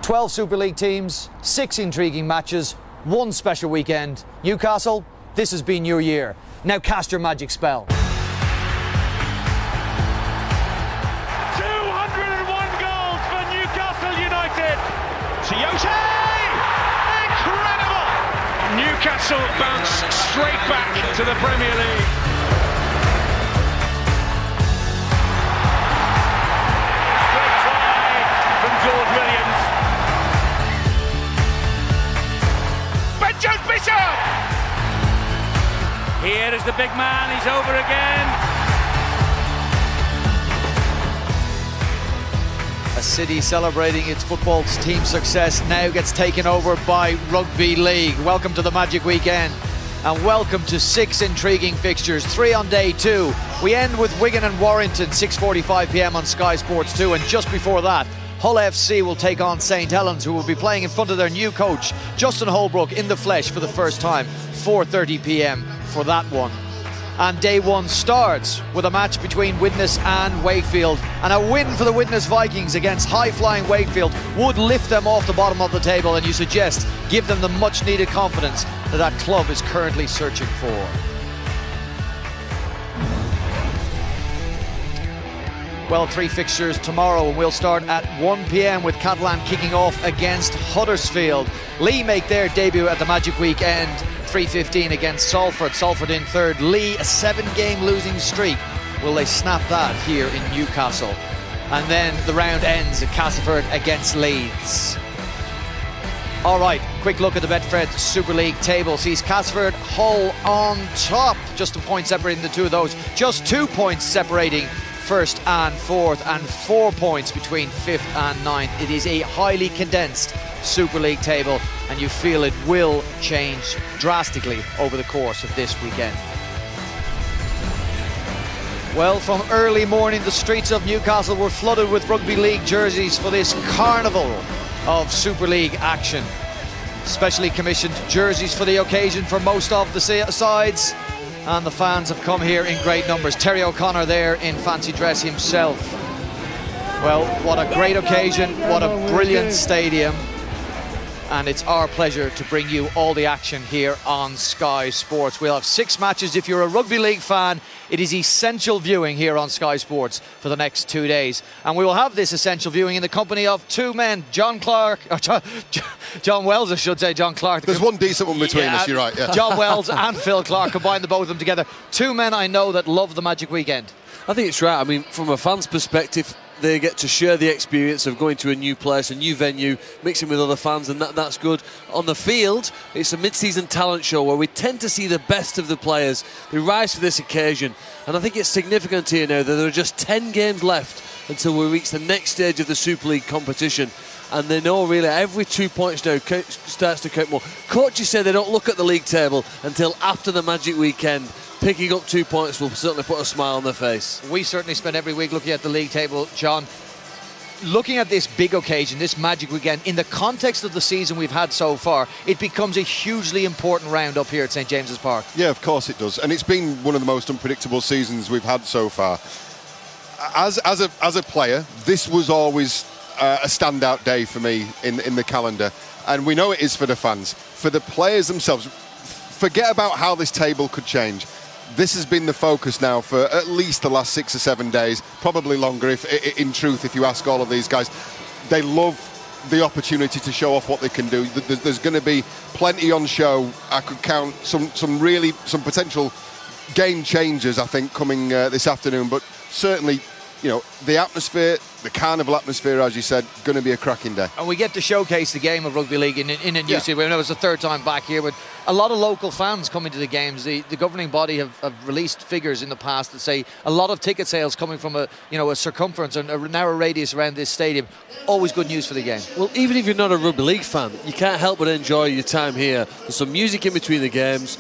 12 Super League teams, 6 intriguing matches, 1 special weekend. Newcastle, this has been your year. Now cast your magic spell. 201 goals for Newcastle United. Chioche! Incredible! Newcastle bounce straight back to the Premier League. Great try from George Williams. Benjamin Bishop! Here is the big man, he's over again. A city celebrating its football team success now gets taken over by rugby league. Welcome to the Magic Weekend and welcome to 6 intriguing fixtures, 3 on day 2. We end with Wigan and Warrington, 6:45 p.m. on Sky Sports 2, and just before that, Hull FC will take on St Helens, who will be playing in front of their new coach, Justin Holbrook, in the flesh for the first time, 4:30 p.m. for that one. And day 1 starts with a match between Widnes and Wakefield, and a win for the Widnes Vikings against high-flying Wakefield would lift them off the bottom of the table, and you suggest give them the much-needed confidence that that club is currently searching for. Well, 3 fixtures tomorrow, and we'll start at 1 p.m. with Catalan kicking off against Huddersfield. Lee make their debut at the Magic Weekend, 3:15 against Salford. Salford in third. Lee, a 7-game losing streak. Will they snap that here in Newcastle? And then the round ends at Castleford against Leeds. All right, quick look at the Betfred Super League table. Sees Castleford, Hull on top. Just a point separating the two of those. Just 2 points separating first and fourth, and 4 points between 5th and 9th. It is a highly condensed Super League table, and you feel it will change drastically over the course of this weekend. Well, from early morning, the streets of Newcastle were flooded with rugby league jerseys for this carnival of Super League action. Specially commissioned jerseys for the occasion for most of the sides, and the fans have come here in great numbers. Terry O'Connor there in fancy dress himself. Well, what a great occasion, what a brilliant stadium. And it's our pleasure to bring you all the action here on Sky Sports. We'll have 6 matches. If you're a rugby league fan, it is essential viewing here on Sky Sports for the next 2 days. And we will have this essential viewing in the company of 2 men, John Wells, I should say, John Clark. There's one decent one between us, you're right. Yeah. John Wells and Phil Clark, combine the both of them together. 2 men I know that love the Magic Weekend. I think it's right. I mean, from a fan's perspective, they get to share the experience of going to a new place, a new venue, mixing with other fans, and that's good. On the field, it's a mid-season talent show where we tend to see the best of the players. They rise for this occasion, and I think it's significant here now that there are just 10 games left until we reach the next stage of the Super League competition. And they know really every 2 points now starts to count more. Coaches say they don't look at the league table until after the Magic Weekend. Picking up 2 points will certainly put a smile on their face. We certainly spend every week looking at the league table, John. Looking at this big occasion, this Magic Weekend, in the context of the season we've had so far, it becomes a hugely important round up here at St James's Park. Yeah, of course it does. And it's been one of the most unpredictable seasons we've had so far. As a player, this was always a standout day for me in the calendar. And we know it is for the fans. For the players themselves, forget about how this table could change. This has been the focus now for at least the last 6 or 7 days, probably longer if in truth, if you ask all of these guys. They love the opportunity to show off what they can do. There's going to be plenty on show. I could count some potential game changers, I think, coming this afternoon, but certainly, you know, the atmosphere, the carnival atmosphere, as you said, going to be a cracking day. And we get to showcase the game of rugby league in a new city. I know it's the 3rd time back here, but a lot of local fans coming to the games. The governing body have released figures in the past that say a lot of ticket sales coming from a circumference and a narrow radius around this stadium. Always good news for the game. Well, even if you're not a rugby league fan, you can't help but enjoy your time here. There's some music in between the games.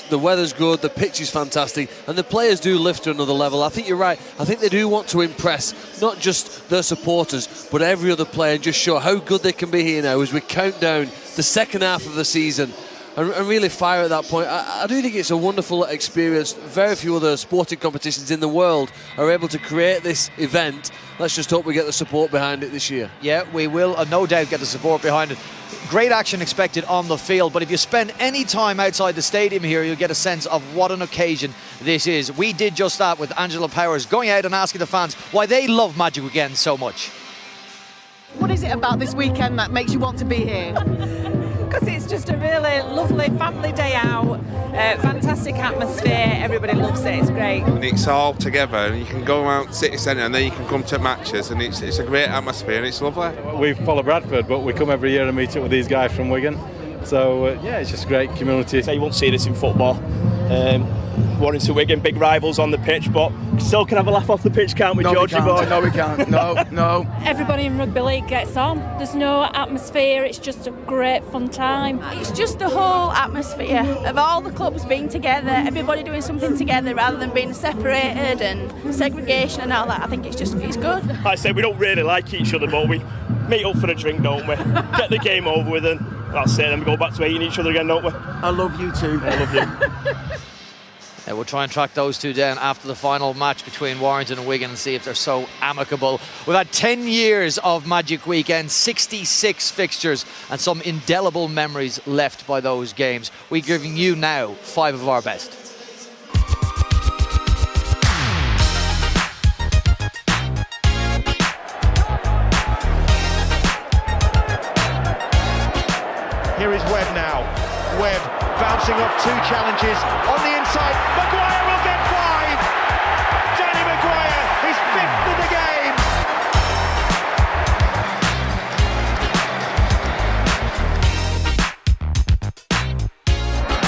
The weather's good, the pitch is fantastic, and the players do lift to another level. I think you're right. I think they do want to impress not just their supporters, but every other player, and just show how good they can be here now as we count down the second half of the season. and really fire at that point. I do think it's a wonderful experience. Very few other sporting competitions in the world are able to create this event. Let's just hope we get the support behind it this year. Yeah, we will no doubt get the support behind it. Great action expected on the field, but if you spend any time outside the stadium here, you'll get a sense of what an occasion this is. We did just that with Angela Powers, going out and asking the fans why they love Magic Weekend so much. What is it about this weekend that makes you want to be here? Because it's just a really lovely family day out, fantastic atmosphere, everybody loves it, it's great. And it's all together, and you can go around city centre and then you can come to matches, and it's a great atmosphere and it's lovely. We follow Bradford, but we come every year and meet up with these guys from Wigan. So yeah, it's just a great community. So you won't see this in football. Warrington Wigan, big rivals on the pitch, but still can have a laugh off the pitch, can't we, Georgie boy? No, we can't. No. Everybody in rugby league gets on. There's no atmosphere. It's just a great fun time. It's just the whole atmosphere of all the clubs being together, everybody doing something together rather than being separated and segregation and all that. I think it's good. Like I said, we don't really like each other, but we meet up for a drink, don't we? Get the game over with, and that's it. Then we go back to hating each other again, don't we? I love you too. I love you. We'll try and track those two down after the final match between Warrington and Wigan and see if they're so amicable. We've had 10 years of Magic Weekend, 66 fixtures and some indelible memories left by those games. We're giving you now 5 of our best. Here is Webb now. Webb bouncing off 2 challenges on the inside. Maguire will get 5. Danny Maguire, his 5th of the game.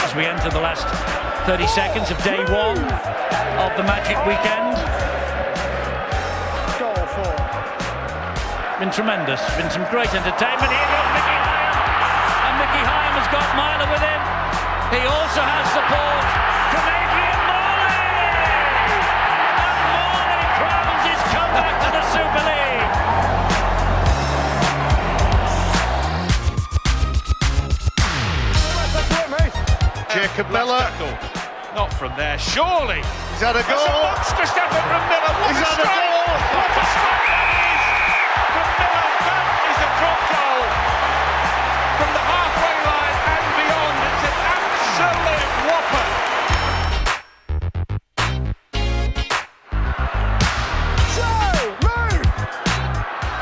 As we enter the last 30 seconds of day 1 of the Magic Weekend. Goal for. Been tremendous. Been some great entertainment. Here goes Mickey Hyam. And Mickey Hyam has got Myler with him. He also has support from Adrian Morley. And Morley crowns his comeback to the Super League. Jacob Miller. Not from there, surely. Is that a goal? That's a monstrous effort from Miller. What a strike! What a strike that is! From Miller, that is a drop goal. From the halfway line and beyond, it's an absolute whopper.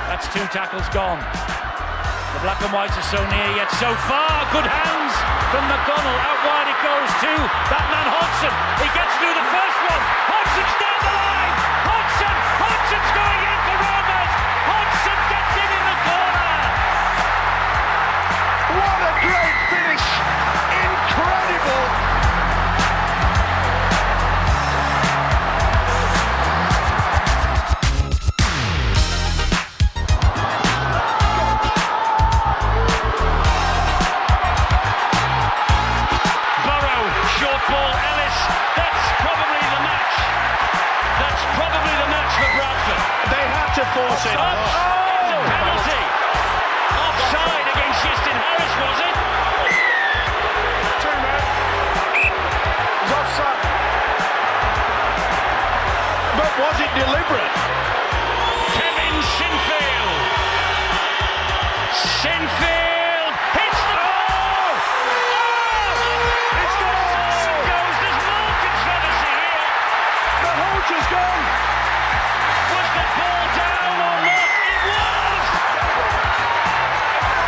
That's 2 tackles gone. The black and whites are so near yet so far. Good hands from McDonnell. Out wide it goes to that man Hodgson. He gets through the first one. Hodgson's down the line. Hodgson's going in for Rovers. Hodgson gets in the corner. What a great finish. Incredible. Force it. It's a penalty. Offside against Justin Harris, was it? 2 men. It's offside. But was it deliberate? Kevin Sinfield. Sinfield hits the ball. It's gone. Goes. There's more controversy here. The Hodge has gone. Was the ball down or not? It was!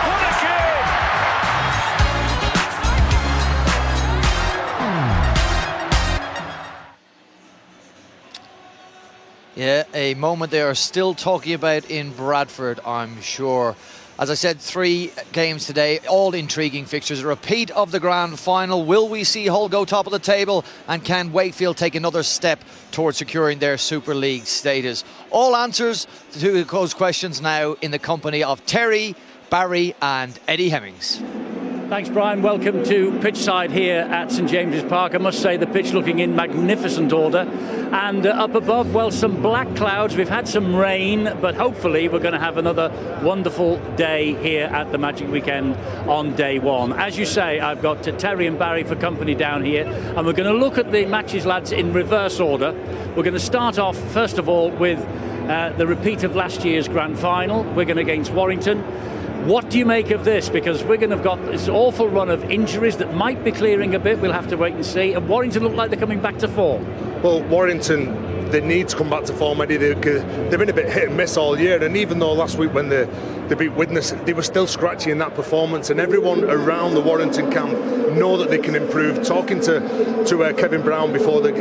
What a game! Yeah, a moment they are still talking about in Bradford, I'm sure. As I said, 3 games today, all intriguing fixtures. A repeat of the grand final. Will we see Hull go top of the table? And can Wakefield take another step towards securing their Super League status? All answers to those questions now in the company of Terry, Barry and Eddie Hemmings. Thanks, Brian. Welcome to pitchside here at St James's Park. I must say the pitch looking in magnificent order. And up above, well, some black clouds. We've had some rain, but hopefully we're going to have another wonderful day here at the Magic Weekend on day one. As you say, I've got Terry and Barry for company down here, and we're going to look at the matches, lads, in reverse order. We're going to start off, first of all, with the repeat of last year's grand final, Wigan against Warrington. What do you make of this? Because Wigan have got this awful run of injuries that might be clearing a bit. We'll have to wait and see. And Warrington look like they're coming back to form. Well, Warrington, they need to come back to form, Eddie. They've been a bit hit and miss all year. And even though last week when they beat Widnes, they were still scratchy in that performance. And everyone around the Warrington camp know that they can improve. Talking to Kevin Brown before the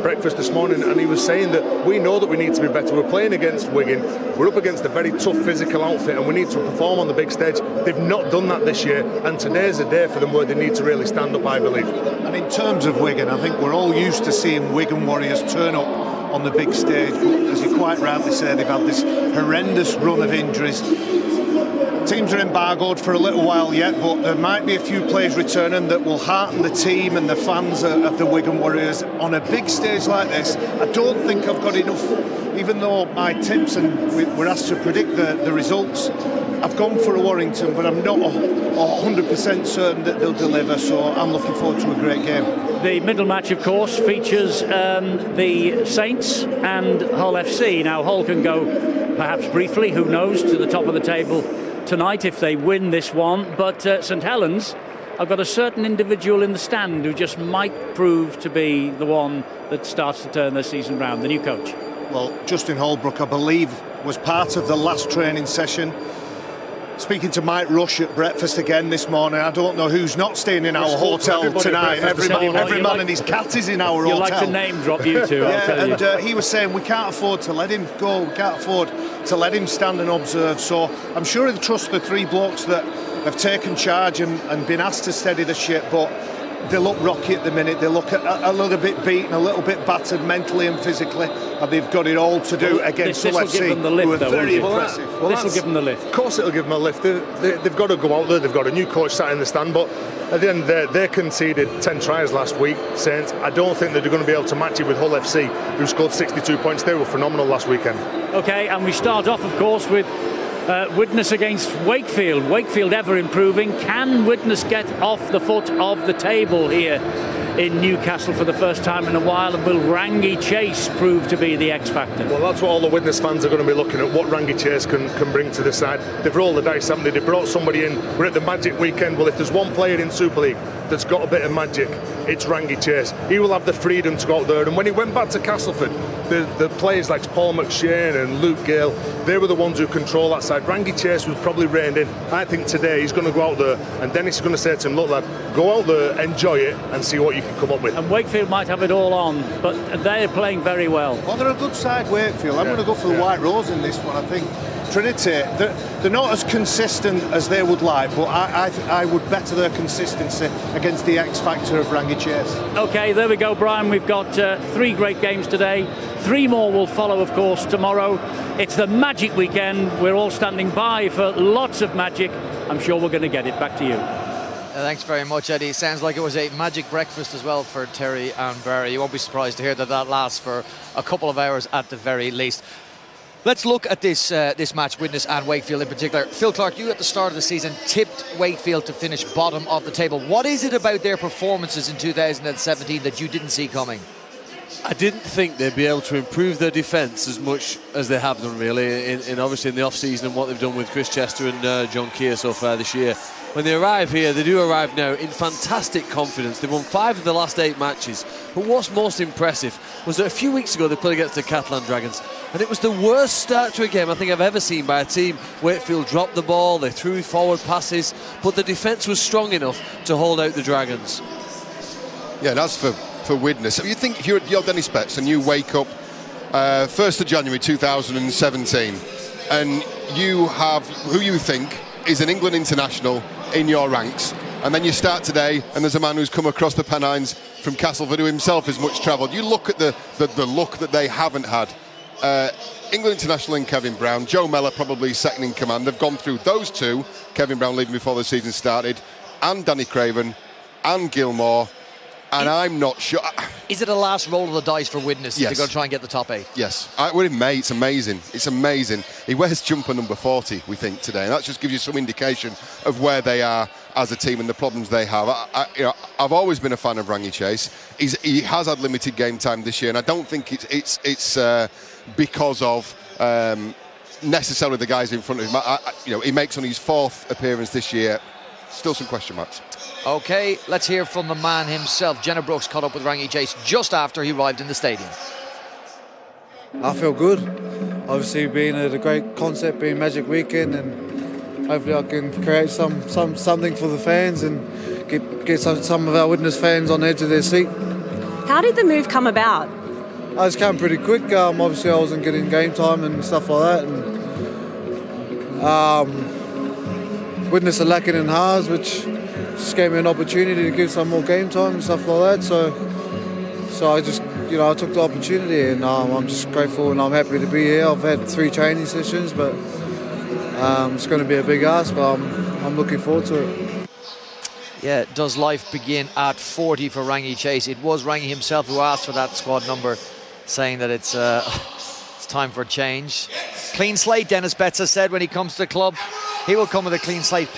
breakfast this morning, and he was saying that we know that we need to be better. We're playing against Wigan. We're up against a very tough physical outfit, and we need to perform on the big stage. They've not done that this year, and today's a day for them where they need to really stand up, I believe. And in terms of Wigan, I think we're all used to seeing Wigan Warriors turn up on the big stage, but as you quite rightly say, they've had this horrendous run of injuries. Teams are embargoed for a little while yet, but there might be a few players returning that will hearten the team and the fans of the Wigan Warriors on a big stage like this. I don't think I've got enough, even though my tips and we're asked to predict the results. I've gone for a Warrington, but I'm not 100% certain that they'll deliver, so I'm looking forward to a great game. The middle match, of course, features the Saints and Hull FC. Now, Hull can go, perhaps briefly, who knows, to the top of the table tonight if they win this one. But St Helens, I've got a certain individual in the stand who just might prove to be the one that starts to turn their season round, the new coach. Well, Justin Holbrook, I believe, was part of the last training session. Speaking to Mike Rush at breakfast again this morning, I don't know who's not staying in our hotel tonight. Every man and his cat is in our hotel. You like to name drop you two, I'll tell you. And he was saying we can't afford to let him go, we can't afford to let him stand and observe. So I'm sure he'll trust the three blokes that have taken charge and been asked to steady the ship, but they look rocky at the minute. They look a little bit beaten, a little bit battered mentally and physically, and they've got it all to do against Hull FC. Give them the lift, who are very impressive. Well, this will give them the lift. Of course it'll give them a lift. They've got to go out there. They've got a new coach sat in the stand, but at the end of the day, they conceded 10 tries last week. Saints, I don't think that they're going to be able to match it with Hull FC, who scored 62 points. They were phenomenal last weekend. OK, and we start off, of course, with Widnes against Wakefield. Wakefield ever improving. Can Widnes get off the foot of the table here in Newcastle for the first time in a while, and will Rangi Chase prove to be the X factor? Well, that's what all the Widnes fans are going to be looking at, what Rangi Chase can bring to the side. They've rolled the dice, haven't they? They brought somebody in. We're at the Magic Weekend. Well, if there's one player in Super League that's got a bit of magic, it's Rangi Chase. He will have the freedom to go out there, and when he went back to Castleford, the players like Paul McShane and Luke Gale, they were the ones who control that side. Rangi Chase was probably reined in. I think today he's going to go out there, and Dennis is going to say to him, look lad, go out there, enjoy it, and see what you can come up with. And Wakefield might have it all on, but they're playing very well. Well, they're a good side, Wakefield. I'm going to go for the White Rose in this one. I think Trinity, they're not as consistent as they would like, but I would better their consistency against the X factor of Rangi Chase. OK, there we go, Brian. We've got 3 great games today. 3 more will follow, of course, tomorrow. It's the Magic Weekend. We're all standing by for lots of magic. I'm sure we're going to get it. Back to you. Thanks very much, Eddie. Sounds like it was a magic breakfast as well for Terry and Barry. You won't be surprised to hear that lasts for a couple of hours at the very least. Let's look at this match, Widnes and Wakefield in particular. Phil Clark, you at the start of the season tipped Wakefield to finish bottom of the table. What is it about their performances in 2017 that you didn't see coming? I didn't think they'd be able to improve their defence as much as they have done, really, in obviously in the off-season and what they've done with Chris Chester and John Keir so far this year. When they arrive here, they do arrive now in fantastic confidence. They've won 5 of the last 8 matches. But what's most impressive was that a few weeks ago they played against the Catalan Dragons, and it was the worst start to a game I think I've ever seen by a team. Wakefield dropped the ball, they threw forward passes, but the defence was strong enough to hold out the Dragons. Yeah, that's for Widnes. So you think if you're Dennis Betts and you wake up 1st of January 2017 and you have who you think is an England international in your ranks, and then you start today and there's a man who's come across the Pennines from Castleford who himself is much travelled. You look at the look that they haven't had. England international in Kevin Brown, Joe Mellor probably second in command. They've gone through those two, Kevin Brown leaving before the season started, and Danny Craven and Gilmore, and I'm not sure. Is it a last roll of the dice for Widnes? Yes. They're going to try and get the top 8? Yes. We're in May. It's amazing. It's amazing. He wears jumper number 40, we think, today, and that just gives you some indication of where they are as a team and the problems they have. I've always been a fan of Rangi Chase. He has had limited game time this year, and I don't think it's because of necessarily the guys in front of him. He makes only his 4th appearance this year. Still some question marks. OK, let's hear from the man himself. Jenna Brooks caught up with Rangi Chase just after he arrived in the stadium. I feel good. Obviously, being a great concept, being Magic Weekend, and hopefully I can create something for the fans and get some of our Widnes fans on the edge of their seat. How did the move come about? I just came pretty quick. Obviously, I wasn't getting game time and stuff like that, and Widnes are lacking in halves, which just gave me an opportunity to give some more game time and stuff like that. So I just, I took the opportunity, and I'm just grateful and I'm happy to be here. I've had 3 training sessions, but it's going to be a big ask, but I'm looking forward to it. Yeah, does life begin at 40 for Rangi Chase? It was Rangi himself who asked for that squad number, saying that it's time for a change. Clean slate, Dennis Betts has said when he comes to the club. He will come with a clean slate.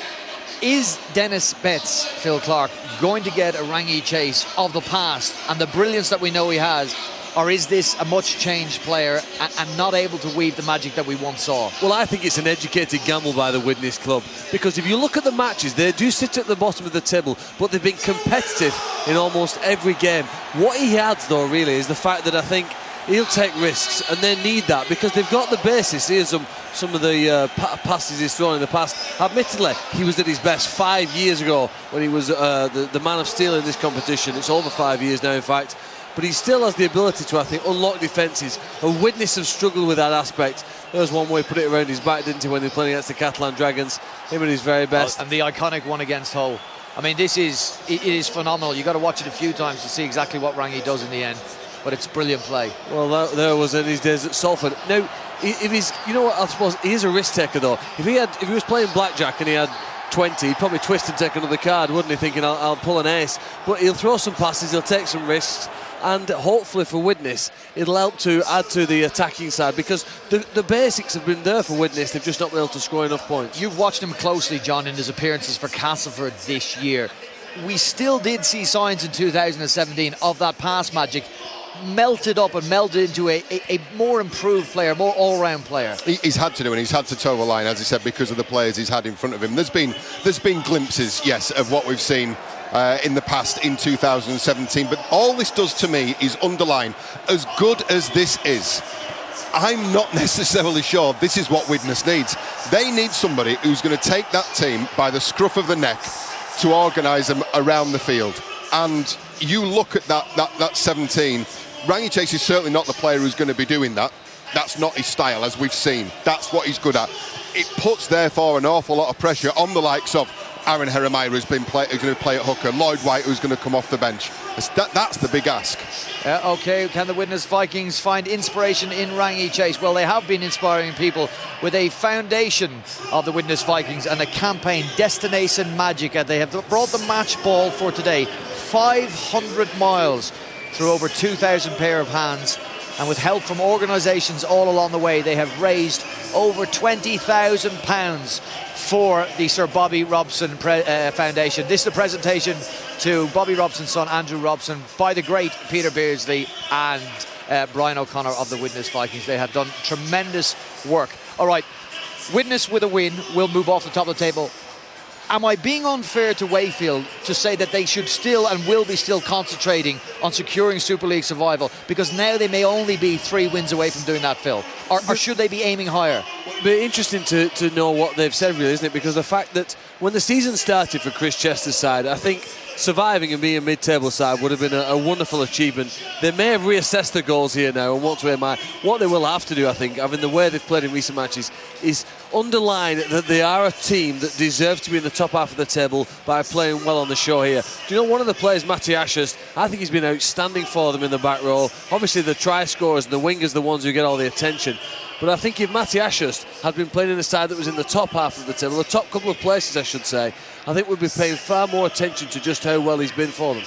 Is Dennis Betts, Phil Clark, going to get a Rangi Chase of the past and the brilliance that we know he has, or is this a much changed player and not able to weave the magic that we once saw? Well, I think it's an educated gamble by the Widnes club, because if you look at the matches, they do sit at the bottom of the table, but they've been competitive in almost every game. What he adds, though, really, is the fact that I think he'll take risks, and they need that because they've got the basis. Here's some of the passes he's thrown in the past. Admittedly, he was at his best 5 years ago when he was the man of steel in this competition. It's over 5 years now, in fact. But he still has the ability to, I think, unlock defences. And Widnes have struggled with that aspect. There was one way he put it around his back, didn't he, when they were playing against the Catalan Dragons. Him at his very best. And the iconic one against Hull. I mean, it is phenomenal. You've got to watch it a few times to see exactly what Rangi does in the end. But it's brilliant play. Well, there was in his days at Salford. Now, if he's, I suppose he is a risk taker though. If he was playing blackjack and he had 20, he'd probably twist and take another card, wouldn't he? Thinking I'll pull an ace. But he'll throw some passes, he'll take some risks, and hopefully for Widnes, it'll help to add to the attacking side because the basics have been there for Widnes. They've just not been able to score enough points. You've watched him closely, John, in his appearances for Castleford this year. We still did see signs in 2017 of that pass magic melted up and melded into a more improved player, more all-round player. He's had to do, and he's had to toe the line, as I said, because of the players he's had in front of him. There's been glimpses, yes, of what we've seen in the past in 2017, but all this does to me is underline, as good as this is, I'm not necessarily sure this is what Widnes needs. They need somebody who's going to take that team by the scruff of the neck to organise them around the field. And you look at that 17, Rangi Chase is certainly not the player who's going to be doing that. That's not his style, as we've seen. That's what he's good at. It puts, therefore, an awful lot of pressure on the likes of Aaron Jeremiah, who's going to play at hooker, Lloyd White, who's going to come off the bench. That's the big ask. OK, can the Widnes Vikings find inspiration in Rangi Chase? Well, they have been inspiring people with a foundation of the Widnes Vikings and a campaign, Destination Magic, and they have brought the match ball for today 500 miles through over 2,000 pair of hands, and with help from organisations all along the way, they have raised over £20,000 for the Sir Bobby Robson Foundation. This is a presentation to Bobby Robson's son, Andrew Robson, by the great Peter Beardsley and Brian O'Connor of the Widnes Vikings. They have done tremendous work. All right, Widnes with a win will move off the top of the table. Am I being unfair to Wakefield to say that they should still and will be still concentrating on securing Super League survival, because now they may only be 3 wins away from doing that, Phil? Or should they be aiming higher? It'd be interesting to know what they've said, really, isn't it? Because the fact that when the season started for Chris Chester's side, I think surviving and being a mid-table side would have been a wonderful achievement. They may have reassessed the goals here now and what to aim at. What they will have to do, I think, having the way they've played in recent matches, is underline that they are a team that deserve to be in the top half of the table by playing well on the show here. Do you know one of the players, Matty Ashurst, I think he's been outstanding for them in the back row. Obviously the try scorers and the wingers, the ones who get all the attention. But I think if Matty Ashurst had been playing in a side that was in the top half of the table, the top couple of places I should say, I think we'd be paying far more attention to just how well he's been for them.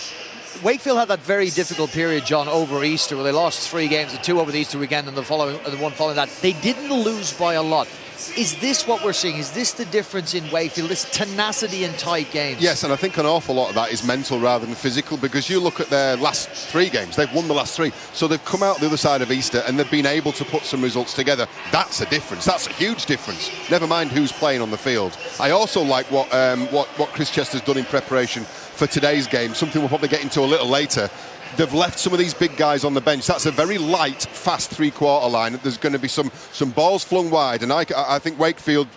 Wakefield had that very difficult period, John, over Easter, where they lost 3 games, the 2 over the Easter weekend and the one following that. They didn't lose by a lot. Is this what we're seeing? Is this the difference in Wakefield, this tenacity in tight games? Yes, and I think an awful lot of that is mental rather than physical, because you look at their last 3 games, they've won the last 3, so they've come out the other side of Easter and they've been able to put some results together. That's a difference. That's a huge difference. Never mind who's playing on the field. I also like what Chris Chester's done in preparation for today's game, something we'll probably get into a little later. They've left some of these big guys on the bench. That's a very light, fast 3-quarter line. There's going to be some balls flung wide, and I think Wakefield.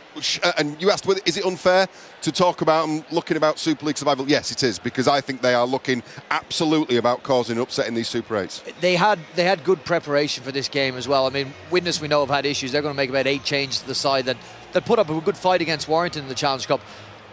And you asked, is it unfair to talk about them looking about Super League survival? Yes, it is, because I think they are looking absolutely about causing upset in these Super 8s. They had good preparation for this game as well. I mean, Widnes, we know, have had issues. They're going to make about 8 changes to the side that put up a good fight against Warrington in the Challenge Cup.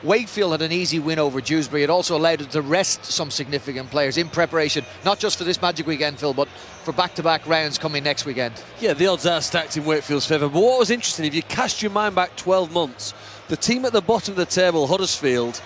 Wakefield had an easy win over Dewsbury. It also allowed it to rest some significant players in preparation, not just for this Magic Weekend, Phil, but for back-to-back rounds coming next weekend. Yeah, the odds are stacked in Wakefield's favour. But what was interesting, if you cast your mind back 12 months, the team at the bottom of the table, Huddersfield,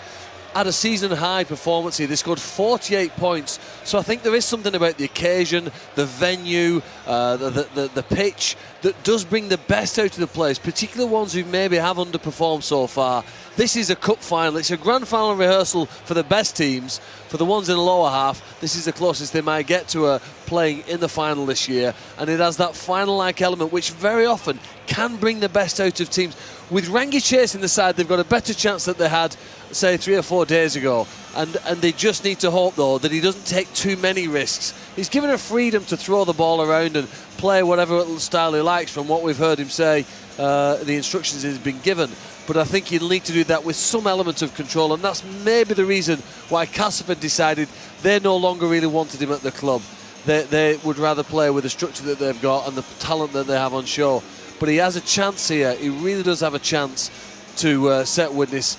had a season-high performance here. They scored 48 points. So I think there is something about the occasion, the venue, the pitch that does bring the best out of the players, particularly ones who maybe have underperformed so far. This is a cup final. It's a grand final rehearsal for the best teams. For the ones in the lower half, this is the closest they might get to playing in the final this year. And it has that final-like element, which very often can bring the best out of teams. With Rangi chasing the side, they've got a better chance that they had, say, 3 or 4 days ago. And they just need to hope, though, that he doesn't take too many risks. He's given a freedom to throw the ball around and play whatever style he likes, from what we've heard him say, the instructions he's been given. But I think he'll need to do that with some element of control, and that's maybe the reason why Castleford decided they no longer really wanted him at the club. They would rather play with the structure that they've got and the talent that they have on show. But he has a chance here. He really does have a chance to set Widnes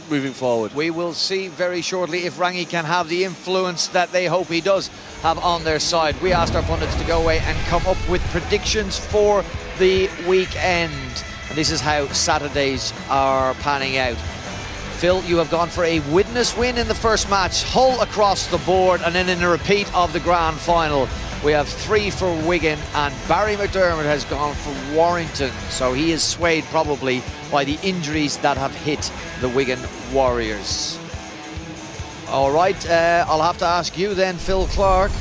moving forward. We will see very shortly if Rangi can have the influence that they hope he does have on their side. We asked our pundits to go away and come up with predictions for the weekend. And this is how Saturdays are panning out. Phil, you have gone for a Widnes win in the first match, Hull across the board, and then in a repeat of the grand final. We have 3 for Wigan, and Barry McDermott has gone for Warrington. So he is swayed probably by the injuries that have hit the Wigan Warriors. All right, I'll have to ask you then, Phil Clark.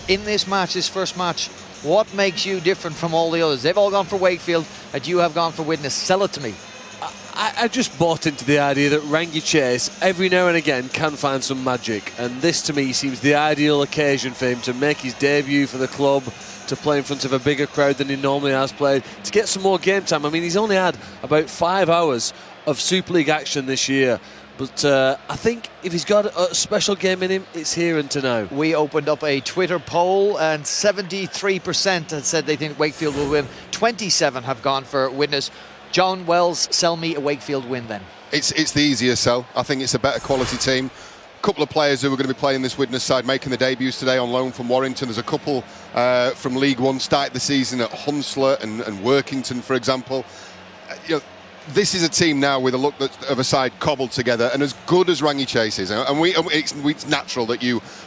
In this match, this first match, what makes you different from all the others? They've all gone for Wakefield, and you have gone for Widnes. Sell it to me. I just bought into the idea that Rangi Chase every now and again can find some magic, and this to me seems the ideal occasion for him to make his debut for the club, to play in front of a bigger crowd than he normally has played, to get some more game time. I mean, he's only had about 5 hours of Super League action this year. But I think if he's got a special game in him, it's here and to now. We opened up a Twitter poll, and 73% had said they think Wakefield will win. 27 have gone for Widnes. John Wells, sell me a Wakefield win then. It's the easier sell. I think it's a better quality team. A couple of players who are going to be playing this Widnes side making the debuts today on loan from Warrington. There's a couple from League One started the season at Hunslet and Workington, for example. This is a team now with a look of a side cobbled together, and as good as Rangi Chase is, and it's natural that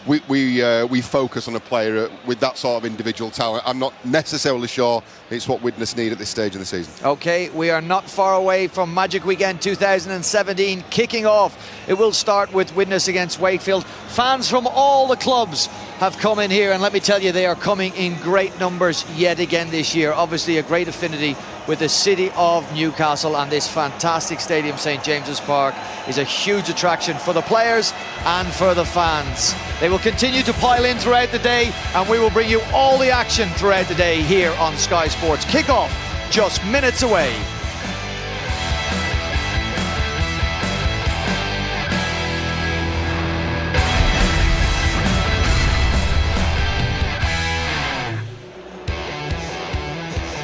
we focus on a player with that sort of individual talent. I'm not necessarily sure it's what Widnes need at this stage of the season. Okay, we are not far away from Magic Weekend 2017 kicking off. It will start with Widnes against Wakefield. Fans from all the clubs have come in here, and let me tell you, they are coming in great numbers yet again this year. Obviously a great affinity with the city of Newcastle, and this fantastic stadium, St James's Park, is a huge attraction for the players and for the fans. They will continue to pile in throughout the day, and we will bring you all the action throughout the day here on Sky Sports. Kickoff just minutes away.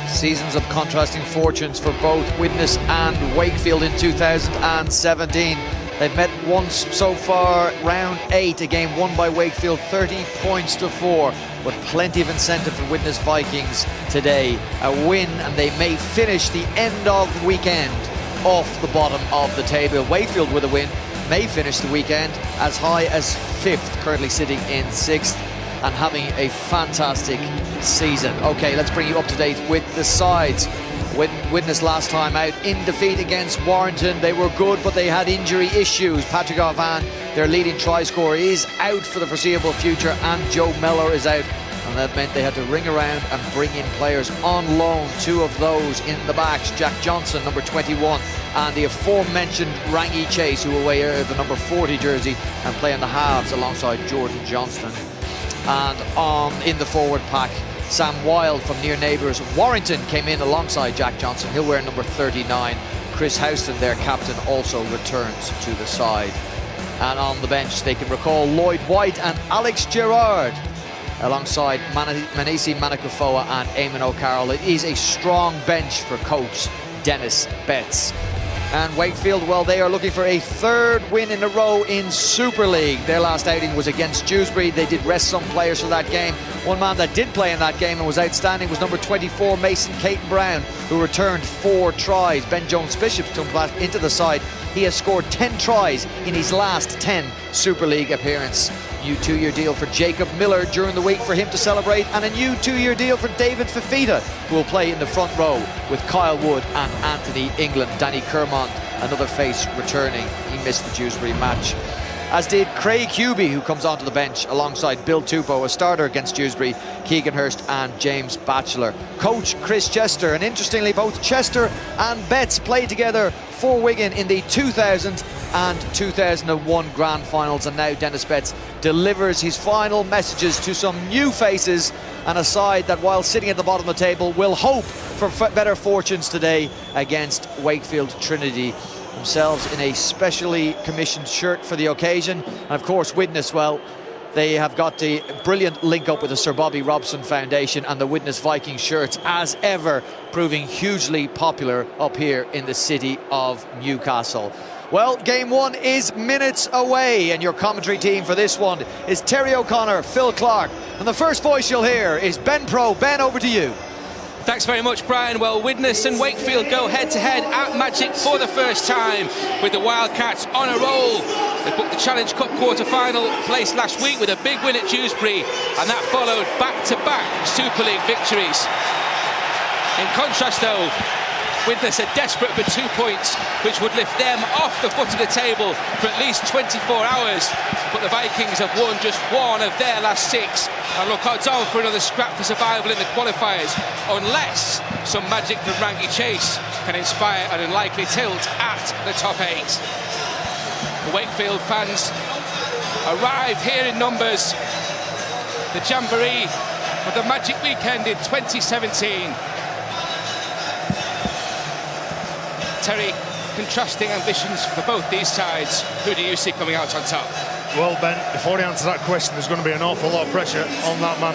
Seasons of contrasting fortunes for both Widnes and Wakefield in 2017. They've met once so far, round 8, a game won by Wakefield 30 points to 4. but plenty of incentive for Widnes Vikings today. A win and they may finish the end of the weekend off the bottom of the table. Wakefield with a win may finish the weekend as high as 5th, currently sitting in 6th and having a fantastic season. Okay, let's bring you up to date with the sides. Widnes last time out in defeat against Warrington. They were good, but they had injury issues. Patrick Arvan, their leading try scorer, is out for the foreseeable future, and Joe Mellor is out. And that meant they had to ring around and bring in players on loan. 2 of those in the backs, Jack Johnson, number 21, and the aforementioned Rangi Chase, who will wear the number 40 jersey and play in the halves alongside Jordan Johnston. And in the forward pack, Sam Wilde from near neighbours Warrington came in alongside Jack Johnson. He'll wear number 39. Chris Houston, their captain, also returns to the side. And on the bench, they can recall Lloyd White and Alex Gerard alongside Manisi Manakufoa and Eamon O'Carroll. It is a strong bench for coach Dennis Betts. And Wakefield, well, they are looking for a 3rd win in a row in Super League. Their last outing was against Dewsbury. They did rest some players for that game. One man that did play in that game and was outstanding was number 24, Mason Caton Brown, who returned 4 tries. Ben Jones-Bishop's come back into the side. He has scored 10 tries in his last 10 Super League appearances. New 2-year deal for Jacob Miller during the week for him to celebrate, and a new 2-year deal for David Fafita, who will play in the front row with Kyle Wood and Anthony England. Danny Kermond, another face, returning. He missed the Dewsbury match, as did Craig Hubie, who comes onto the bench alongside Bill Tupou, a starter against Dewsbury, Keegan Hurst and James Batchelor. Coach Chris Chester, and interestingly both Chester and Betts played together for Wigan in the 2000 and 2001 grand finals, and now Dennis Betts delivers his final messages to some new faces and a side that, while sitting at the bottom of the table, will hope for better fortunes today against Wakefield Trinity, themselves in a specially commissioned shirt for the occasion. And of course Widnes, well, they have got the brilliant link up with the Sir Bobby Robson Foundation, and the Widnes Viking shirts, as ever, proving hugely popular up here in the city of Newcastle. Well, game 1 is minutes away, and your commentary team for this one is Terry O'Connor, Phil Clark, and the first voice you'll hear is Ben Pro. Ben, over to you. Thanks very much, Brian. Well, Widnes and Wakefield go head-to-head at Magic for the first time, with the Wildcats on a roll. They booked the Challenge Cup quarter-final place last week with a big win at Dewsbury, and that followed back-to-back Super League victories. In contrast, though, Widnes are desperate for 2 points, which would lift them off the foot of the table for at least 24 hours. But the Vikings have won just 1 of their last 6 and look odds on for another scrap for survival in the qualifiers, unless some magic from Rangi Chase can inspire an unlikely tilt at the top 8. The Wakefield fans arrived here in numbers. The jamboree of the Magic Weekend in 2017. Terry, contrasting ambitions for both these sides. Who do you see coming out on top? Well, Ben, before I answer that question, there's going to be an awful lot of pressure on that man,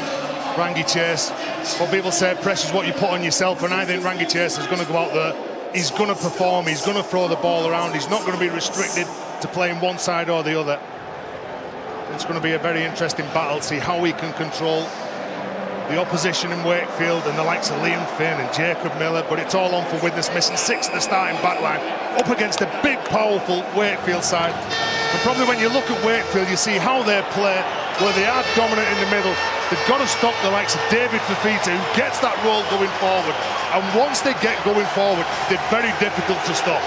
Rangi Chase. What people say, pressure's what you put on yourself, and I think Rangi Chase is going to go out there. He's going to perform, he's going to throw the ball around, he's not going to be restricted to playing one side or the other. It's going to be a very interesting battle, see how he can control the opposition in Wakefield and the likes of Liam Finn and Jacob Miller, but it's all on for Widnes, missing 6 of the starting backline, up against a big, powerful Wakefield side. And probably when you look at Wakefield, you see how they play, where they are dominant in the middle. They've got to stop the likes of David Fafita, who gets that role going forward. And once they get going forward, they're very difficult to stop.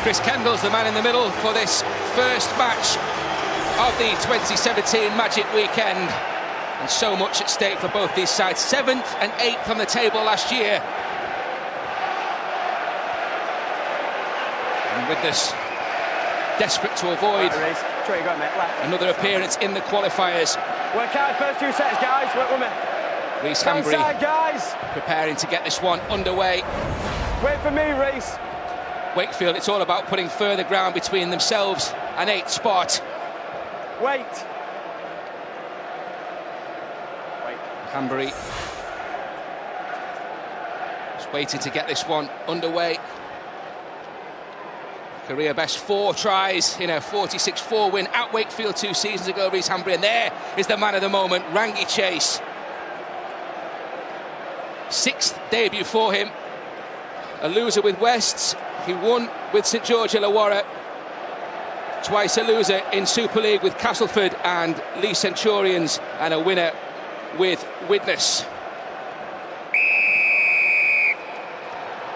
Chris Kendall's the man in the middle for this first match of the 2017 Magic Weekend. And so much at stake for both these sides. 7th and 8th on the table last year. And Widnes desperate to avoid another appearance in the qualifiers. Work hard first 2 sets, guys. Work with me. Reece Hambry preparing to get this one underway. Wait for me, Reece. Wakefield, it's all about putting further ground between themselves and 8th spot. Wait. Hambry just waiting to get this one underway. Career best 4 tries in a 46-4 win at Wakefield 2 seasons ago, Rhys Hambry. And there is the man of the moment, Rangi Chase. 6th debut for him. A loser with Wests. He won with St George Illawarra. Twice a loser in Super League with Castleford and Lee Centurions, and a winner with Widnes.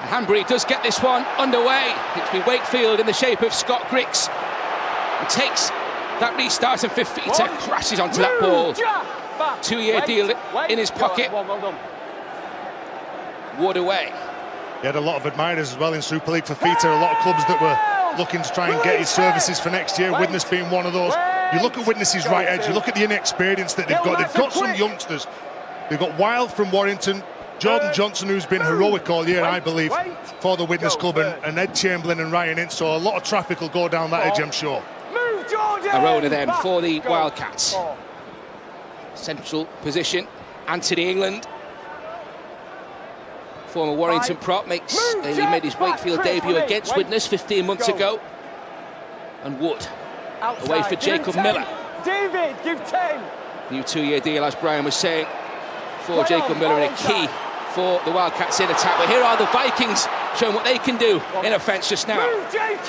Hambry does get this one underway. It's been Wakefield in the shape of Scott Griggs. He takes that restart, and Fifita crashes onto that ball. 2-year deal in his pocket. Wood away. He had a lot of admirers as well in Super League for Fifita. A lot of clubs that were looking to try and get his services for next year, Widnes being one of those. You look at Widnes' right edge, you look at the inexperience that they've got. They've got some youngsters. They've got Wild from Warrington, Jordan Johnson, who's been heroic all year, I believe, for the Widnes club, and Ed Chamberlain and Ryan Ince. So a lot of traffic will go down that edge, I'm sure. Arona then for the Wildcats. Central position, Anthony England. Former Warrington prop he made his Wakefield debut against Widnes 15 months ago. And Wood away for Jacob Miller. David, give 10. New 2-year deal, as Brian was saying, for Jacob Miller, and a key for the Wildcats in attack. But here are the Vikings showing what they can do in offence just now.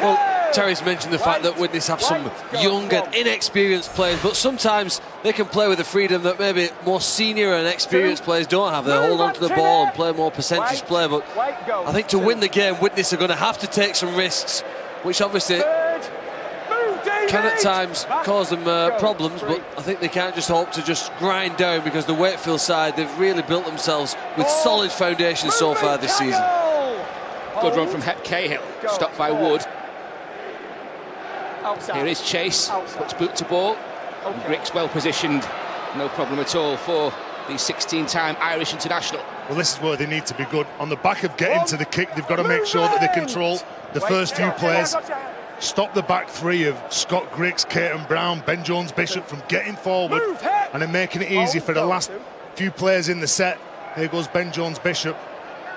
Well, Terry's mentioned the fact that Widnes have some young and inexperienced players, but sometimes they can play with the freedom that maybe more senior and experienced players don't have. They hold on to the ball and play more percentage play. But I think to win the game, Widnes are going to have to take some risks, which obviously can at times cause them problems, but I think they can't just hope to just grind down, because the Wakefield side, they've really built themselves with solid foundations so far this season. Good run from Hep Cahill, stopped by Wood. Here is Chase, puts boot to ball, and Griggs well positioned, no problem at all for the 16-time Irish international. Well, this is where they need to be good. On the back of getting to the kick, they've got to make sure that they control the first few players. Stop the back three of Scott Griggs, Caton Brown, Ben Jones-Bishop from getting forward and then making it easy for the last few players in the set. Here goes Ben Jones-Bishop.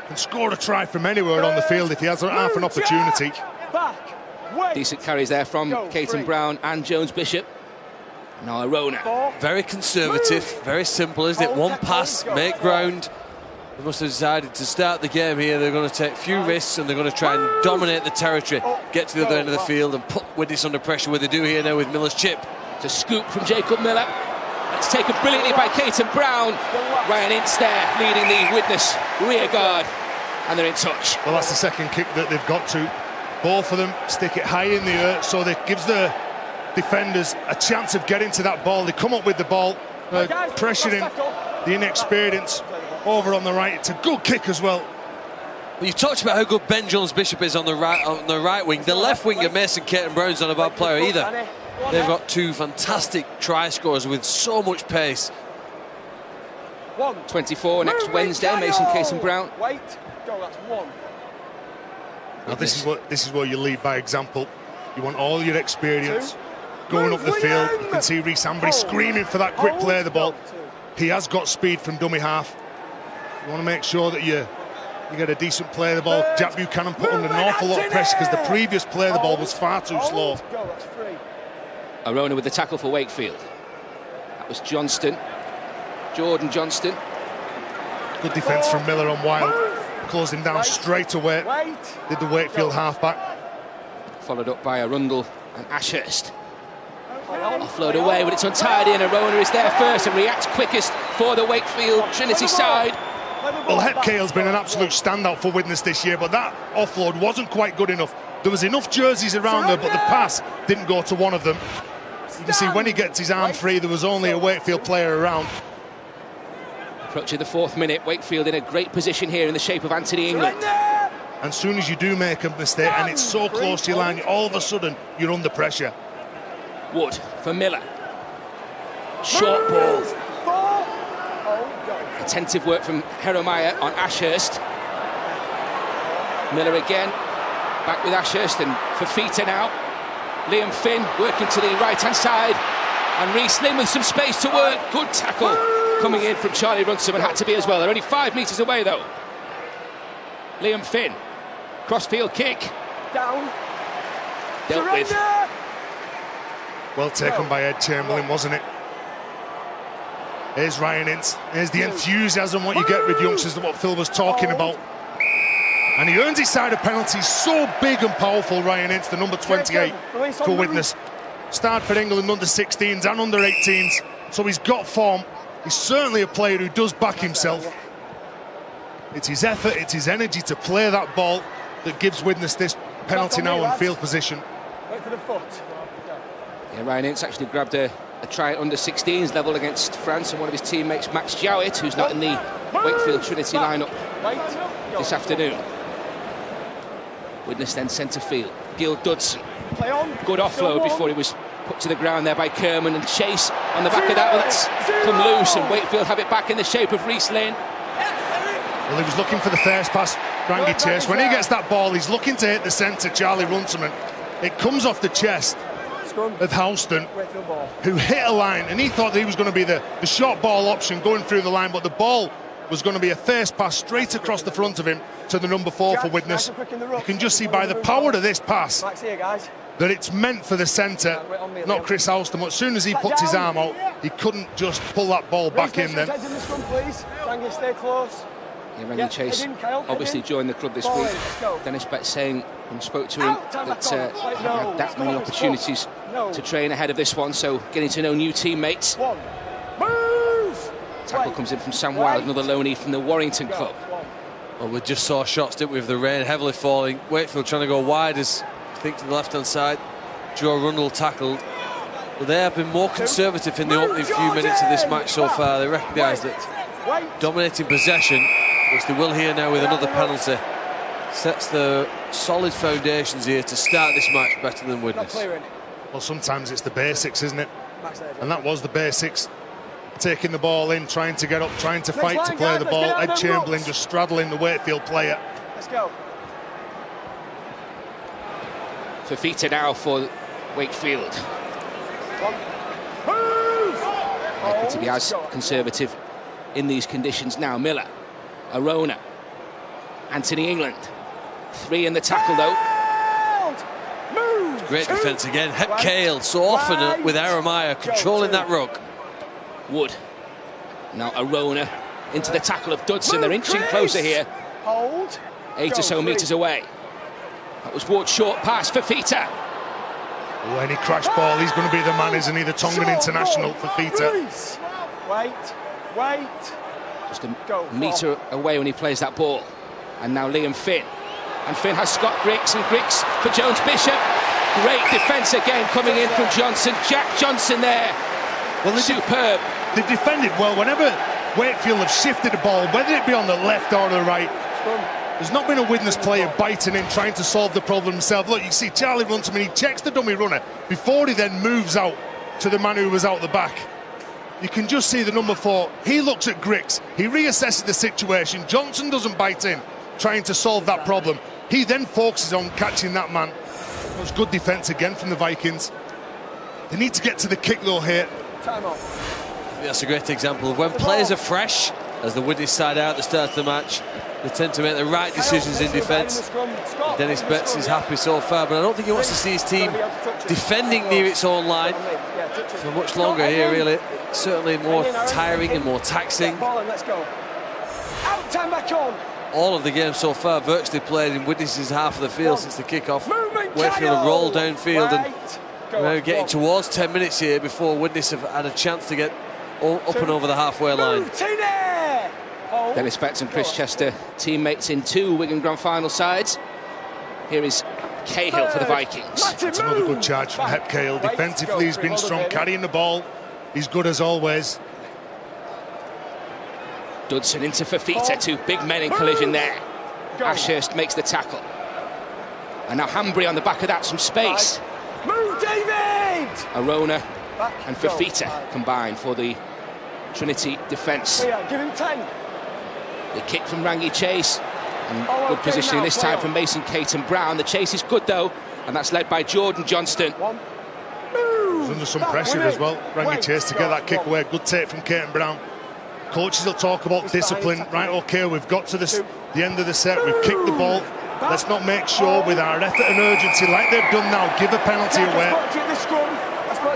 Can score a try from anywhere on the field if he has half an opportunity. Decent carries there from Caton Brown and Jones-Bishop. Now Arona. Very conservative, very simple, isn't it? One pass, make ground. They must have decided to start the game here. They're going to take a few risks, and they're going to try and dominate the territory, get to the other end of the field and put Widnes under pressure, where they do here now with Miller's chip. It's a scoop from Jacob Miller. It's taken brilliantly by Caton Brown. Ryan Ince there leading the Widnes rear guard, and they're in touch. Well, that's the second kick that they've got to. Both of them stick it high in the air, so that gives the defenders a chance of getting to that ball. They come up with the ball, pressuring the inexperience over on the right. It's a good kick as well. Well, you talked about how good Ben Jones-Bishop is on the right wing. The left winger, Mason Caton Brown's not a bad player either. They've got two fantastic try scorers with so much pace. 24 next Wednesday, Mason Caton Brown. Wait, go, that's 1. Now this is where you lead by example. You want all your experience going up the field. You can see Rhys Hambry screaming for that quick play of the ball. He has got speed from dummy half. You want to make sure that you get a decent play of the ball. Jack Buchanan put under an awful lot of pressure because the previous play of the ball was far too slow. Arona with the tackle for Wakefield. That was Johnston, Jordan Johnston. Good defence from Miller on Wild. Closed him down straight away. Did the Wakefield half-back. Followed up by Arundel and Ashurst. Offload away, but it's untidy, and Arona is there first and reacts quickest for the Wakefield Trinity side. Well, Hep Cahill's been an absolute standout for Widnes this year, but that offload wasn't quite good enough. There was enough jerseys around there, but the pass didn't go to one of them. You can see when he gets his arm free, there was only a Wakefield player around. Approaching the 4th minute, Wakefield in a great position here in the shape of Anthony England. And as soon as you do make a mistake and it's so close to your line, all of a sudden you're under pressure. Wood for Miller. Short ball. Attentive work from Jeremiah on Ashurst. Miller again. Back with Ashurst and Fifita now. Liam Finn working to the right-hand side. And Rhys Lynn with some space to work. Good tackle coming in from Charlie Runciman, and had to be as well. They're only 5 metres away though. Liam Finn. Crossfield kick. Down. dealt with. Well taken by Ed Chamberlain, wasn't it? Here's Ryan Ince. Here's the enthusiasm, what you get with youngsters, what Phil was talking about. And he earns his side of penalties. So big and powerful, Ryan Ince, the number 28 for Widnes. Started for England under 16s and under 18s. So he's got form. He's certainly a player who does back himself. It's his effort, it's his energy to play that ball that gives Widnes this penalty now and field position. Wait for the foot. Yeah, Ryan Ince actually grabbed a try at under 16s level against France, and one of his teammates, Max Jowett, who's not in the Wakefield Trinity lineup this afternoon. Widnes then centre field. Gil Dudson. Good offload before he was put to the ground there by Kerman, and Chase on the back of that. Well, that's come loose, and Wakefield have it back in the shape of Reece Lane. Well, he was looking for the first pass, Rangi Chase. When he gets that ball, he's looking to hit the centre, Charlie Runciman. It comes off the chest of Houston, who hit a line, and he thought that he was going to be the short ball option going through the line, but the ball was going to be a first pass straight across the front of him to the number 4 for Widnes. You can just see by the power of this pass that it's meant for the centre, not Chris Houston. But as soon as he puts his arm out, he couldn't just pull that ball back in then. Stay close. Yeah, Rangi Chase obviously joined the club this week. Dennis Betts saying, when I spoke to him, that he hadn't had that many opportunities to train ahead of this one, so getting to know new teammates. Tackle comes in from Sam Wilde, another loanee from the Warrington club. Well, we just saw shots, didn't we, of the rain heavily falling. Wakefield trying to go wide, as I think to the left-hand side. Joe Rundle tackled. But they have been more conservative in the opening few minutes of this match so far. They recognise that dominating possession, which they will here now with another penalty, sets the solid foundations here to start this match better than Widnes. Well, sometimes it's the basics, isn't it? And that was the basics. Taking the ball in, trying to get up, trying to fight to play the ball. Ed Chamberlain just straddling the Wakefield player. Let's go. Fafita now for Wakefield. Likely to be as conservative in these conditions now. Miller, Arona, Anthony England. 3 in the tackle though. Great defence again. Hep Cale so often with Aramaya controlling that ruck. Wood. Now Arona into the tackle of Dudson. They're inching closer here. 8 or so metres away. That was Ward's short pass for Fafita. Oh, any crash ball, he's going to be the man, isn't he? The Tongan international for Fafita. Wait. Just a metre away when he plays that ball. And now Liam Finn. And Finn has Scott Griggs, and Griggs for Jones Bishop. Great defence again coming in from Johnson. Jack Johnson there. Well, superb. They've defended well. Whenever Wakefield have shifted the ball, whether it be on the left or the right, there's not been a Widnes player biting in, trying to solve the problem himself. Look, you see Charlie Runciman, he checks the dummy runner before he then moves out to the man who was out the back. You can just see the number 4. He looks at Griggs. He reassesses the situation. Johnson doesn't bite in, trying to solve that problem. He then focuses on catching that man. It was good defence again from the Vikings. They need to get to the kick though here. Time off. That's a great example of when players are fresh, as the Widnes side out at the start of the match. They tend to make the right decisions in defence. Dennis Betts is happy so far, but I don't think he wants to see his team defending near its own line for much longer here, really. It's certainly more tiring and more taxing. All of the games so far virtually played in Widnes' half of the field since the kick-off. Wakefield have rolled downfield, and we're getting towards 10 minutes here before Widnes have had a chance to get up and over the halfway line. Dennis Betts and Chris Chester, teammates in 2 Wigan Grand Final sides. Here is Cahill for the Vikings. It's another good charge from Hep Cahill. Defensively, he's been strong, carrying the ball. He's good as always. Dudson into Fafita, 2 big men in collision there. Ashurst makes the tackle. And now Hambry on the back of that, some space. Move, David! Arona and Fafita combine for the Trinity defence. Give him 10. The kick from Rangi Chase, and good positioning this time from Mason Caton Brown. The chase is good though, and that's led by Jordan Johnston. He's under some pressure as well, Rangi Chase, to get that kick away. Good take from Caton Brown. Coaches will talk about discipline. Right, okay, we've got to the end of the set. We've kicked the ball. Let's not make sure with our effort and urgency, like they've done now, give a penalty away.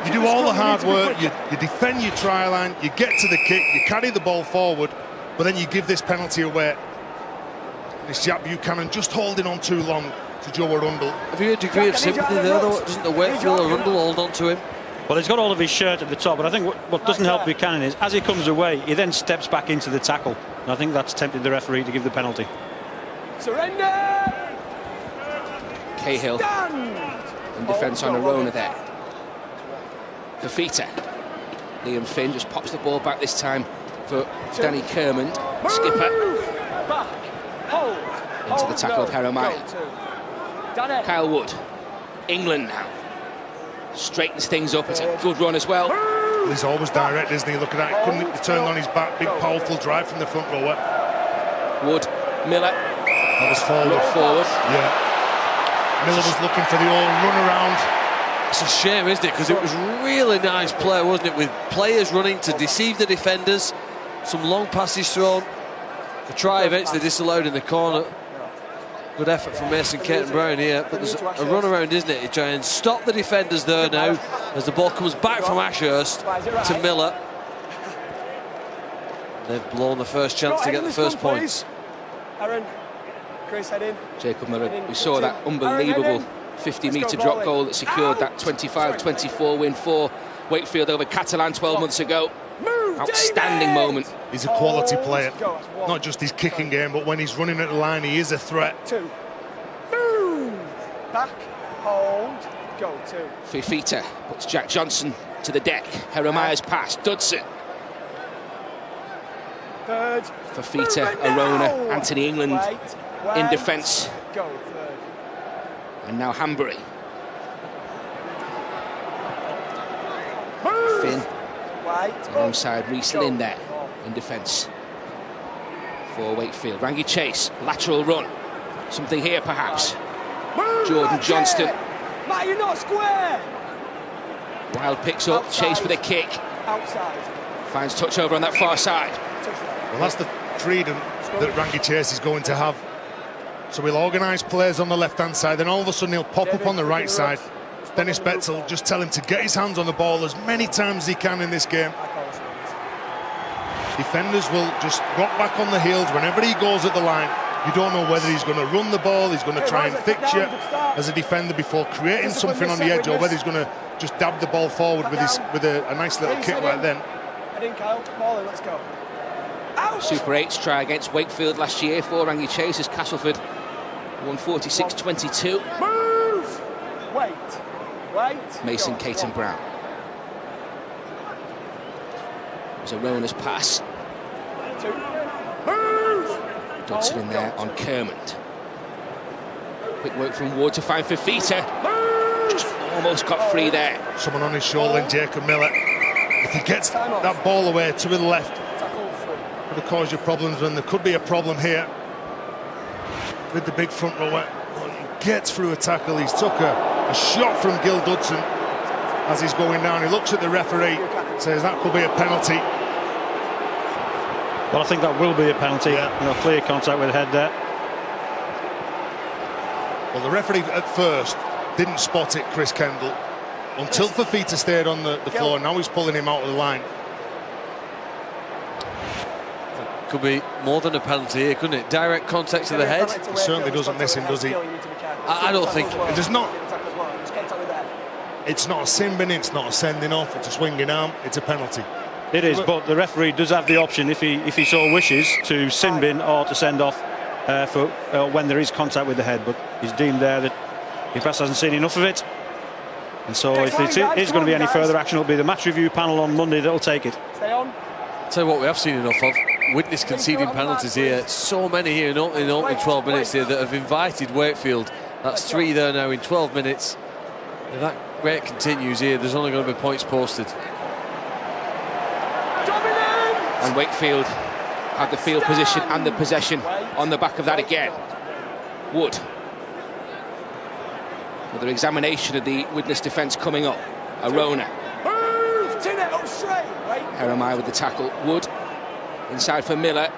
You do all the hard work, you defend your try line, you get to the kick, you carry the ball forward, but then you give this penalty away. This Jack Buchanan just holding on too long to Joe Arundel. Have you a degree of sympathy there, though? Doesn't the Wakefield Arundel hold on to him? Well, he's got all of his shirt at the top, but I think what doesn't help Buchanan is, as he comes away, he then steps back into the tackle. And I think that's tempted the referee to give the penalty. Surrender! Cahill in defence on Arona there. Fafita. Liam Finn just pops the ball back this time for Danny Kermond. Skipper. Into the tackle of Jeremiah. Kyle Wood. England now. Straightens things up. It's a good run as well. He's always direct, isn't he? Look at that. Couldn't he turn on his back. Big, powerful drive from the front rower. Wood. Miller. That was forward. Forward. Yeah. Miller was looking for the old run around. It's a shame, isn't it? Because it was really nice play, wasn't it? With players running to deceive the defenders. Some long passes thrown. The try eventually disallowed in the corner. Good effort from Mason Caton-Brown here, but there's a run around, isn't it? To try and stop the defenders there now as the ball comes back from Ashurst to Miller. They've blown the first chance to get the first points. Aaron, Chris, head in. Jacob Murray, we saw that unbelievable 50-metre drop goal that secured that 25-24 win for Wakefield over Catalan 12 months ago. Outstanding moment. He's a quality player, not just his kicking game, but when he's running at the line, he is a threat. Back, hold, go, 2. Fifita puts Jack Johnson to the deck. Jeremiah's pass, Dudson. Third. Fafita, Arona, Anthony England in defence. Go, third. And now Hanbury. Finn. Alongside Reese Lynn there in defence for Wakefield. Rangi Chase, lateral run. Something here perhaps. Jordan Johnston. Matt, you're not square. Wild picks up, Chase for the kick. Outside. Finds touch over on that far side. Well, that's the freedom that Rangi Chase is going to have. So he'll organise players on the left-hand side, then all of a sudden he'll pop up on the right side. Dennis Betts will just tell him to get his hands on the ball as many times as he can in this game. Defenders will just rock back on the heels whenever he goes at the line. You don't know whether he's going to run the ball, he's going to try and fix you as a defender before creating something on the edge, or whether he's going to just dab the ball forward with a nice little kick like then. Head in, Kyle. Ball in, let's go. Super 8's try against Wakefield last year for Rangi Chase as Castleford won 46-22. Move! Wait. Mason Caton-Brown. There's a Rona's pass. Dodson in there on Kermond. Quick work from Ward to find Fafita. Just almost got free there. Someone on his shoulder, and Jacob Miller. If he gets that ball away to the left, could have caused you problems, and there could be a problem here with the big front rower. He gets through a tackle. He's took a shot from Gil Dudson as he's going down. He looks at the referee, says that could be a penalty. Well, I think that will be a penalty. Yeah. You know, clear contact with the head there. Well, the referee at first didn't spot it, Chris Kendall, until Fafita stayed on the floor. Now he's pulling him out of the line. Could be more than a penalty here, couldn't it? Direct contact to the head. He certainly doesn't miss him, does he? I don't think. There's not. It's not a sin bin, it's not a sending off, it's a swinging arm, it's a penalty. It is, but the referee does have the option, if he so wishes, to sin bin or to send off for when there is contact with the head. But he's deemed there that he perhaps hasn't seen enough of it. And so if it is going to be any further action, it'll be the match review panel on Monday that'll take it. Stay on. I'll tell you what we have seen enough of. Widnes conceding penalties here. So many here in opening 12 minutes here that have invited Wakefield. That's 3 there now in 12 minutes. If that rate continues here, there's only going to be points posted. And Wakefield have the field position and the possession on the back of that again. Wood. Another examination of the Widnes defence coming up. Arona. Jeremiah with the tackle. Wood. Inside for Miller.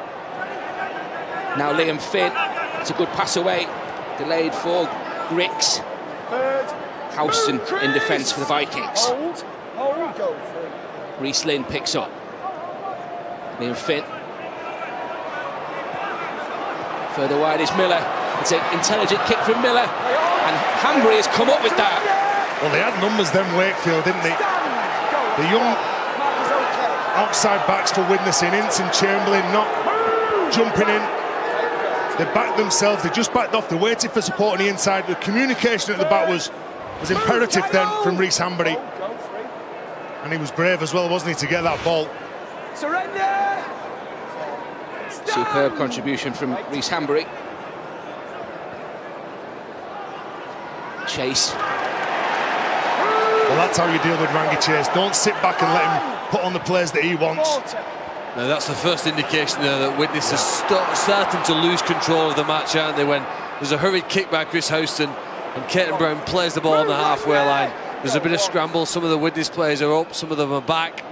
Now Liam Finn. It's a good pass away Delayed for Grix. Houston in defence for the Vikings. Reece Lynn picks up. Liam Finn. Further wide is Miller. It's an intelligent kick from Miller. And Hambury has come up with that. Well, they had numbers then, Wakefield, didn't they? The young outside backs for Widnes in Ince and Chamberlain not jumping in. They backed themselves, they just backed off, they waited for support on the inside. The communication at the back was imperative then from Reece Hambury. And he was brave as well, wasn't he, to get that ball. Surrender! Superb contribution from Reece Hambury. Chase. Well, that's how you deal with Rangi Chase. Don't sit back and let him put on the plays that he wants. Now that's the first indication there that Widnes is starting to lose control of the match, aren't they? When there's a hurried kick by Chris Houston and Caton Brown plays the ball on the halfway line. There's a bit of scramble. Some of the Widnes players are up, some of them are back.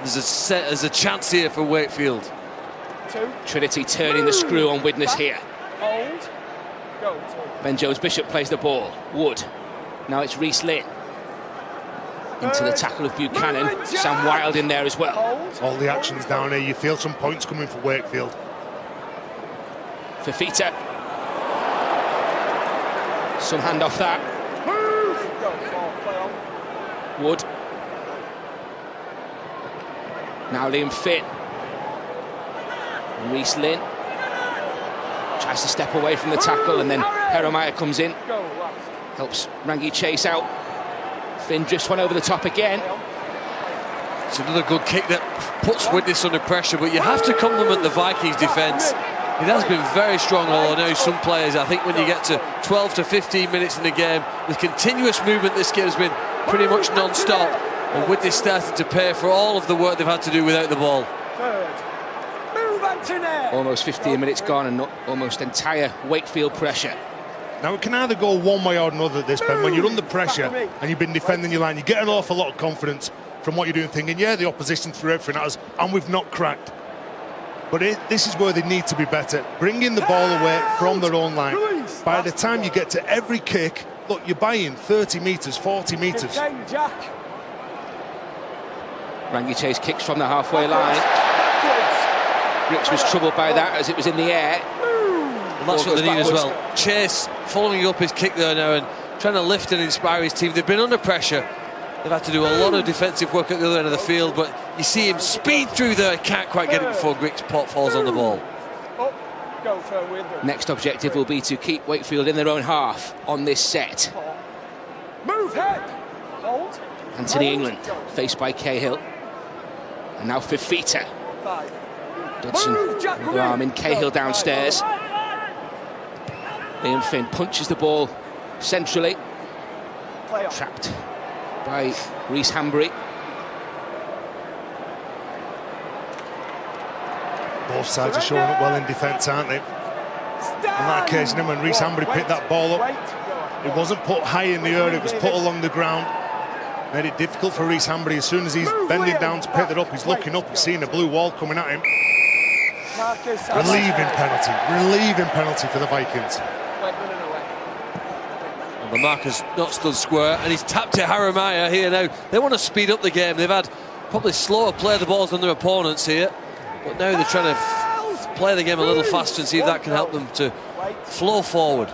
There's a chance here for Wakefield. Trinity turning the screw on Widnes here. Ben Jones-Bishop plays the ball. Wood. Now it's Reece Lynn. Into the tackle of Buchanan. Sam Wilde in there as well. All the action's down here. You feel some points coming for Wakefield. Fafita. Some hand off that. Wood. Now Liam Finn. Reece Lynn. Tries to step away from the tackle and then Jeremiah comes in. Helps Rangi Chase out. Finn drifts one over the top again. It's another good kick that puts Widnes under pressure, but you have to compliment the Vikings defence. It has been very strong, although I know some players, I think when you get to 12 to 15 minutes in the game, with continuous movement, this game has been pretty much non-stop. And Widnes started to pay for all of the work they've had to do without the ball. Almost 15 minutes gone and almost entire Wakefield pressure. Now it can either go one way or another, this, Ben. When you're under pressure and you've been defending your line, you get an awful lot of confidence from what you're doing, thinking, yeah, the opposition threw everything at us and we've not cracked. But this is where they need to be better. Bringing the ball away from their own line. By the time you get to every kick, look, you're buying 30 metres, 40 metres. Rangi Chase kicks from the halfway line. Rich was troubled by that as it was in the air. Well, that's what they need as well. Chase following up his kick there now and trying to lift and inspire his team. They've been under pressure. They've had to do a lot of defensive work at the other end of the field, but you see him speed through there, can't quite get it before Griggs' pot falls on the ball. Next objective will be to keep Wakefield in their own half on this set. Move head. Hold. Anthony England faced by Cahill. And now Fafita. Dodson with arm in, Cahill downstairs. Liam Finn punches the ball centrally. Trapped by Reece Hambury. Both sides are showing up well in defence, aren't they? On that occasion, when Reece Hambury picked that ball up, it wasn't put high in the air, it was put along the ground. Made it difficult for Reece Hambury. As soon as he's bending down to pick it up, he's looking up, he's seeing a blue wall coming at him. Relieving penalty for the Vikings. And the marker's not stood square, and he's tapped it Jeremiah here now. They want to speed up the game. They've had probably slower play the balls than their opponents here, but now they're trying to play the game a little faster and see if that can help them to flow forward.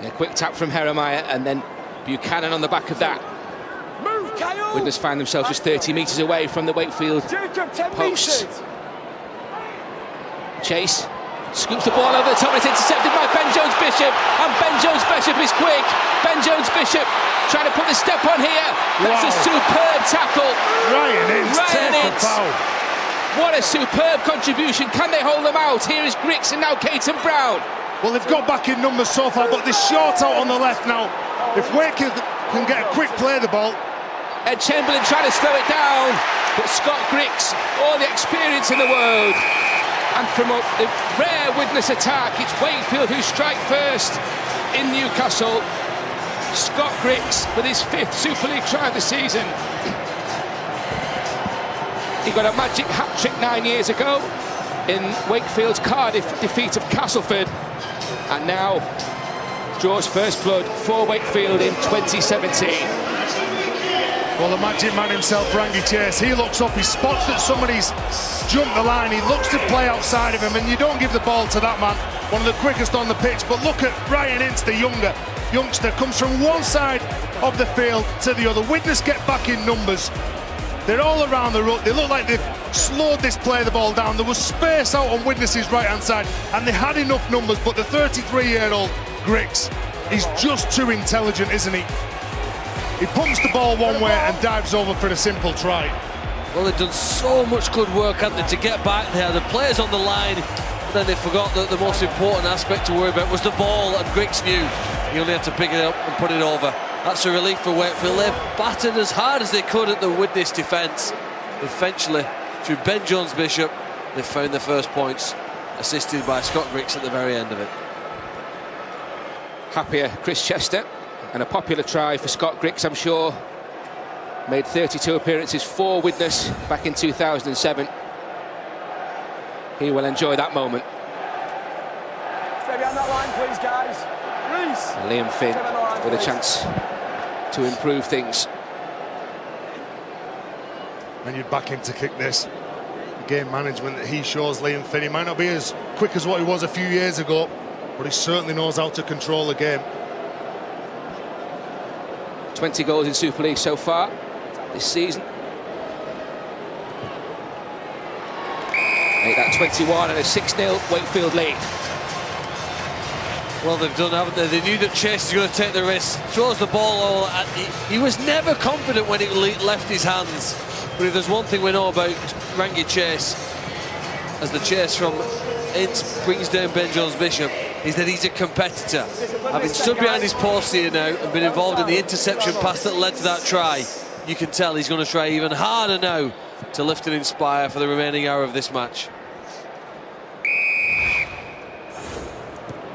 A quick tap from Jeremiah and then Buchanan on the back of that. Widnes find themselves just 30 metres away from the Wakefield posts. Chase scoops the ball over the top, it's intercepted by Ben Jones-Bishop, and Ben Jones-Bishop is quick. Ben Jones-Bishop trying to put the step on here. That's a superb tackle. Ryan Ince. What a superb contribution. Can they hold them out? Here is Grix and now Caton Brown. Well, they've got back in numbers so far, but this short out on the left now. If Wakefield can get a quick play of the ball. Ed Chamberlain trying to slow it down, but Scott Grix, all the experience in the world. And from a rare Widnes attack, it's Wakefield who strike first in Newcastle. Scott Grix with his 5th Super League try of the season. He got a magic hat-trick 9 years ago. in Wakefield's Cardiff defeat of Castleford, and now draws first blood for Wakefield in 2017. Well, the magic man himself, Rangi Chase, he looks up, he spots that somebody's jumped the line, he looks to play outside of him, and you don't give the ball to that man, one of the quickest on the pitch. But look at Ryan Ince, the youngster, comes from one side of the field to the other. Widnes get back in numbers. They're all around the ruck. They look like they've slowed this play the ball down. There was space out on Widnes' right-hand side, and they had enough numbers, but the 33-year-old Griggs, he's just too intelligent, isn't he? He pumps the ball one way and dives over for a simple try. Well, they've done so much good work, haven't they, to get back there. The players on the line, but then they forgot that the most important aspect to worry about was the ball, and Griggs knew he only had to pick it up and put it over. That's a relief for Wakefield. They've battered as hard as they could at the Widnes defence. Eventually, through Ben Jones-Bishop, they found the first points, assisted by Scott Griggs at the very end of it. Happier Chris Chester, and a popular try for Scott Griggs, I'm sure. Made 32 appearances for Widnes back in 2007. He will enjoy that moment. Stay behind that line, please, guys. Reece. And Liam Finn with a chance to improve things. And you'd back him to kick this. The game management that he shows, Liam Finn. He might not be as quick as what he was a few years ago, but he certainly knows how to control the game. 20 goals in Super League so far this season. Make that 21 and a 6-0 Wakefield lead. Well, they've done, haven't they? They knew that Chase is going to take the risk. Throws the ball all, and he was never confident when it left his hands. But if there's one thing we know about Rangi Chase, as the chase from Ince brings down Ben Jones-Bishop, is that he's a competitor. Having stood behind his post here now and been involved in the interception pass that led to that try, you can tell he's going to try even harder now to lift and inspire for the remaining hour of this match.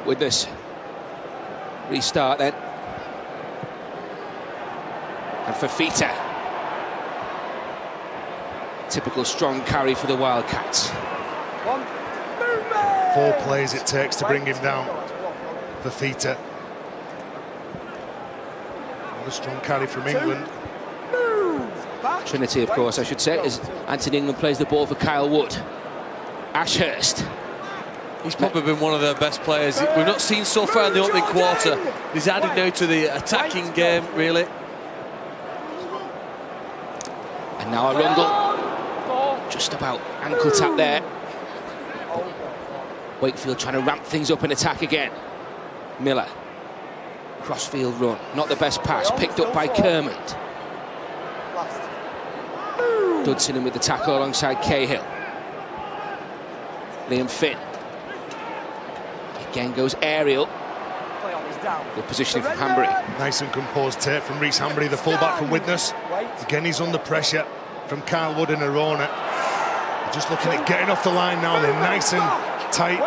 Widnes restart then. And Fafita. Typical strong carry for the Wildcats. 4 plays it takes to bring him down. Fafita. Another strong carry from England. Trinity, of course, I should say, as Anthony England plays the ball for Kyle Wood. Ashurst. He's probably been one of their best players we've not seen so far in the opening quarter. He's added now to the attacking game, really. And now Arundel. Just about ankle tap there. Wakefield trying to ramp things up in attack again. Miller. Crossfield run. Not the best pass. Picked up by Kermond. Dudson in with the tackle alongside Cahill. Liam Finn. Again goes aerial. Good positioning from Hanbury. Nice and composed tape from Reece Hanbury, the fullback from Widnes. Again, he's under pressure from Kyle Wood and Arona. Just looking at getting off the line now. They're nice and tight.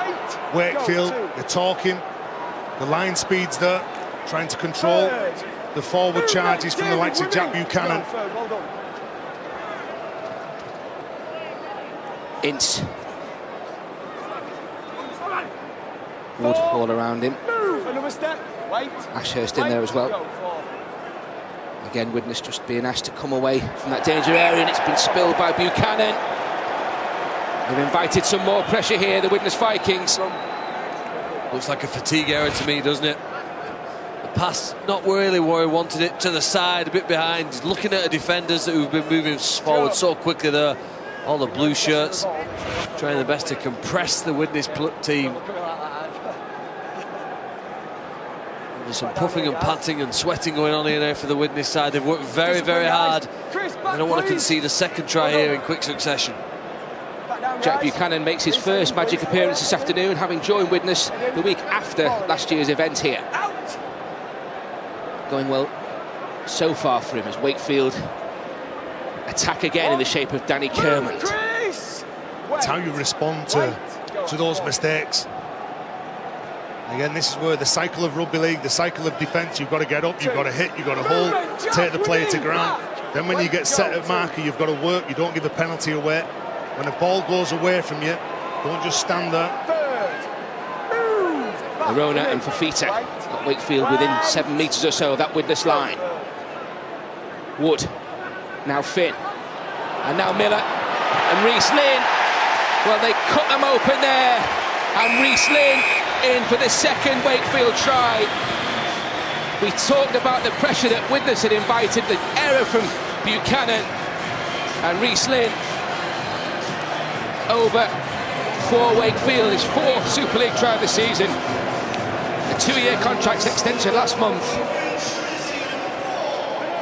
Wakefield, they're talking. The line speed's there, trying to control the forward charges from the likes of Jack Buchanan. Ince. Wood all around him. Ashurst in there as well. Again, Widnes just being asked to come away from that danger area, and it's been spilled by Buchanan. They've invited some more pressure here, the Widnes Vikings. Looks like a fatigue error to me, doesn't it? The pass not really where he wanted it, to the side, a bit behind. He's looking at the defenders who've been moving forward so quickly there. All the blue shirts trying their best to compress the Widnes team. There's some puffing and panting and sweating going on here now for the Widnes side. They've worked very, very hard. They don't want to concede a second try here in quick succession. Jack Buchanan makes his first Magic appearance this afternoon, having joined Widnes the week after last year's event here. Going well so far for him as Wakefield attack again in the shape of Danny Kermond. It's how you respond to those mistakes. Again, this is where the cycle of rugby league, the cycle of defence, you've got to get up, you've got to hit, you've got to hold, take the player to ground. Then when you get set at marker, you've got to work, you don't give the penalty away. When the ball goes away from you, Don't just stand there. Arona and Fafita got Wakefield within 7 metres or so of that Widnes line. Wood, now Finn, and now Miller, and Reece Lynn. Well, they cut them open there, and Reece Lynn in for the second Wakefield try. We talked about the pressure that Widnes had invited, the error from Buchanan, and Reece Lynn over for Wakefield, his 4th Super League try of the season. A 2-year contract extension last month.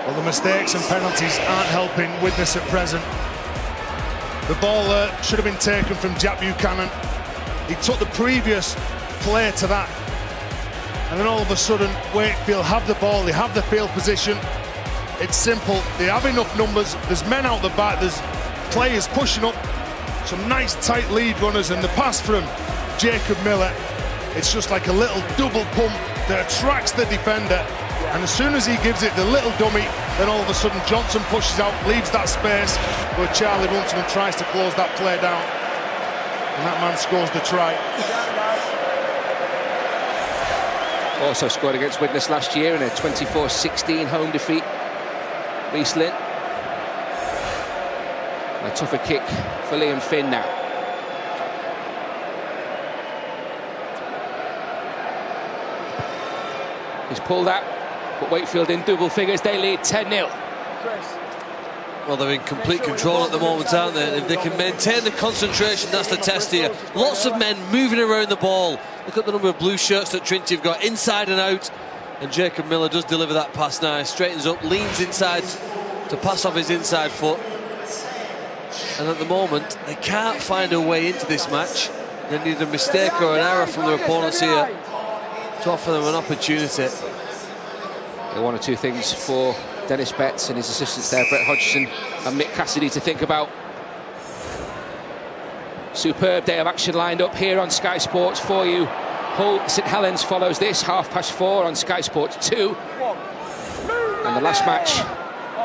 Well, the mistakes and penalties aren't helping Widnes at present. The ball should have been taken from Jack Buchanan. He took the previous play to that. And then all of a sudden, Wakefield have the ball, they have the field position. It's simple, they have enough numbers, there's men out the back, there's players pushing up, some nice tight lead runners, and the pass from Jacob Miller, it's just like a little double pump that attracts the defender. And as soon as he gives it the little dummy, then all of a sudden Johnson pushes out, leaves that space where Charlie Runciman tries to close that play down. And that man scores the try. Also scored against Widnes last year in a 24-16 home defeat. Reece Lynn. A tougher kick for Liam Finn now. He's pulled out, but Wakefield in double figures. They lead 10-0. Well, they're in complete control at the moment, aren't they? If they can maintain the concentration, that's the test here. Lots of men moving around the ball. Look at the number of blue shirts that Trinity have got inside and out. And Jacob Miller does deliver that pass now. Straightens up, leans inside to pass off his inside foot. And at the moment, they can't find a way into this match. They need a mistake or an error from their opponents here to offer them an opportunity. One or two things for Dennis Betts and his assistants there, Brett Hodgson and Mick Cassidy, to think about. Superb day of action lined up here on Sky Sports for you. Hull St Helens follows this, 4:30 on Sky Sports 2. And the last match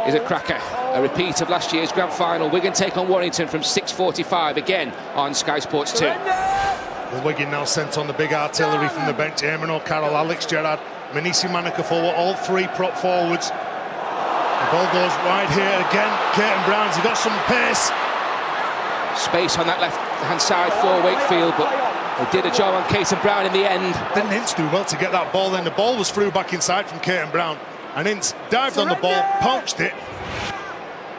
is a cracker, a repeat of last year's grand final. Wigan take on Warrington from 6:45 again on Sky Sports 2. Well, Wigan now sent on the big artillery from the bench. Eamon O'Carroll, Alex Gerrard, Manisi Manaka forward, all 3 prop forwards. The ball goes wide here again. Caton Brown's got some pace. Space on that left-hand side for Wakefield, but they did a job on Caton Brown in the end. Didn't Ince do well to get that ball in? The ball was through back inside from Caton Brown, and Ince dived on the ball, pounched it.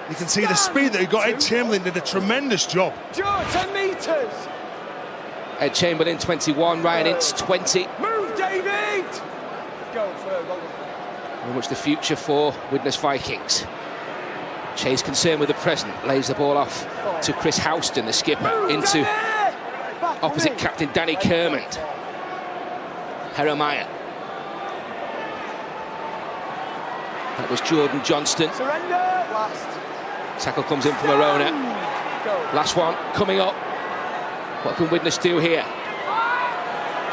You can see the speed that he got. Ed Chamberlain did a tremendous job. 10 metres. Ed Chamberlain 21, Ryan Ince 20. Move, David! Go for Very much the future for Widnes Vikings. Shea's concerned with the present, lays the ball off to Chris Houston, the skipper, into opposite captain Danny Kermond. Heromaya. That was Jordan Johnston. Surrender. Last. Tackle comes in from Arona. Last one coming up. What can Widnes do here?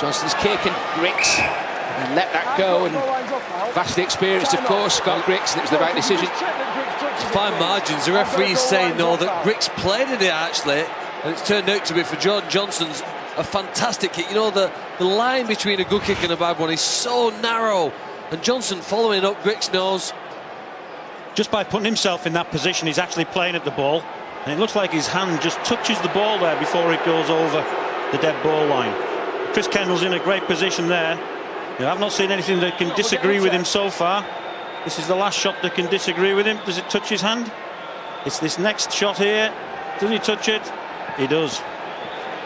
Johnston's kick and Griggs. And let that go, and vastly experienced, of course, Scott Griggs, and it was the right decision. It's fine margins. The referee's saying no, that Griggs played in it actually, and it's turned out to be, for Jordan Johnson's, a fantastic kick. You know, the line between a good kick and a bad one is so narrow, and Johnson following up Griggs' nose. Just by putting himself in that position, he's actually playing at the ball, and it looks like his hand just touches the ball there before it goes over the dead ball line. Chris Kendall's in a great position there. I've not seen anything that can disagree with him so far. This is the last shot that can disagree with him. Does it touch his hand? It's this next shot here. Does he touch it? He does.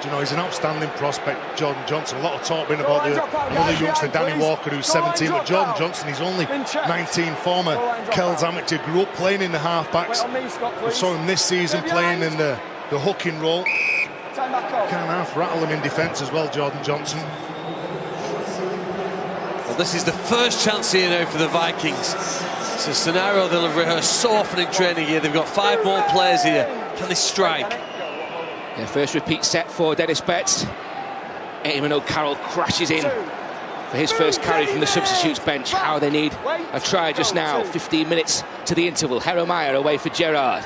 Do you know, he's an outstanding prospect, Jordan Johnson. A lot of talk been about another youngster, Danny Walker, who's 17, but Jordan Johnson, he's only 19, former Kells amateur, grew up playing in the half-backs. We saw him this season playing in the hooking role. Can't half rattle him in defence as well, Jordan Johnson. Well, this is the first chance here now for the Vikings. It's a scenario they'll have rehearsed so often in training here. They've got 5 more players here. Can they strike? Yeah, first repeat set for Dennis Betts. Eamon O'Carroll crashes in for his first carry from the substitutes bench. How they need a try just now. 15 minutes to the interval. Heromaya away for Gerrard.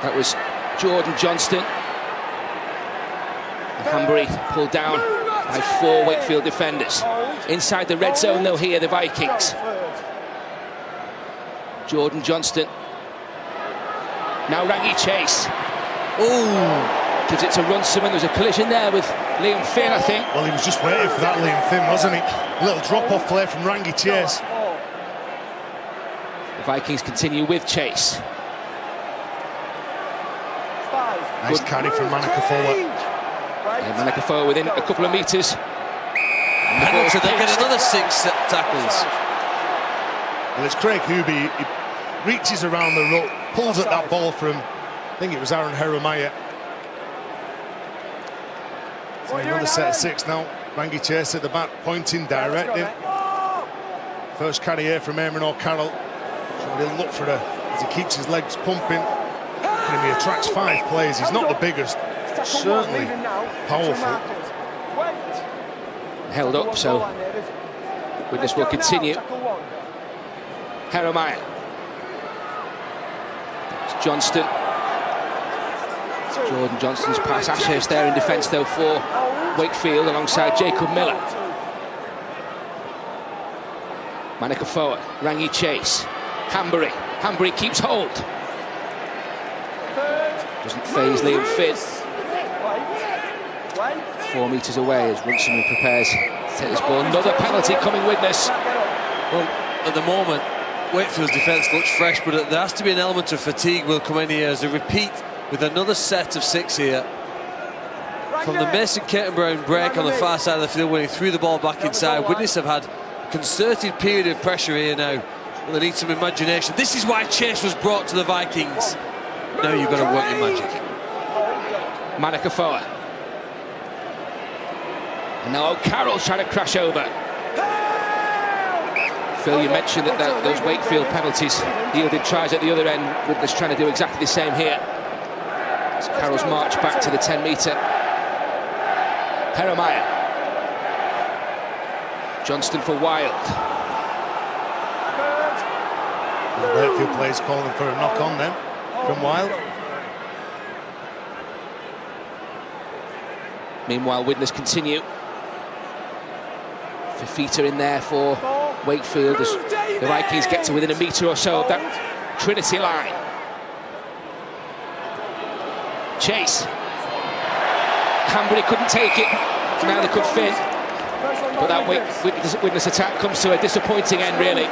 That was Jordan Johnston. Hanbury pulled down by 4 Wakefield defenders. Inside the red zone, though, here, the Vikings. Jordan Johnston. Now Rangi Chase. Oh, gives it to Runciman. There's a collision there with Liam Finn, I think. Well, he was just waiting for that, Liam Finn, wasn't he? A little drop-off play from Rangi Chase. The Vikings continue with Chase. Nice carry from Manakafoa. And Manakafoa within a couple of metres. Penalty, they get another 6 tackles. Well, it's Craig Hubie. He reaches around the ruck, pulls at that ball from, I think it was Aaron Jeremiah. So another set of 6 now. Rangi Chase at the back, pointing, directing. First carry here from Eamon O'Carroll. So he'll look for her as he keeps his legs pumping. And he attracts 5 players. He's not the biggest, certainly powerful. Held up, so Widnes will continue. Jeremiah. It's Johnston. Jordan Johnston's pass. Ashurst there in defence, though, for Wakefield alongside Jacob Miller. Manakafoa, Rangi Chase, Hanbury. Hanbury keeps hold. Doesn't faze Liam Finn. 4 metres away as Runciman prepares to take this ball. Another penalty coming, Widnes. Well, at the moment, Wakefield's defence looks fresh, but there has to be an element of fatigue will come in here as a repeat with another set of 6 here. From the Mason Caton-Brown break on the far side of the field when he threw the ball back inside, Widnes have had a concerted period of pressure here now. Well, they need some imagination. This is why Chase was brought to the Vikings. Now you've got to work your magic. Manakafoa. And now O'Carroll's trying to crash over. Phil, you mentioned that those Wakefield penalties yielded tries at the other end. Widnes trying to do exactly the same here. As Carroll's march back to the 10-metre. Jeremiah. Johnston for Wild. Wakefield players calling for a knock-on then from Wild. Meanwhile, Widnes continue. Fifita in there for Wakefield as the Vikings get to within a metre or so of that Trinity line. Chase. Hanbury couldn't take it. Now they could fit. But that Widnes attack comes to a disappointing end, really.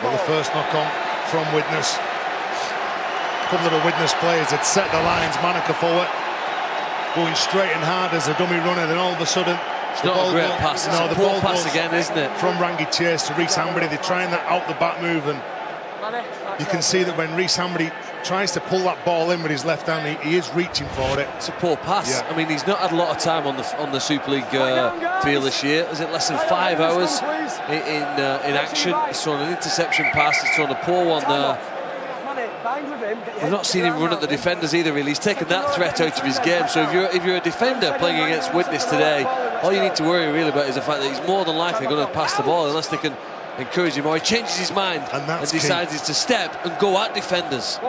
Well, the first knock-on from Widnes. A couple of the Widnes players had set the lines. Manakafoa going straight and hard as a dummy runner, then all of a sudden it's not a great pass. It's a poor pass again, isn't it? From Rangi Chase to Reece Hanbury. They're trying that out the back move, and you can see that when Reece Hanbury tries to pull that ball in with his left hand, he is reaching for it. It's a poor pass. Yeah. I mean, he's not had a lot of time on the Super League field this year. Is it less than 5 hours in action? He's thrown an interception pass. He's thrown a poor one there. We've not seen him run at the defenders either, really. He's taken that threat out of his game. So if you're a defender playing against Widnes today, all you need to worry really about is the fact that he's more than likely going to pass the ball unless they can encourage him, or he changes his mind and decides to step and go at defenders.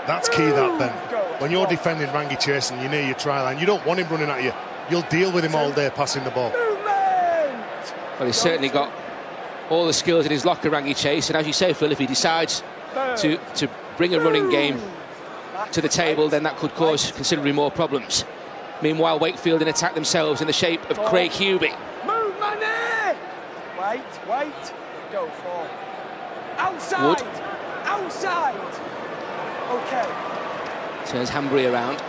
That's key, that, Ben. When you're defending Rangi Chase and you're near your try line, you don't want him running at you. You'll deal with him all day passing the ball. Well, he's certainly got all the skills in his locker, Rangi Chase, and as you say, Phil, if he decides to bring a running game to the table, then that could cause considerably more problems. Meanwhile, Wakefield in attack themselves in the shape of Craig Hubie. Move, money! Wait. Go for. Outside! Wood. Outside! Okay. Turns Hanbury around.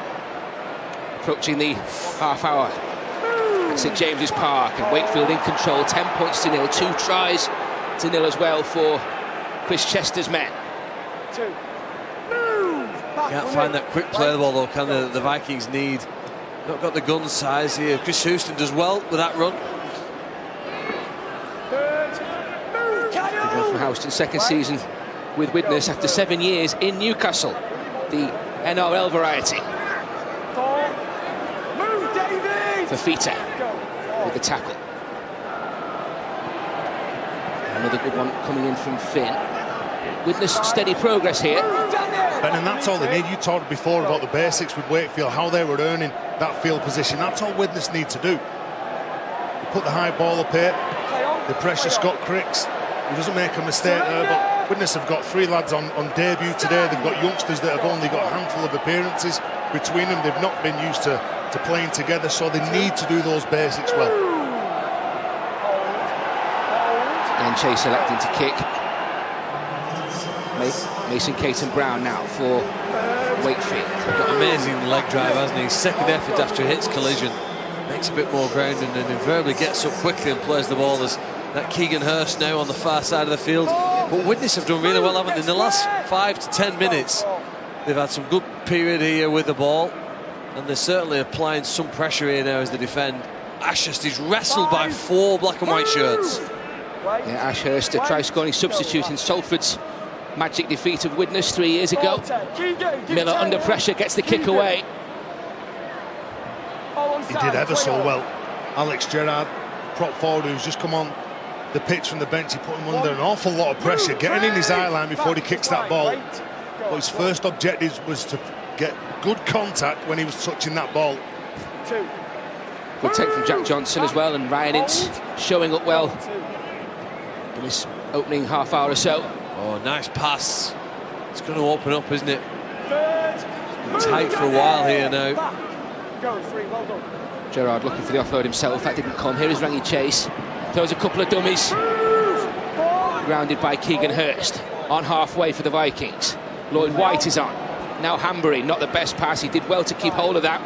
Approaching the half hour at St James's Park, and Wakefield in control, 10 points to nil, 2 tries to nil as well for Chris Chester's men. Can't find that quick play the ball though, can the Vikings need. Not got the gun size here. Chris Houston does well with that run. From Houston's second season with Widnes after 7 years in Newcastle, the NRL variety. Fifita with the tackle. Another good one coming in from Finn. Widnes steady progress here. Ben, and that's all they need. You talked before about the basics with Wakefield, how they were earning that field position. That's all Widnes need to do. They put the high ball up here, they pressure Scott Cricks. He doesn't make a mistake there, but Widnes have got 3 lads on debut today. They've got youngsters that have only got a handful of appearances between them. They've not been used to playing together, so they need to do those basics well. And Chase electing to kick. Mason Caton Brown now for Wakefield. Got amazing leg drive, hasn't he? Second effort after he hits collision. Makes a bit more ground and then invariably gets up quickly and plays the ball. As that Keegan Hurst now on the far side of the field. But Widnes have done really well, haven't they? In the last 5 to 10 minutes, they've had some good period here with the ball. And they're certainly applying some pressure here now as they defend. Ashurst is wrestled by 4 black and white shirts. Yeah, Ashurst, a try-scoring substitute in Salford's Magic defeat of Widnes 3 years ago. Miller under pressure gets the kick away. He did ever so well. Alex Gerrard, prop forward, who's just come on the pitch from the bench. He put him under an awful lot of pressure, getting in his eye line before he kicks that ball. But his first objective was to get good contact when he was touching that ball. Good take from Jack Johnson as well, and Ryan Ince showing up well in this opening half hour or so. Oh, nice pass. It's going to open up, isn't it? Tight for a while here now. Gerrard looking for the offload himself. That didn't come. Here is Rangi Chase. Throws a couple of dummies. Grounded by Keegan Hurst. On halfway for the Vikings. Lloyd White is on. Now Hambury, not the best pass. He did well to keep hold of that.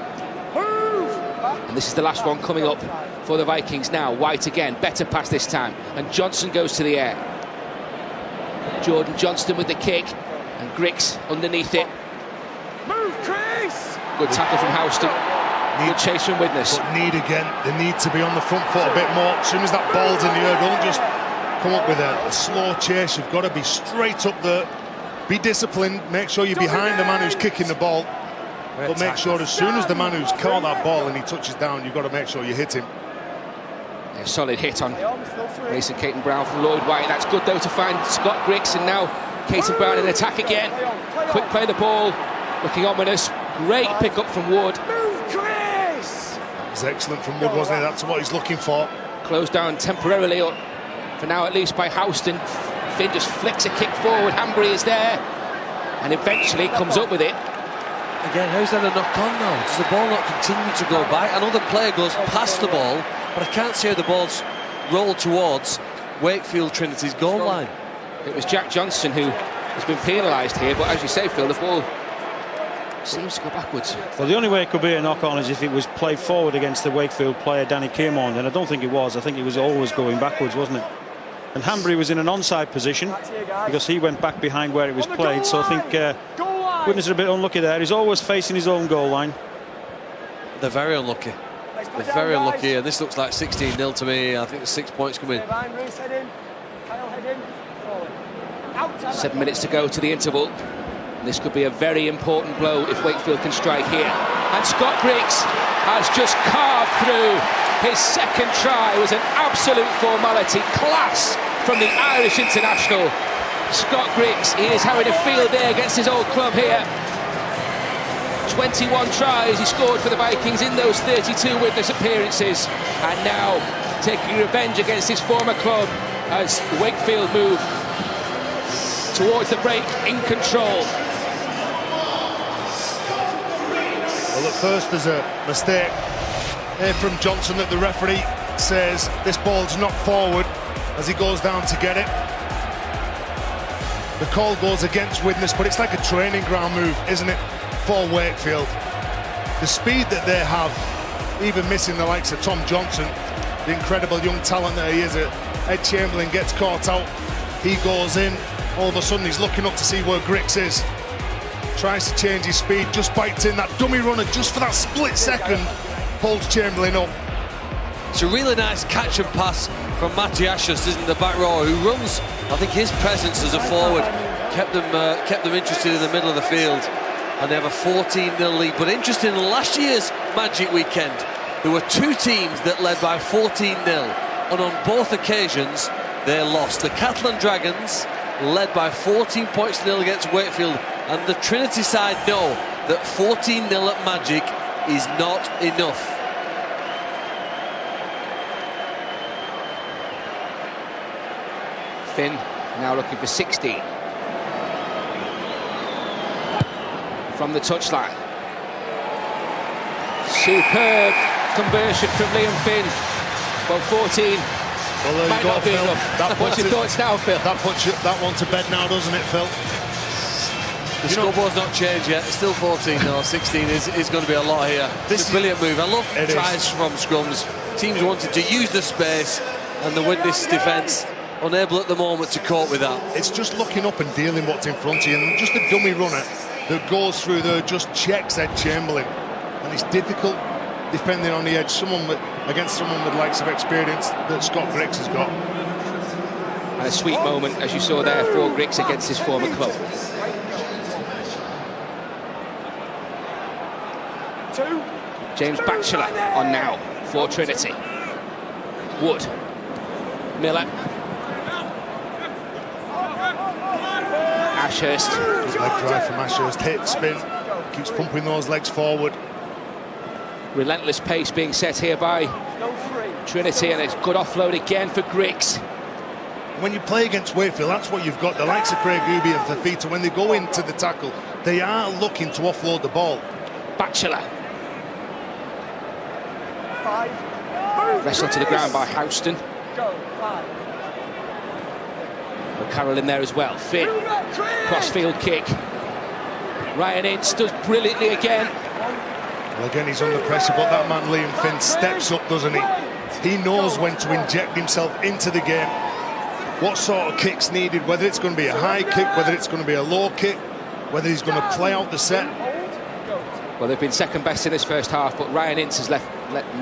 And this is the last one coming up for the Vikings now. White again. Better pass this time. And Johnson goes to the air. Jordan Johnston with the kick, and Griggs underneath it. Good tackle from Houston. Good chase from Widnes. But they need to be on the front foot a bit more. As soon as that ball's in the air, don't just come up with a slow chase. You've got to be straight up there. Be disciplined. Make sure you're behind the man who's kicking the ball. But make sure as soon as the man who's caught that ball and he touches down, you've got to make sure you hit him. A solid hit on Mason Caton Brown from Lloyd White. That's good though to find Scott Griggs, and now Caton Brown in attack again. Quick play the ball, looking ominous. Great pick up from Wood. That was excellent from Wood, wasn't it? That's what he's looking for. Closed down temporarily, or for now at least, by Houston. Finn just flicks a kick forward. Hambury is there, and eventually comes up with it. Again, how's that a knock-on now? Does the ball not continue to go by? Another player goes past the ball, but I can't see how the ball's rolled towards Wakefield Trinity's goal line. It was Jack Johnson who has been penalised here, but as you say, Phil, the ball seems to go backwards. Well, the only way it could be a knock-on is if it was played forward against the Wakefield player, Danny Kearmond, and I don't think it was. I think it was always going backwards, wasn't it? And Hambury was in an onside position because he went back behind where it was played, so I think Widnes are a bit unlucky there. He's always facing his own goal line. They're very unlucky. They're very unlucky, and this looks like 16-0 to me. I think there's 6 points coming. 7 minutes to go to the interval. This could be a very important blow if Wakefield can strike here. And Scott Griggs has just carved through. His second try was an absolute formality. Class from the Irish international. Scott Griggs, he is having a field day against his old club here. 21 tries he scored for the Vikings in those 32 Widnes appearances, and now taking revenge against his former club as Wakefield move towards the break in control. Well, at first there's a mistake here from Johnson that the referee says this ball's knocked forward as he goes down to get it. The call goes against Widnes, but it's like a training ground move, isn't it, for Wakefield? The speed that they have, even missing the likes of Tom Johnson, the incredible young talent that he is. Ed Chamberlain gets caught out, he goes in, all of a sudden he's looking up to see where Griggs is. Tries to change his speed, just bites in that dummy runner just for that split second, pulls Chamberlain up. It's a really nice catch and pass from Matty Ashurst, isn't the back rower, who runs. I think his presence as a forward kept them interested in the middle of the field, and they have a 14-0 lead. But interesting, last year's Magic weekend, there were 2 teams that led by 14-0, and on both occasions they lost. The Catalan Dragons led by 14 points to nil against Wakefield, and the Trinity side know that 14-0 at Magic is not enough. Finn now looking for 16. From the touchline. Superb conversion from Liam Finn. Well, 14 might not be enough. What's your thoughts now, Phil? That puts that one to bed now, doesn't it, Phil? The scoreboard's not changed yet. It's still 14 now. 16 is going to be a lot here. It's a brilliant move. I love tries from scrums. Teams wanted to use the space, and the Widnes defence unable at the moment to cope with that. It's just looking up and dealing what's in front of you, and just a dummy runner that goes through there just checks Ed Chamberlain, and it's difficult defending on the edge against someone with likes of experience that Scott Griggs has got. And a sweet moment, as you saw there, for Griggs against his former club. James Batchelor on now for Trinity. Wood. Miller. Ashurst. Good leg drive from Ashurst. Hit, spin. Keeps pumping those legs forward. Relentless pace being set here by Trinity, and it's good offload again for Griggs. When you play against Wakefield, that's what you've got. The likes of Craig Uby and Fafita, when they go into the tackle, they are looking to offload the ball. Batchelor. Wrestled to the ground by Houston. O'Carroll in there as well. Finn. Crossfield kick. Ryan Ince does brilliantly again. Well, again, he's under pressure, but that man, Liam Finn, steps up, doesn't he? He knows when to inject himself into the game. What sort of kick's needed, whether it's going to be a high kick, whether it's going to be a low kick, whether he's going to play out the set. Well, they've been second best in this first half, but Ryan Ince has let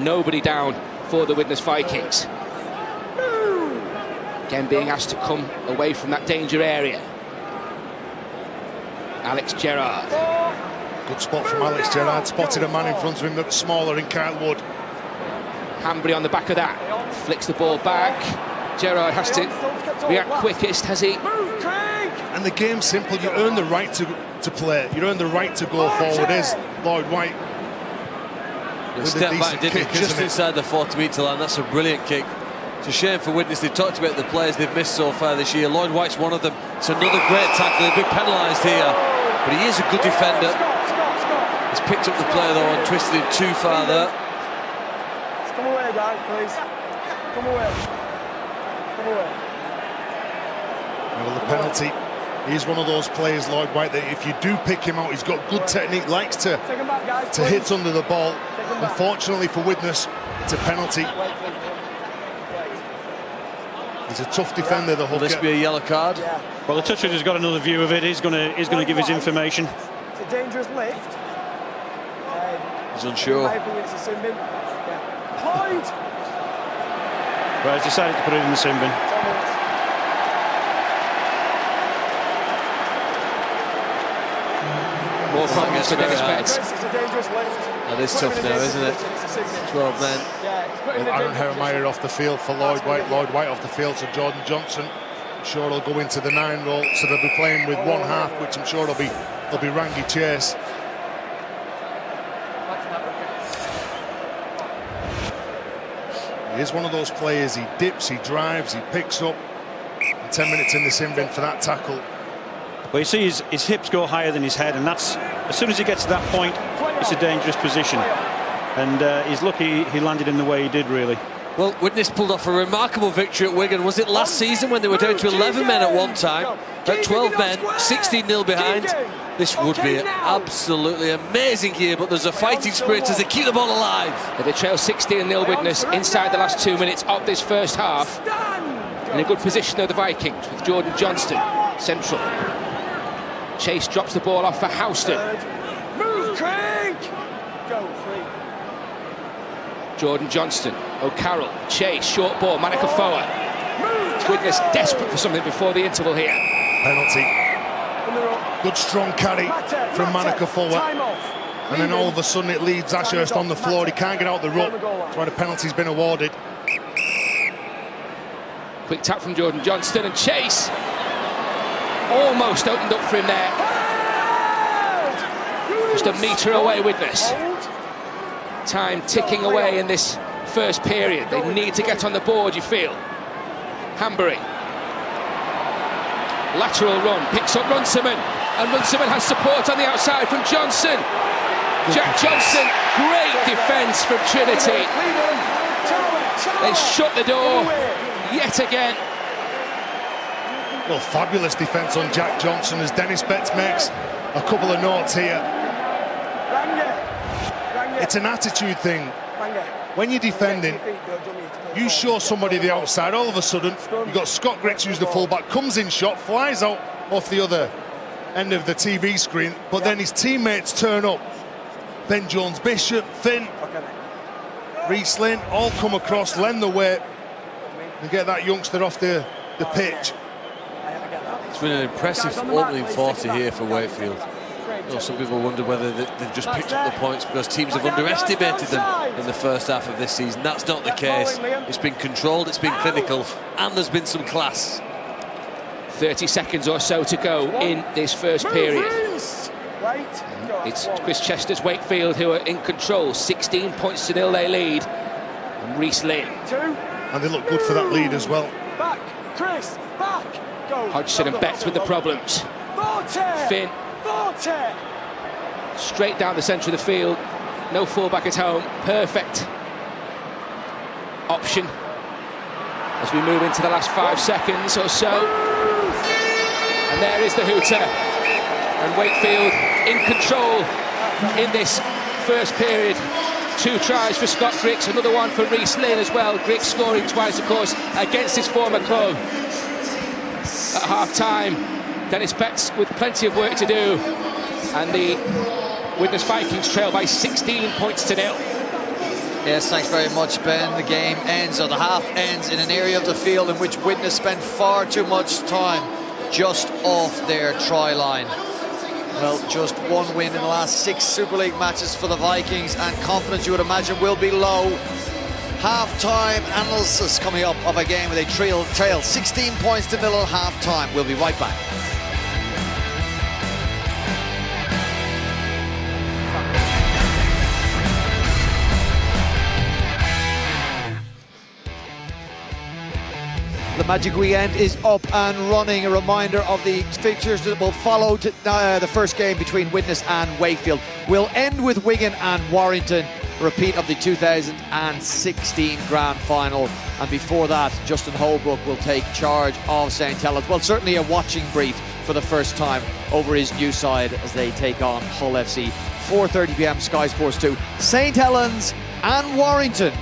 nobody down for the Widnes Vikings. Again, being asked to come away from that danger area. Alex Gerrard. Good spot from Alex Gerrard. Spotted a man in front of him that was smaller in Kyle Wood. Hanbury on the back of that. Flicks the ball back. Gerrard has to react quickest, has he? And the game's simple. You earn the right to play. You earn the right to go forward. There's Lloyd White. Step back, didn't he? Just inside the 40-metre line. That's a brilliant kick. It's a shame for Widnes. They've talked about the players they've missed so far this year. Lloyd White's one of them. It's another great tackle. They've been penalised here, but he is a good defender. He's picked up the player though and twisted him too far there. Come away, guys, please. Come away. Come away. Well, the penalty. He's one of those players, Lloyd White, that if you do pick him out, he's got good technique, likes to hit under the ball. Unfortunately for Widnes, it's a penalty. He's a tough defender, the hooker. Will this be a yellow card? Yeah. Well, the toucher has got another view of it. He's going to give his information. It's a dangerous lift. He's unsure. Well, he's decided to put it in the sin bin. More problems for Dennis Betts. That is tough now, isn't it? 12 men. Well, Aaron Hermeyer off the field for Lloyd White. Lloyd White off the field, so Jordan Johnson. I'm sure he'll go into the 9 role, so they'll be playing with one half, which I'm sure they'll be Rangi Chase. He is one of those players. He dips, he drives, he picks up. 10 minutes in the sin bin for that tackle. Well, you see his hips go higher than his head, and that's, as soon as he gets to that point, it's a dangerous position. And he's lucky he landed in the way he did, really. Well, Widnes pulled off a remarkable victory at Wigan. Was it last season when they were down to 11 men at one time? At 12 men, 16-0 behind. This would be an absolutely amazing year, but there's a fighting spirit as they keep the ball alive. They trail 16-0 Widnes inside the last 2 minutes of this first half. In a good position, though, the Vikings, with Jordan Johnston, central. Chase drops the ball off for Houston. Move, Craig! Go, free. Jordan Johnston, O'Carroll, Chase, short ball, Manakafoa. Widnes desperate for something before the interval here. Penalty. Good strong carry from Manakafoa. And then all of a sudden it leaves Ashurst on the floor. He can't get out the rut. That's why the penalty's been awarded. Quick tap from Jordan Johnston, and Chase almost opened up for him there. Just a metre away, Widnes. Time ticking away in this first period. They need to get on the board, you feel. Hanbury. Lateral run, picks up Runciman, and Runciman has support on the outside from Johnson. Jack Johnson, great defence from Trinity. They shut the door yet again. Well, fabulous defence on Jack Johnson as Dennis Betts makes a couple of notes here. It's an attitude thing. When you're defending, you show somebody the outside, all of a sudden, you've got Scott Griggs, who's the fullback, comes in shot, flies out off the other end of the TV screen, but then his teammates turn up. Ben Jones-Bishop, Finn, Reece Lynn, all come across, lend the weight, and get that youngster off the pitch. It's been an impressive opening 40 here for Wakefield. You know, some people wonder whether they've just picked up the points because teams have underestimated them in the first half of this season. That's not the case. It's been controlled, it's been clinical, and there's been some class. 30 seconds or so to go in this first period. It's Chris Chester's Wakefield who are in control. 16 points to 0 they lead. And Reece Lynn. And they look good for that lead as well. Back, Chris, back. Go. Hodgson and Betts with the problems. Finn. Straight down the centre of the field. No fullback at home. Perfect option as we move into the last 5 seconds or so. And there is the hooter. And Wakefield in control in this first period. 2 tries for Scott Griggs, another one for Reece Lynn as well. Griggs scoring twice, of course, against his former club. At half-time, Dennis Betts with plenty of work to do. And the Widnes Vikings trail by 16 points to 0. Yes, thanks very much, Ben. The game ends, or the half ends, in an area of the field in which Widnes spent far too much time just off their try line. Well, just 1 win in the last 6 Super League matches for the Vikings, and confidence, you would imagine, will be low. Half-time analysis coming up of a game where they trail 16 points to 0 at half-time. We'll be right back. The Magic Weekend is up and running. A reminder of the fixtures that will follow the first game between Widnes and Wakefield. We'll end with Wigan and Warrington, a repeat of the 2016 Grand Final. And before that, Justin Holbrook will take charge of St Helens. Well, certainly a watching brief for the first time over his new side as they take on Hull FC. 4:30 p.m. Sky Sports 2. St Helens and Warrington.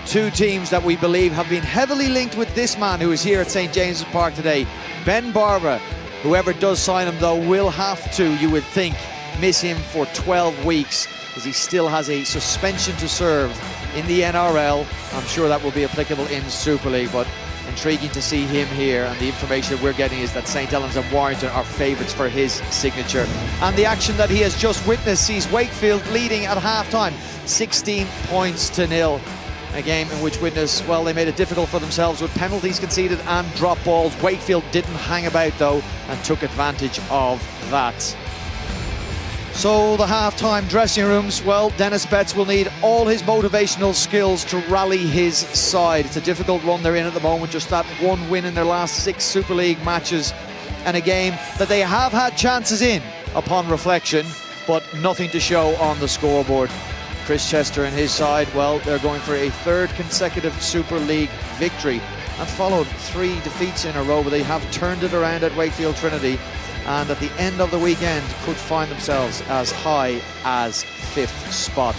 2 teams that we believe have been heavily linked with this man who is here at St James's Park today, Ben Barber. Whoever does sign him, though, will have to, you would think, miss him for 12 weeks as he still has a suspension to serve in the NRL. I'm sure that will be applicable in Super League, but intriguing to see him here. And the information we're getting is that St Helens and Warrington are favourites for his signature. And the action that he has just witnessed sees Wakefield leading at half-time, 16 points to 0. A game in which Widnes, well, they made it difficult for themselves with penalties conceded and drop balls. Wakefield didn't hang about, though, and took advantage of that. So the half-time dressing rooms, well, Dennis Betts will need all his motivational skills to rally his side. It's a difficult run they're in at the moment, just that 1 win in their last 6 Super League matches, and a game that they have had chances in upon reflection, but nothing to show on the scoreboard. Chris Chester and his side, well, they're going for a 3rd consecutive Super League victory and followed 3 defeats in a row, but they have turned it around at Wakefield Trinity, and at the end of the weekend could find themselves as high as 5th spot.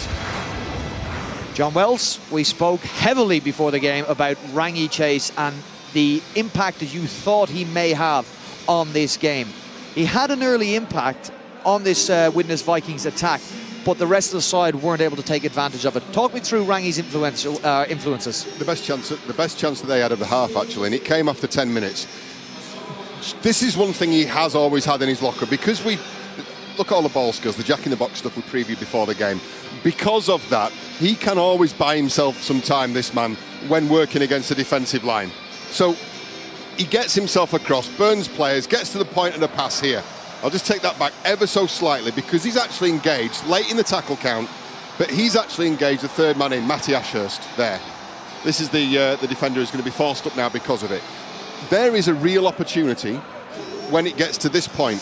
John Wells, we spoke heavily before the game about Rangi Chase and the impact that you thought he may have on this game. He had an early impact on this Widnes Vikings attack, but the rest of the side weren't able to take advantage of it. Talk me through Rangi's influences. The best chance that they had of the half, actually, and it came after 10 minutes. This is one thing he has always had in his locker, because we look at all the ball skills, the jack-in-the-box stuff we previewed before the game. Because of that, he can always buy himself some time, this man, when working against the defensive line. So he gets himself across, burns players, gets to the point of the pass here. I'll just take that back ever so slightly, because he's actually engaged late in the tackle count but he's actually engaged the third man in, Matty Ashurst, there. This is the defender who's going to be forced up now because of it. There is a real opportunity when it gets to this point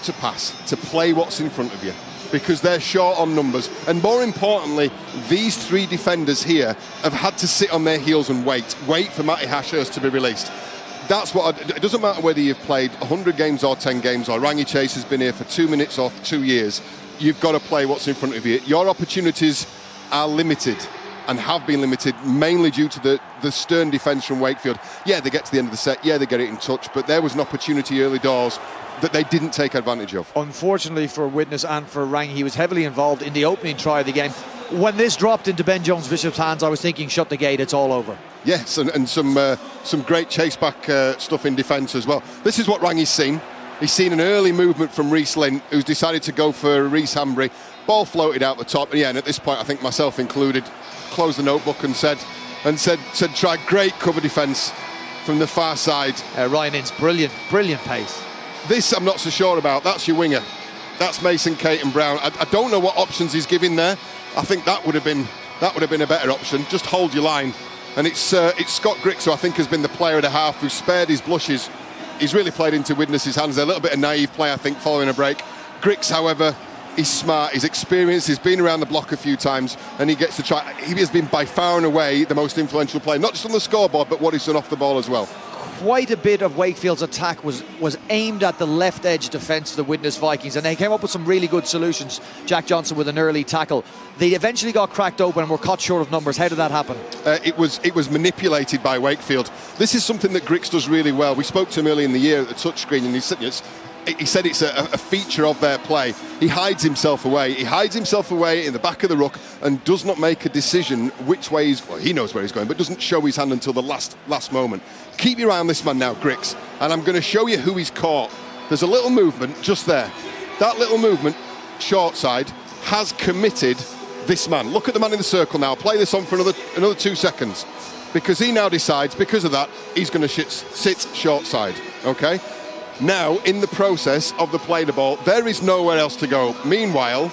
to pass, to play what's in front of you, because they're short on numbers. And more importantly, these three defenders here have had to sit on their heels and wait for Matty Ashurst to be released. That's what it doesn't matter whether you've played 100 games or 10 games, or Rangi Chase has been here for 2 minutes or 2 years. You've got to play what's in front of you. Your opportunities are limited, and have been limited mainly due to the stern defence from Wakefield. Yeah, they get to the end of the set, yeah, they get it in touch, but there was an opportunity early doors that they didn't take advantage of. Unfortunately for Widnes and for Rangi, he was heavily involved in the opening try of the game. When this dropped into Ben Jones-Bishop's hands, I was thinking, shut the gate, it's all over. Yes, and some great chase-back stuff in defence as well. This is what Rangi's seen. He's seen an early movement from Rhys Lynn, who's decided to go for Rhys Hambry. Ball floated out the top, and yeah, and at this point, I think myself included, closed the notebook and said, try great cover defence from the far side. Ryan Ince, brilliant pace. This I'm not so sure about. That's your winger. That's Mason Caton-Brown. I don't know what options he's giving there. I think that would have been a better option. Just hold your line. And it's Scott Grix, who I think has been the player of the half, who spared his blushes. He's really played into Widnes' hands. A little bit of naive play, I think, following a break. Grix, however, he's smart, he's experienced, he's been around the block a few times, and he gets to try. He has been by far and away the most influential player, not just on the scoreboard, but what he's done off the ball as well. Quite a bit of Wakefield's attack was aimed at the left edge defence of the Widnes Vikings, and they came up with some really good solutions. Jack Johnson with an early tackle. They eventually got cracked open and were caught short of numbers. How did that happen? It was manipulated by Wakefield. This is something that Grix does really well. We spoke to him early in the year at the touchscreen, and he said it's a feature of their play. He hides himself away. He hides himself away in the back of the ruck and does not make a decision which way he knows where he's going, but doesn't show his hand until the last moment. Keep your eye on this man now, Grix, and I'm going to show you who he's caught. There's a little movement just there. That little movement, short side, has committed this man. Look at the man in the circle now. I'll play this on for another 2 seconds, because he now decides, because of that, he's going to sit short side, okay? Now, in the process of the play the ball, there is nowhere else to go. Meanwhile,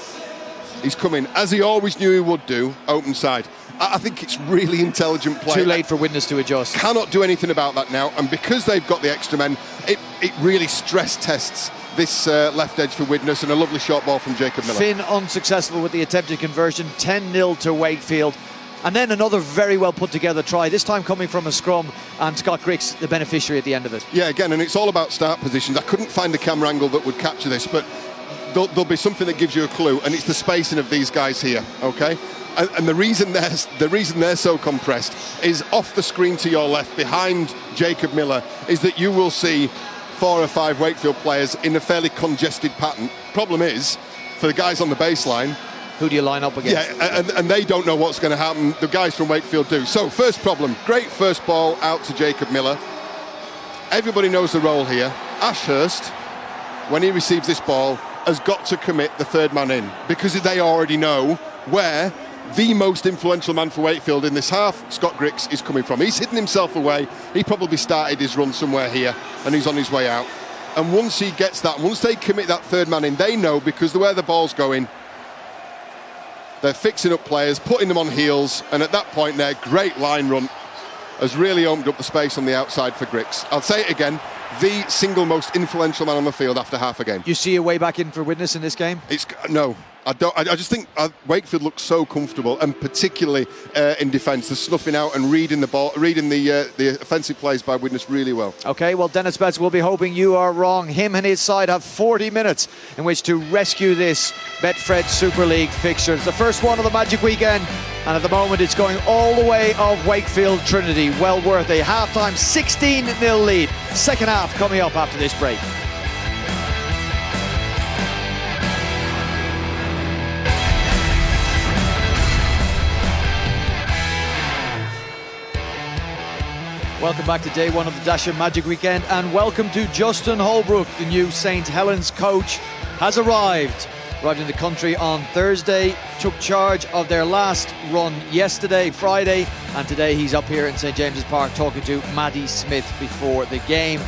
he's coming, as he always knew he would do, open side. I think it's really intelligent play. Too late for Widnes to adjust. Cannot do anything about that now, and because they've got the extra men, it really stress tests this left edge for Widnes, and a lovely short ball from Jacob Miller. Finn unsuccessful with the attempted conversion, 10-0 to Wakefield. And then another very well put together try, this time coming from a scrum, and Scott Grix the beneficiary at the end of it. Yeah, again, and it's all about start positions. I couldn't find a camera angle that would capture this, but there'll be something that gives you a clue, and it's the spacing of these guys here, okay? And the reason they're so compressed is off the screen to your left, behind Jacob Miller, is that you will see 4 or 5 Wakefield players in a fairly congested pattern. Problem is, for the guys on the baseline, who do you line up against? Yeah, and they don't know what's going to happen. The guys from Wakefield do. So, first problem, great first ball out to Jacob Miller. Everybody knows the role here. Ashurst, when he receives this ball, has got to commit the third man in, because they already know where the most influential man for Wakefield in this half, Scott Grix, is coming from. He's hidden himself away. He probably started his run somewhere here, and he's on his way out. And once he gets that, once they commit that third man in, they know, because the way the ball's going, they're fixing up players, putting them on heels, and at that point their great line run has really opened up the space on the outside for Grix. I'll say it again, the single most influential man on the field after half a game. You see a way back in for Widnes in this game? No. I just think Wakefield looks so comfortable, and particularly in defence, they're snuffing out and reading the ball, reading the offensive plays by Widnes really well. Okay, well, Dennis Betts will be hoping you are wrong. Him and his side have 40 minutes in which to rescue this Betfred Super League fixture. It's the first one of the Magic Weekend, and at the moment it's going all the way of Wakefield Trinity. Well worth a half-time 16-0 lead. Second half coming up after this break. Welcome back to day one of the Dasher Magic Weekend, and welcome to Justin Holbrook. The new St. Helens coach has arrived in the country on Thursday, took charge of their last run yesterday, Friday, and today he's up here in St. James's Park talking to Maddie Smith before the game.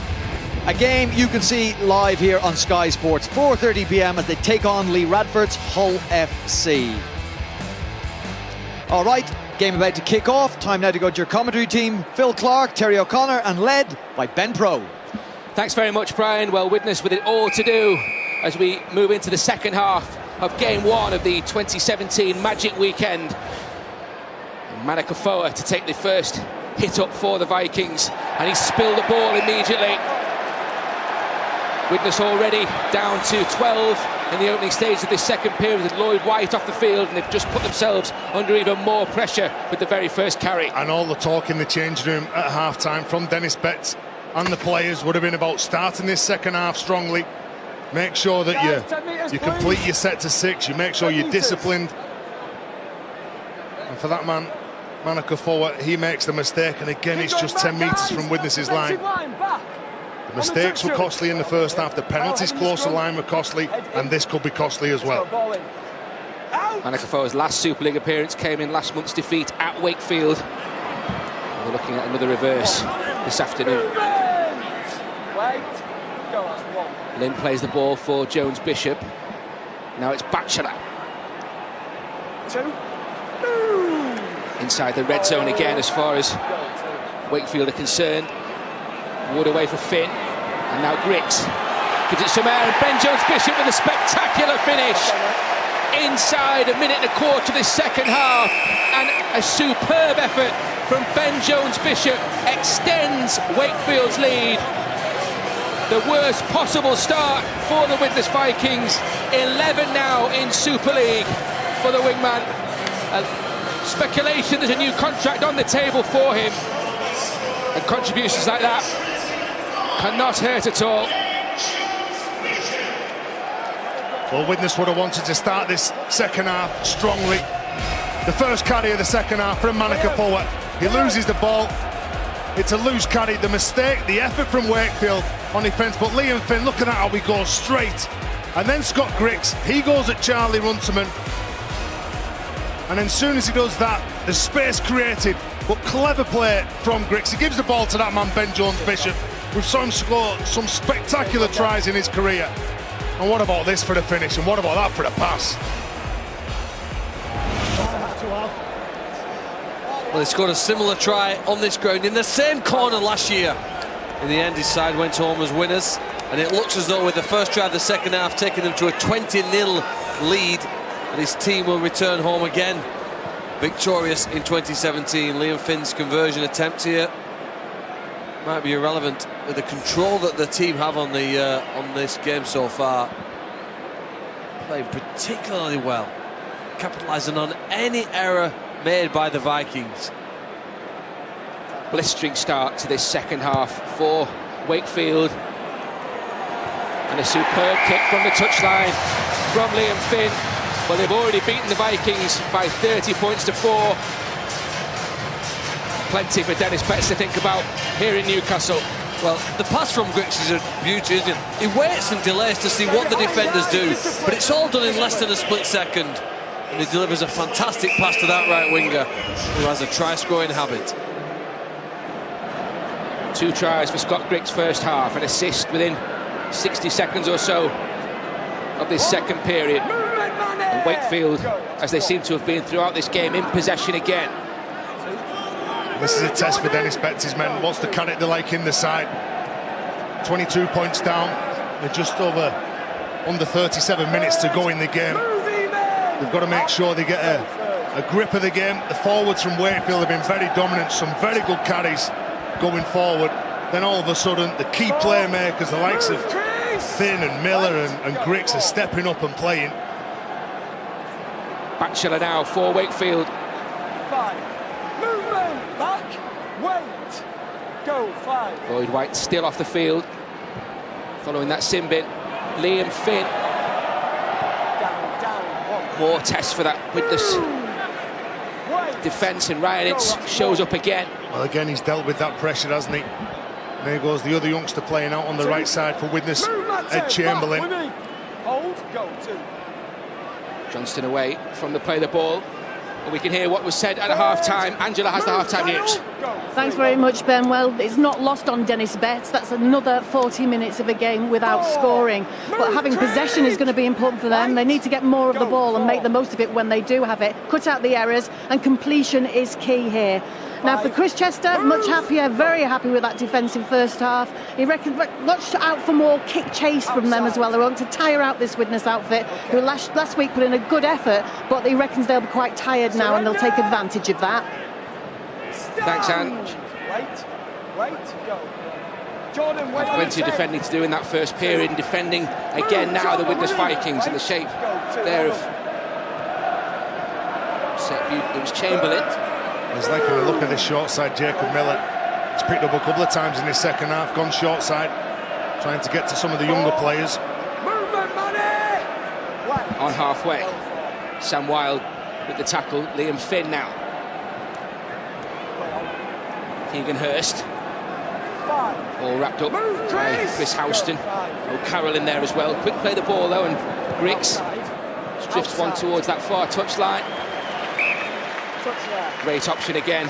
A game you can see live here on Sky Sports, 4:30 p.m. as they take on Lee Radford's Hull FC. All right, game about to kick off. Time now to go to your commentary team. Phil Clark, Terry O'Connor, and led by Ben Pro. Thanks very much, Brian. Well, Widnes with it all to do as we move into the second half of game one of the 2017 Magic Weekend. Manakafoa to take the first hit up for the Vikings, and he spilled the ball immediately. Widnes already down to 12 in the opening stage of this second period with Lloyd White off the field, and they've just put themselves under even more pressure with the very first carry. And all the talk in the change room at half-time from Dennis Betts and the players would have been about starting this second half strongly. Make sure that you complete your set to 6, you make sure you're disciplined. And for that man, Manakafoa, he makes the mistake, and again it's just 10 metres from Widnes' line. The mistakes were costly in the first half, the penalties close to line were costly, and this could be costly as well. Manakafoa's last Super League appearance came in last month's defeat at Wakefield. And we're looking at another reverse this afternoon. Lynn plays the ball for Jones Bishop. Now it's Batchelor. Inside the red zone again as far as Wakefield are concerned. Wood away for Finn, and now Griggs gives it some air, and Ben Jones Bishop with a spectacular finish inside a minute and a quarter of this second half, and a superb effort from Ben Jones Bishop extends Wakefield's lead. The worst possible start for the Widnes Vikings. 11 now in Super League for the wingman. Speculation there's a new contract on the table for him, and contributions like that cannot hurt at all. Well, Widnes would have wanted to start this second half strongly. The first carry of the second half from Manakafoa. He loses the ball. It's a loose carry. The mistake, the effort from Wakefield on defence, but Liam Finn, look at that, how he goes straight. And then Scott Griggs, he goes at Charlie Runciman. And then as soon as he does that, the space created, but clever play from Griggs. He gives the ball to that man, Ben Jones Bishop. We've saw him score some spectacular tries in his career. And what about this for the finish? And what about that for the pass? Well, they scored a similar try on this ground in the same corner last year. In the end, his side went home as winners. And it looks as though with the first try of the second half taking them to a 20-0 lead, and his team will return home again victorious in 2017. Liam Finn's conversion attempt here might be irrelevant with the control that the team have on the on this game so far. Playing particularly well, capitalising on any error made by the Vikings. Blistering start to this second half for Wakefield, and a superb kick from the touchline from Liam Finn. Well, they've already beaten the Vikings by 30 points to 4. Plenty for Dennis Betts to think about here in Newcastle. Well, the pass from Griggs is a beauty, isn't it? He waits and delays to see what the defenders do, but it's all done in less than a split second. And he delivers a fantastic pass to that right winger, who has a try-scoring habit. 2 tries for Scott Griggs first half, an assist within 60 seconds or so of this second period. And Wakefield, as they seem to have been throughout this game, in possession again. This is a test for Dennis Betts' men. What's the carrot they like in the side? 22 points down. They're just under 37 minutes to go in the game. They've got to make sure they get a grip of the game. The forwards from Wakefield have been very dominant, some very good carries going forward. Then all of a sudden, the key playmakers, the likes of Finn and Miller and Griggs, are stepping up and playing. Batchelor now for Wakefield. 5. Movement, back, wait, go, 5. Lloyd White still off the field. Following that sin bin, Liam Finn. More tests for that Widnes defence, and Ryan Ince shows up again. Well, again, he's dealt with that pressure, hasn't he? And there goes the other youngster playing out on the right side for Widnes, Ed Chamberlain. Hold, go, 2. Johnston away from the play of the ball. And we can hear what was said at a half-time. Angela has the half-time news. Thanks very much, Ben. Well, it's not lost on Dennis Betts. That's another 40 minutes of a game without scoring. But having possession is going to be important for them. They need to get more of the ball and make the most of it when they do have it. Cut out the errors, and completion is key here. Now for Chris Chester, much happier, very happy with that defensive first half. He reckons watch out for more kick chase from them as well. They want to tire out this Widnes outfit, who last week put in a good effort, but he reckons they'll be quite tired now and they'll take advantage of that. Thanks, Anne. Jordan, had plenty of defending to do in that first period, and defending again now the Widnes Vikings in the shape there of it was Chamberlain. He's liking the look of this short side, Jacob Miller. He's picked up a couple of times in his second half, gone short side, trying to get to some of the younger players. On halfway, Sam Wilde with the tackle, Liam Finn now. Keegan Hurst. All wrapped up by Chris Houston. O'Carroll in there as well. Quick play the ball though, and Griggs drifts one towards that far touchline. Great option again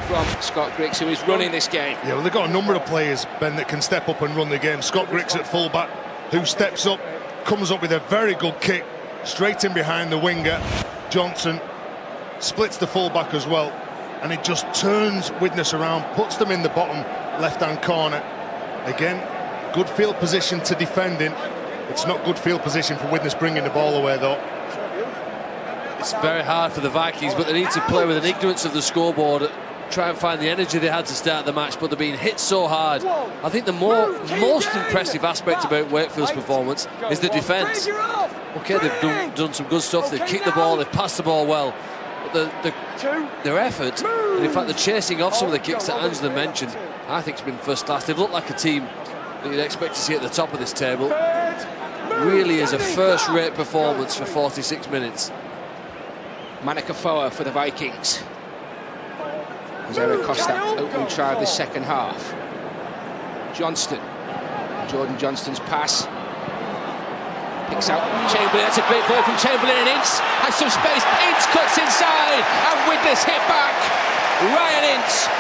from Scott Griggs, who is running this game. Yeah, well, they've got a number of players, Ben, that can step up and run the game. Scott Griggs at fullback, who steps up, comes up with a very good kick, straight in behind the winger. Johnson splits the fullback as well, and it just turns Widnes around, puts them in the bottom left-hand corner. Again, good field position to defending. It's not good field position for Widnes bringing the ball away, though. It's very hard for the Vikings, but they need to play with an ignorance of the scoreboard, try and find the energy they had to start the match, but they're being hit so hard. I think the most impressive aspect about Wakefield's performance is the defence. Okay, they've done some good stuff, they've kicked the ball, they've passed the ball well, but their effort, and in fact the chasing off some of the kicks that Angela mentioned, I think it's been first class. They've looked like a team that you'd expect to see at the top of this table. Really is a first-rate performance for 46 minutes. Manakafoa for the Vikings. As Eric Costa opening try of the second half. Johnston. Jordan Johnston's pass. Picks out Chamberlain. That's a great ball from Chamberlain, and Ince has some space. Ince cuts inside, and Widnes hit back. Ryan Ince.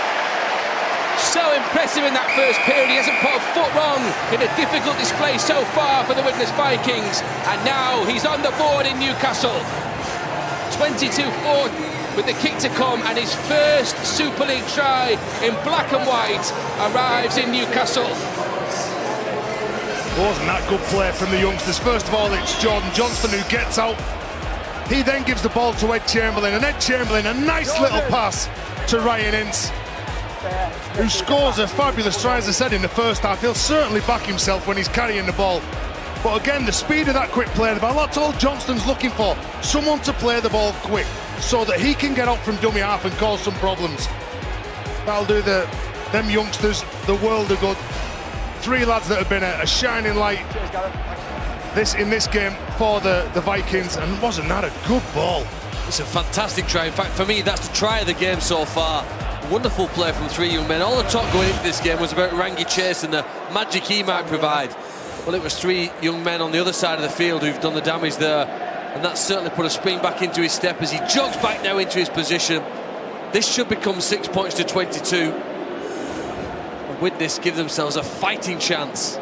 So impressive in that first period. He hasn't put a foot wrong in a difficult display so far for the Widnes Vikings. And now he's on the board in Newcastle. 22-4 with the kick to come, and his first Super League try in black and white arrives in Newcastle. Wasn't that good play from the youngsters? First of all, it's Jordan Johnston who gets out. He then gives the ball to Ed Chamberlain, and Ed Chamberlain, a nice little pass to Ryan Ince, who scores a fabulous try, as I said, in the first half. He'll certainly back himself when he's carrying the ball. But again, the speed of that quick play, that's all Johnston's looking for. Someone to play the ball quick so that he can get out from dummy half and cause some problems. That'll do them youngsters the world of good. Three lads that have been a shining light in this game for the Vikings, and wasn't that a good ball? It's a fantastic try. In fact, for me, that's the try of the game so far. Wonderful play from three young men. All the talk going into this game was about Rangi Chase and the magic he might provide. Well, it was three young men on the other side of the field who've done the damage there, and that certainly put a spring back into his step as he jogs back now into his position. This should become 6 points to 22. Widnes give themselves a fighting chance.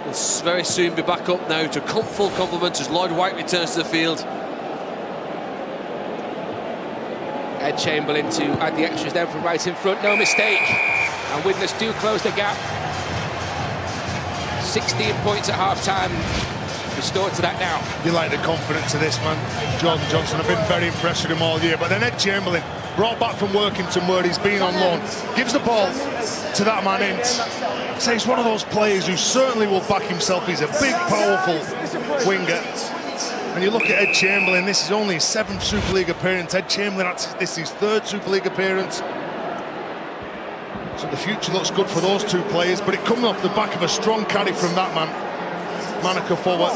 They'll very soon be back up now to full complement as Lloyd White returns to the field. Ed Chamberlain to add the extras then from right in front, no mistake. And Widnes do close the gap. 16 points at half-time, restored to that now. You like the confidence of this man, Jordan Johnson. I've been very impressed with him all year. But then Ed Chamberlain, brought back from Workington where he's been on loan, gives the ball to that man Ince. So he's one of those players who certainly will back himself. He's a big, powerful winger. And you look at Ed Chamberlain, this is only his 7th Super League appearance. Ed Chamberlain, this is his 3rd Super League appearance. So the future looks good for those two players, but it comes off the back of a strong carry from that man, Manakafoa.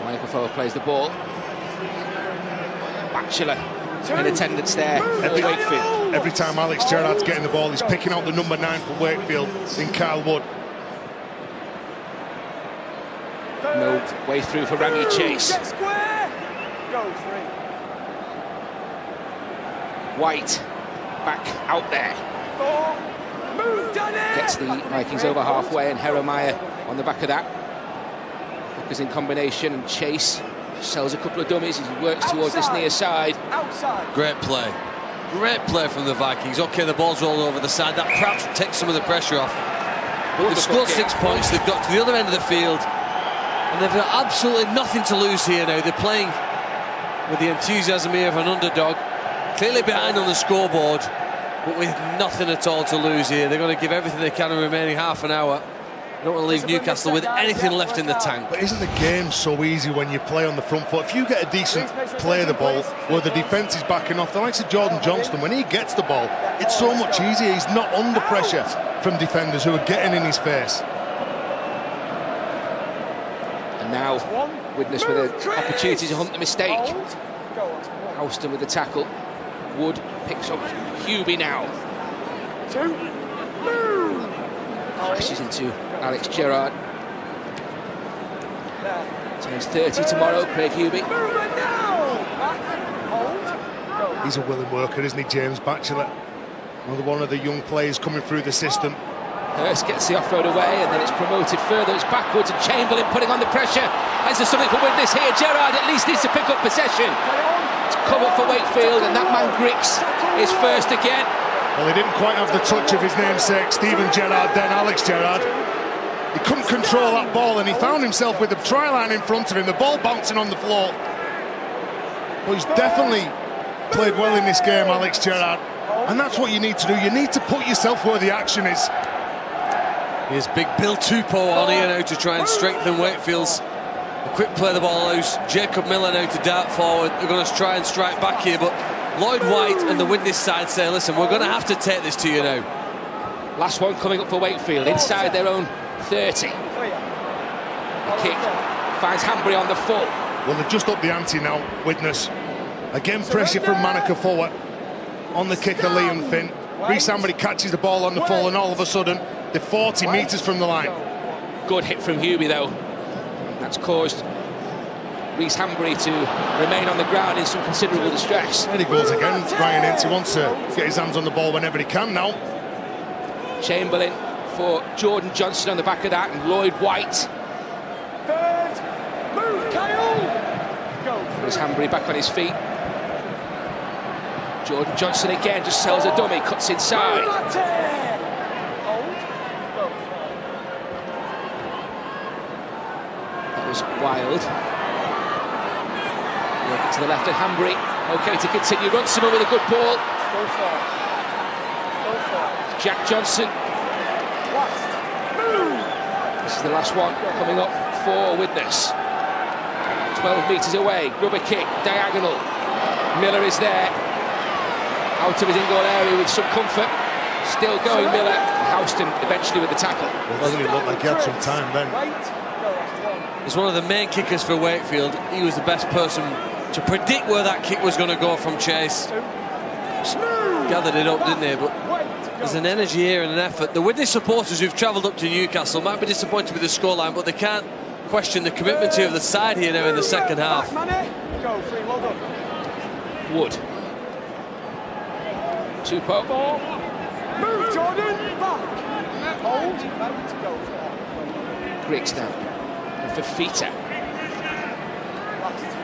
Manakafoa plays the ball. Batchelor in attendance there at Wakefield. Every time Alex Gerrard's getting the ball, he's picking out the number 9 for Wakefield in Kyle Wood. No way through for Rangi Chase. White back out there. Gets the Vikings over halfway, and Heremiah on the back of that. Hookers in combination, and Chase sells a couple of dummies as he works towards this near side. Great play. Great play from the Vikings. OK, the ball's all over the side. That perhaps takes some of the pressure off. They've scored 6 points. They've got to the other end of the field. And they've got absolutely nothing to lose here now. They're playing with the enthusiasm here of an underdog. Clearly behind on the scoreboard, but with nothing at all to lose here. They're going to give everything they can in the remaining half an hour. They don't want to leave Newcastle with anything left in the tank. But isn't the game so easy when you play on the front foot? If you get a decent play of the ball where the defence is backing off, the likes of Jordan Johnston, when he gets the ball, it's so much easier. He's not under pressure from defenders who are getting in his face. And now Widnes with an opportunity to hunt the mistake. Houston with the tackle. Wood picks up Hubie now. Crashes into Alex Gerrard. Turns 30 tomorrow, Craig Hubie. He's a willing worker, isn't he, James Batchelor? Another one of the young players coming through the system. Hurst gets the off-road away, and then it's promoted further. It's backwards, and Chamberlain putting on the pressure. Is there something for Widnes here? Gerrard at least needs to pick up possession. It's cover for Wakefield, and that man Griggs is first again. Well, he didn't quite have the touch of his namesake, Stephen Gerrard, then Alex Gerrard. He couldn't control that ball, and he found himself with the try line in front of him, the ball bouncing on the floor. But he's definitely played well in this game, Alex Gerrard. And that's what you need to do. You need to put yourself where the action is. Here's big Bill Tupou on here now to try and strengthen Wakefield's. A quick play the ball out. Jacob Miller now to dart forward. They're going to try and strike back here, but Lloyd White and the Widnes side say, listen, we're going to have to take this to you now. Last one coming up for Wakefield, inside their own 30. The kick finds Hanbury on the foot. Well, they've just upped the ante now, Widnes. Again, pressure from Manica forward. On the kicker, Liam Finn. Reece Hanbury catches the ball on the full, and all of a sudden, they're 40 metres from the line. Good hit from Hubie, though. That's caused Reece Hanbury to remain on the ground in some considerable distress. And he goes again. Ryan Ince wants to get his hands on the ball whenever he can now. Chamberlain for Jordan Johnson on the back of that, and Lloyd White. Reece Hanbury back on his feet. Jordan Johnson again just sells a dummy, cuts inside. That was Wild. Working to the left of Hanbury. Okay to continue. Runciman with a good ball. Jack Johnson. This is the last one coming up for Widnes. 12 metres away. Grubber kick, diagonal. Miller is there. Out of his in-goal area with some comfort. Still going, Miller. Houston eventually with the tackle. Well, doesn't he look like he had some time then? As one of the main kickers for Wakefield, he was the best person to predict where that kick was going to go from Chase. Gathered it up, didn't they? But there's an energy here and an effort. The Widnes supporters who've travelled up to Newcastle might be disappointed with the scoreline, but they can't question the commitment here of the side here now in the second half. Wood. Tupou. Move, Jordan. Back. Hold. Griggs now. And for Fita.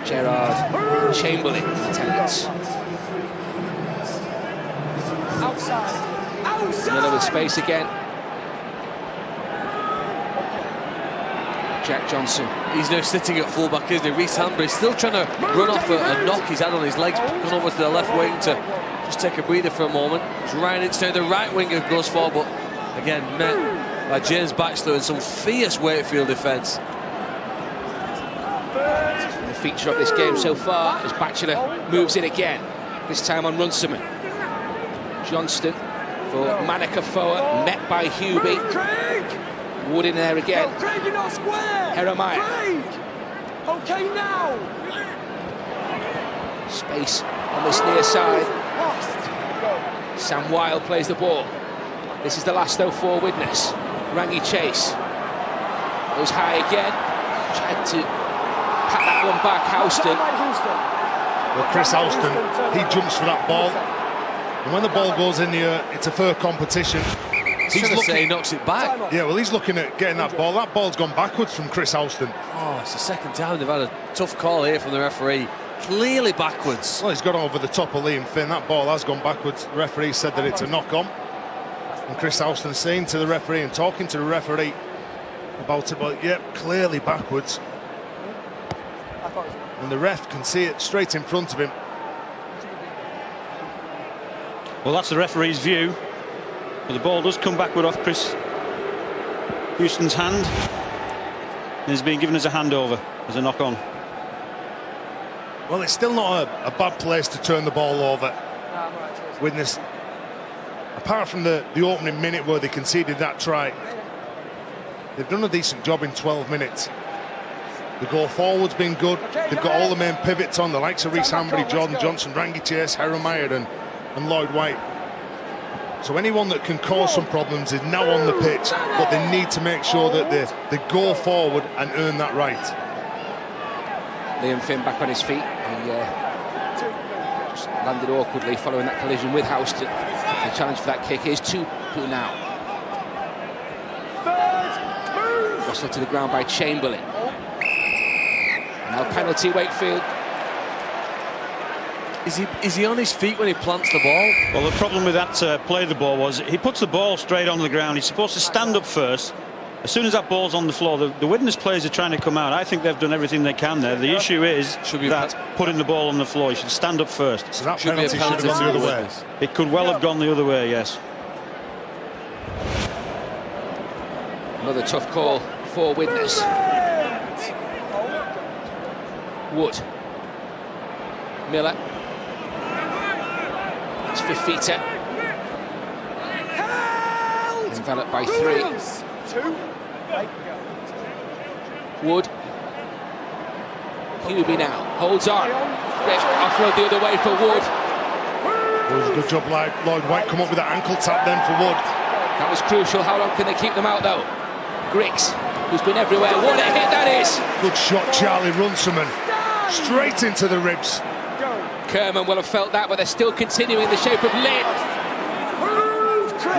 Gerrard. Chamberlain in attendance. Outside. Miller with space again. Jack Johnson. He's now sitting at fullback, isn't he? Reece Hanbury still trying to run off a knock he's had on his legs, gone over to the left wing to just take a breather for a moment. It's Ryan Ince now, the right winger goes forward, but again met by James Batchelor and some fierce Wakefield defence. The feature of this game so far as Batchelor moves in again, this time on Runciman. Johnston for Manica forward, met by Hubie. Wood in there again. Craig, you're not square. Heremiah. Craig. Okay now. Space on this near side. Sam Wild plays the ball. This is the last though for Widnes. Rangi Chase goes high again. Tried to pat that one back. Houston. Well, Chris Houston, he jumps for that ball. And when the ball goes in the air, it's a fair competition. He's looking, he knocks it back. Yeah, well, he's looking at getting that ball. That ball's gone backwards from Chris Houston. Oh, it's the second time they've had a tough call here from the referee. Clearly backwards. Well, he's got over the top of Liam Finn. That ball has gone backwards. The referee said that it's a knock-on. And Chris Houston saying to the referee and talking to the referee about it, but yep, clearly backwards. And the ref can see it straight in front of him. Well, that's the referee's view. But the ball does come backward off Chris Houston's hand. And he's being given as a handover, as a knock-on. Well, it's still not a bad place to turn the ball over. Widnes, apart from the opening minute where they conceded that try, they've done a decent job in 12 minutes. The goal forward's been good. They've got all the main pivots on, the likes of Reece Hambury, Jordan Johnson, Rangi Chase, Herremire and Lloyd White. So anyone that can cause some problems is now on the pitch, but they need to make sure that they go forward and earn that right. Liam Finn back on his feet. He just landed awkwardly following that collision with Houston. The challenge for that kick is 2 now. Wrestled to the ground by Chamberlain. Now penalty, Wakefield. Is he on his feet when he plants the ball? Well, the problem with that play of the ball was he puts the ball straight onto the ground. He's supposed to stand up first. As soon as that ball's on the floor, the Widnes players are trying to come out. I think they've done everything they can there. The issue is that putting the ball on the floor, you should stand up first. So that penalty should have gone the other way. It could well have gone the other way, yes. Another tough call for Widnes. Wood. Miller. It's Fifita. Enveloped by 3. Wood. Hubie now holds on. Offload the other way for Wood. It was a good job, Lloyd White come up with that ankle tap then for Wood. That was crucial. How long can they keep them out though? Griggs, who's been everywhere. What a hit that is! Good shot, Charlie Runciman. Straight into the ribs. Kerman will have felt that, but they're still continuing in the shape of Lynn.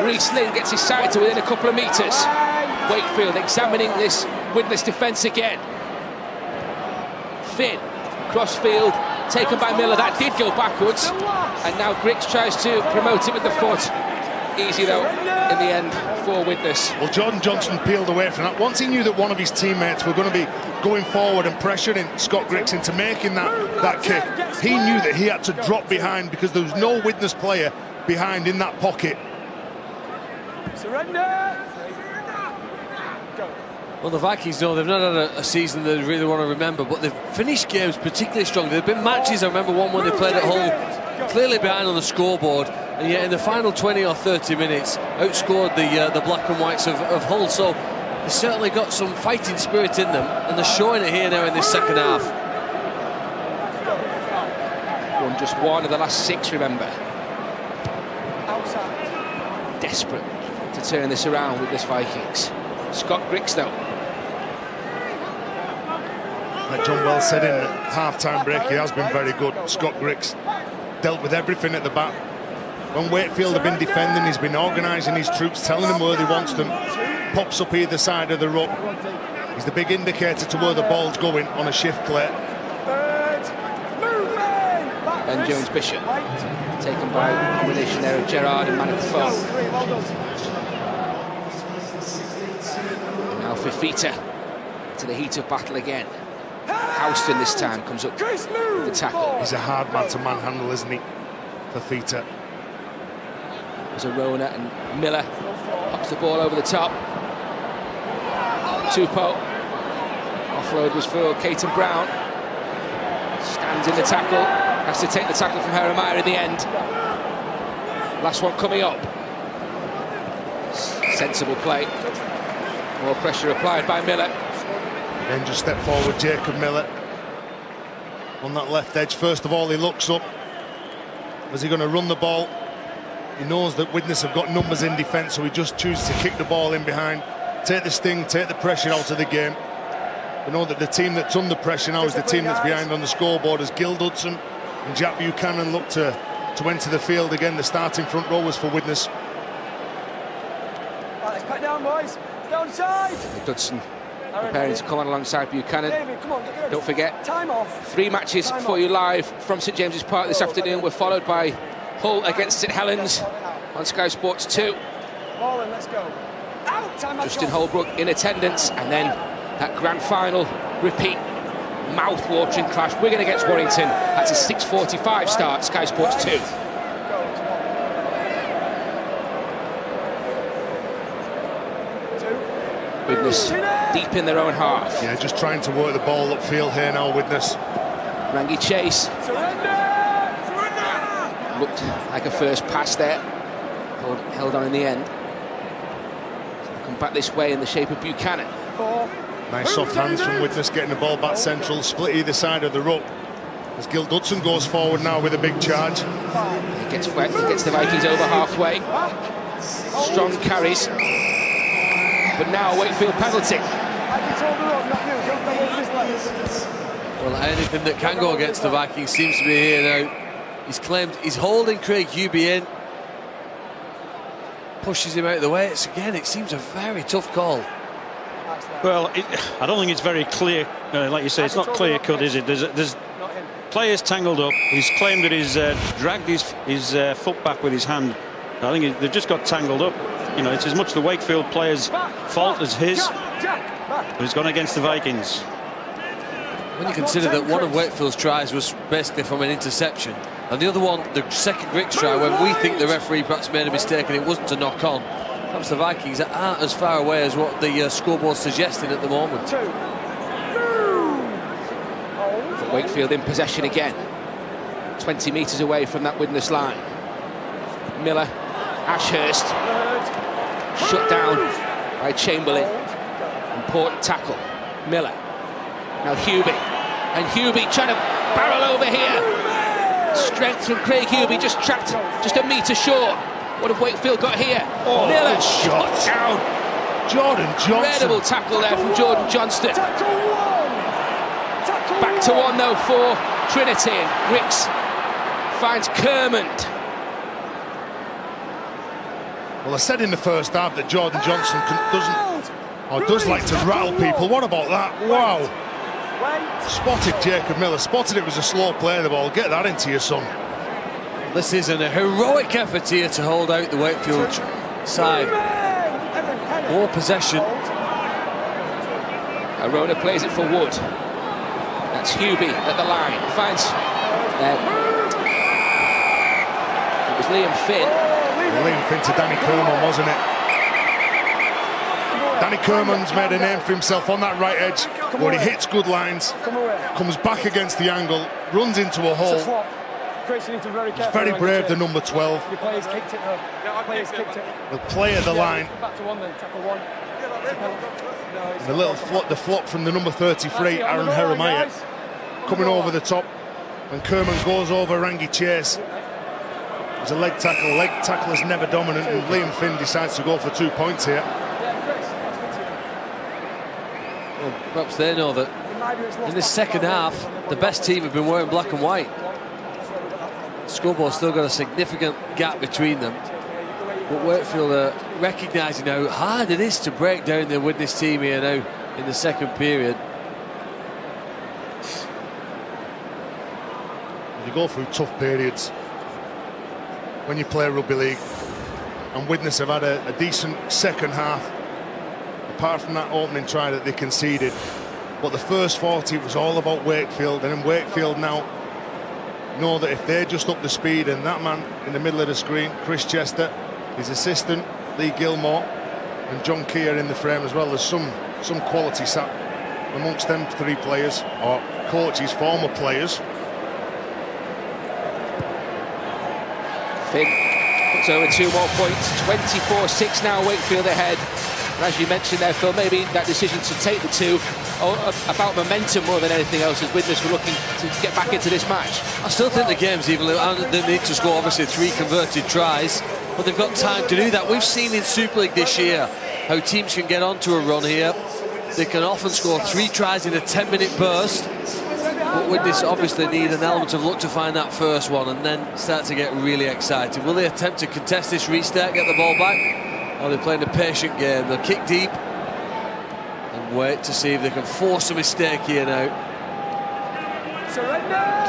Reece Lynn gets his side to within a couple of metres. Wakefield examining this Widnes defence again. Finn, crossfield, taken by Miller. That did go backwards. And now Griggs tries to promote it with the foot. Easy though, in the end, for Widnes. Well, Jordan Johnson peeled away from that. Once he knew that one of his teammates were going to be going forward and pressuring Scott Griggs into making that kick, he knew that he had to drop behind because there was no Widnes player behind in that pocket. Surrender! Well, the Vikings know they've not had a season they really want to remember, but they've finished games particularly strong. There have been matches, I remember one when they played at Hull, clearly behind on the scoreboard, and yet in the final 20 or 30 minutes outscored the black and whites of Hull. So they've certainly got some fighting spirit in them, and they're showing it here now in this second half. Won just 1 of the last 6, remember. Desperate to turn this around with this Vikings. Scott Griggs though. Like John Wells said in the half-time break, he has been very good. Scott Griggs dealt with everything at the back. When Wakefield have been defending, he's been organising his troops, telling them where he wants them. Pops up either side of the ruck. He's the big indicator to where the ball's going on a shift play. Ben Jones-Bishop, taken by a combination there of Gerrard and Manipofo. Now Fifita to the heat of battle again. Houston this time comes up with the tackle. He's a hard man to manhandle, isn't he? Fifita. There's a Rona and Miller pops the ball over the top. Tupou. Offload was for Caton Brown. Stands in the tackle. Has to take the tackle from Herremire in the end. Last one coming up. Sensible play. More pressure applied by Miller. Then just step forward, Jacob Miller. On that left edge, first of all, he looks up. Was he going to run the ball? He knows that Widnes have got numbers in defence, so he just chooses to kick the ball in behind. Take the sting, take the pressure out of the game. We know that the team that's under pressure now is the team that's behind on the scoreboard as Gill Hudson and Jack Buchanan look to to enter the field again. The starting front row was for Widnes. Right, let's pack down, boys. Down side. Dudson preparing to come on alongside Buchanan. David, come on, get ready. Don't forget, Time off. 3 matches for you live from St James's Park this afternoon. We're followed by Hull against St Helens on Sky Sports 2. Ball in, let's go. Out, time Justin Holbrook in attendance, and then that grand final repeat, mouth-watering clash, Wigan against Warrington. That's a 6:45 start, Sky Sports 2. Widnes deep in their own half. Yeah, just trying to work the ball upfield here now, Widnes. Rangi Chase. Looked like a first pass there. Held on in the end. Come back this way in the shape of Buchanan. Nice soft hands from Widnes, getting the ball back central, split either side of the ruck. As Gil Dudson goes forward now with a big charge. He gets the Vikings over halfway. Strong carries. But now a Wakefield penalty. Well, anything that can go against the Vikings seems to be here now. He's claimed he's holding Craig Hubie in. Pushes him out of the way. It seems a very tough call. Well, I don't think it's very clear. Like you say, it's not clear cut, is it? There's players tangled up. He's claimed that he's dragged his foot back with his hand. I think they've just got tangled up. You know, it's as much the Wakefield players' fault as his. But he's gone against the Vikings. When you consider that one of Wakefield's tries was basically from an interception, and the other one, the second Griggs try, when we think the referee perhaps made a mistake and it wasn't a knock on, perhaps the Vikings aren't as far away as what the scoreboard's suggesting at the moment. Wakefield in possession again. 20 metres away from that Widnes line. Miller, Ashurst, shut down by Chamberlain. Important tackle. Miller. Now Hubie. And Hubie trying to barrel over here. Strength from Craig Hubie, just trapped just a metre short. What have Wakefield got here? Oh, Miller good shot. down. Jordan Johnson. Incredible tackle there from Jordan Johnston. Back to one though for Trinity, and Griggs finds Kermond. Well, I said in the first half that Jordan Johnson does like to rattle people. What about that? Wow. Spotted Jacob Miller. Spotted it was a slow play of the ball. Get that into your son. This is an heroic effort here to hold out the Wakefield side. More possession. Arona plays it for Wood. That's Hubie at the line. Finds it was Liam Finn. Liam Finn to Danny Kerman, wasn't it? Danny Kerman's made a name for himself on that right edge, where he hits good lines, comes back against the angle, runs into a hole. He's very brave, the number 12. The players kicked it though. The play at the line. Back to one then, tackle one. The flop from the number 33, Aaron Jeremiah, coming over the top, and Kerman goes over Rangi Chase. It's a leg tackle. Leg tackle is never dominant, and Liam Finn decides to go for 2 points here. Well, perhaps they know that in this second half, the best team have been wearing black and white. The scoreboard's still got a significant gap between them. But Wakefield are recognising how hard it is to break down the Widnes team here now in the second period. You go through tough periods when you play rugby league, and Widnes have had a decent second half, apart from that opening try that they conceded. But the first 40 was all about Wakefield, and in Wakefield now know that if they just up the speed, and that man in the middle of the screen, Chris Chester, his assistant Lee Gilmore, and John Keir in the frame as well, there's some quality sat amongst them three players, or coaches, former players. Finn puts over 2 more points. 24-6 now, Wakefield ahead. And as you mentioned there, Phil, maybe that decision to take the 2 about momentum more than anything else, as Widnes were looking to get back into this match. I still think the game's even. They need to score obviously 3 converted tries, but they've got time to do that. We've seen in Super League this year how teams can get onto a run here. They can often score 3 tries in a 10-minute burst. But Widnes obviously need an element of luck to find that first one and then start to get really excited. Will they attempt to contest this restart, get the ball back? Or are they playing a patient game? They'll kick deep and wait to see if they can force a mistake here now.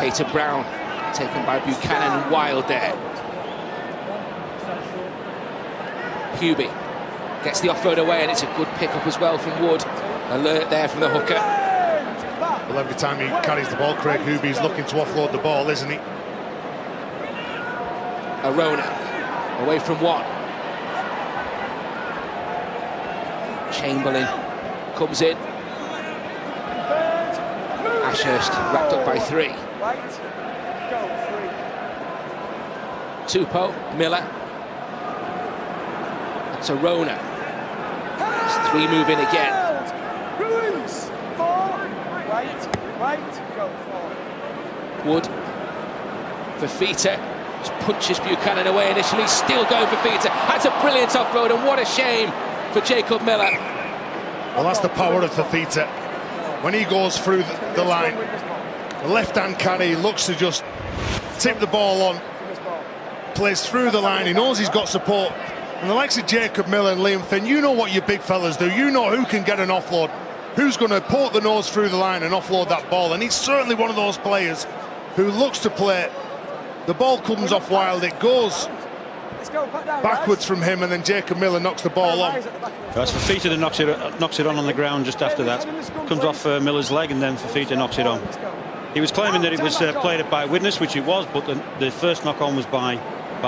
Cater Brown taken by Buchanan and Wild there. Hubie gets the offload away, and it's a good pick-up as well from Wood. Alert there from the hooker. Well, every time he carries the ball, Craig Hubie's looking to offload the ball, isn't he? Arona away from one. Chamberlain comes in. Ashurst wrapped up by 3. Tupou, Miller. It's Arona. It's 3 move in again. Wood. Fafita just punches Buchanan away initially. Still going for Fafita. That's a brilliant offload, and what a shame for Jacob Miller. Well, that's the power of Fafita. When he goes through the line, the left-hand carry looks to just tip the ball on, plays through the line, he knows he's got support. And the likes of Jacob Miller and Liam Finn, you know what your big fellas do. You know who can get an offload, who's going to poke the nose through the line and offload that ball. And he's certainly one of those players who looks to play. The ball comes off Wild, it goes backwards from him, and then Jacob Miller knocks the ball on. That's Fafita that knocks it on the ground just after that. Comes off Miller's leg, and then Fafita knocks it on. He was claiming that it was played by Widnes, which it was, but the first knock on was by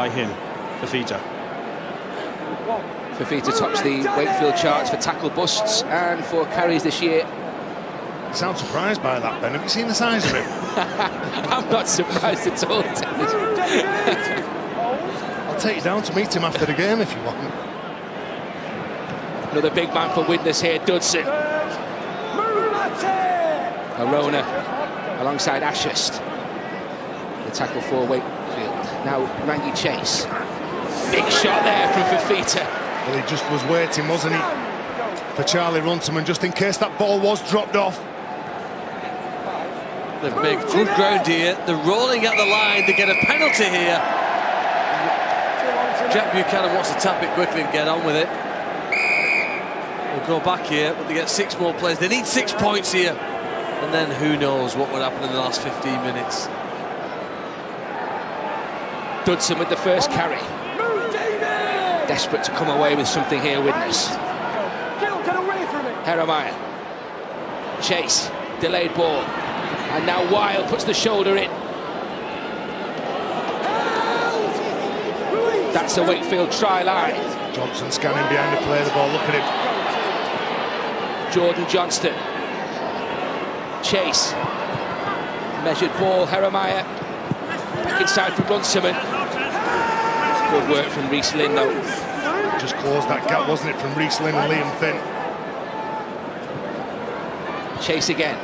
him, Fafita. Fafita tops the Wakefield charts for tackle busts and for carries this year. You sound surprised by that, Ben. Have you seen the size of him? I'm not surprised at all. I'll take you down to meet him after the game if you want. Another big man for Widnes here, Dudson. Arona alongside Ashurst. The tackle for Wakefield. Now Rangi Chase. Big shot there from Fafita. Well, he just was waiting, wasn't he, for Charlie Runciman, just in case that ball was dropped off. They've made good ground here. They're rolling at the line. They get a penalty here. Jack Buchanan wants to tap it quickly and get on with it. They'll go back here, but they get 6 more plays. They need 6 points here. And then who knows what would happen in the last 15 minutes. Dudson with the first carry. Desperate to come away with something here, Widnes. Jeremiah. Chase. Delayed ball. And now Wild puts the shoulder in. That's a Wakefield try line. Johnson scanning behind the play, the ball, look at him. Jordan Johnston. Chase. Measured ball, Jeremiah. Back inside for Runciman. Good work from Reece Lynn though. Just closed that gap, wasn't it, from Reece Lynn and Liam Finn. Chase again.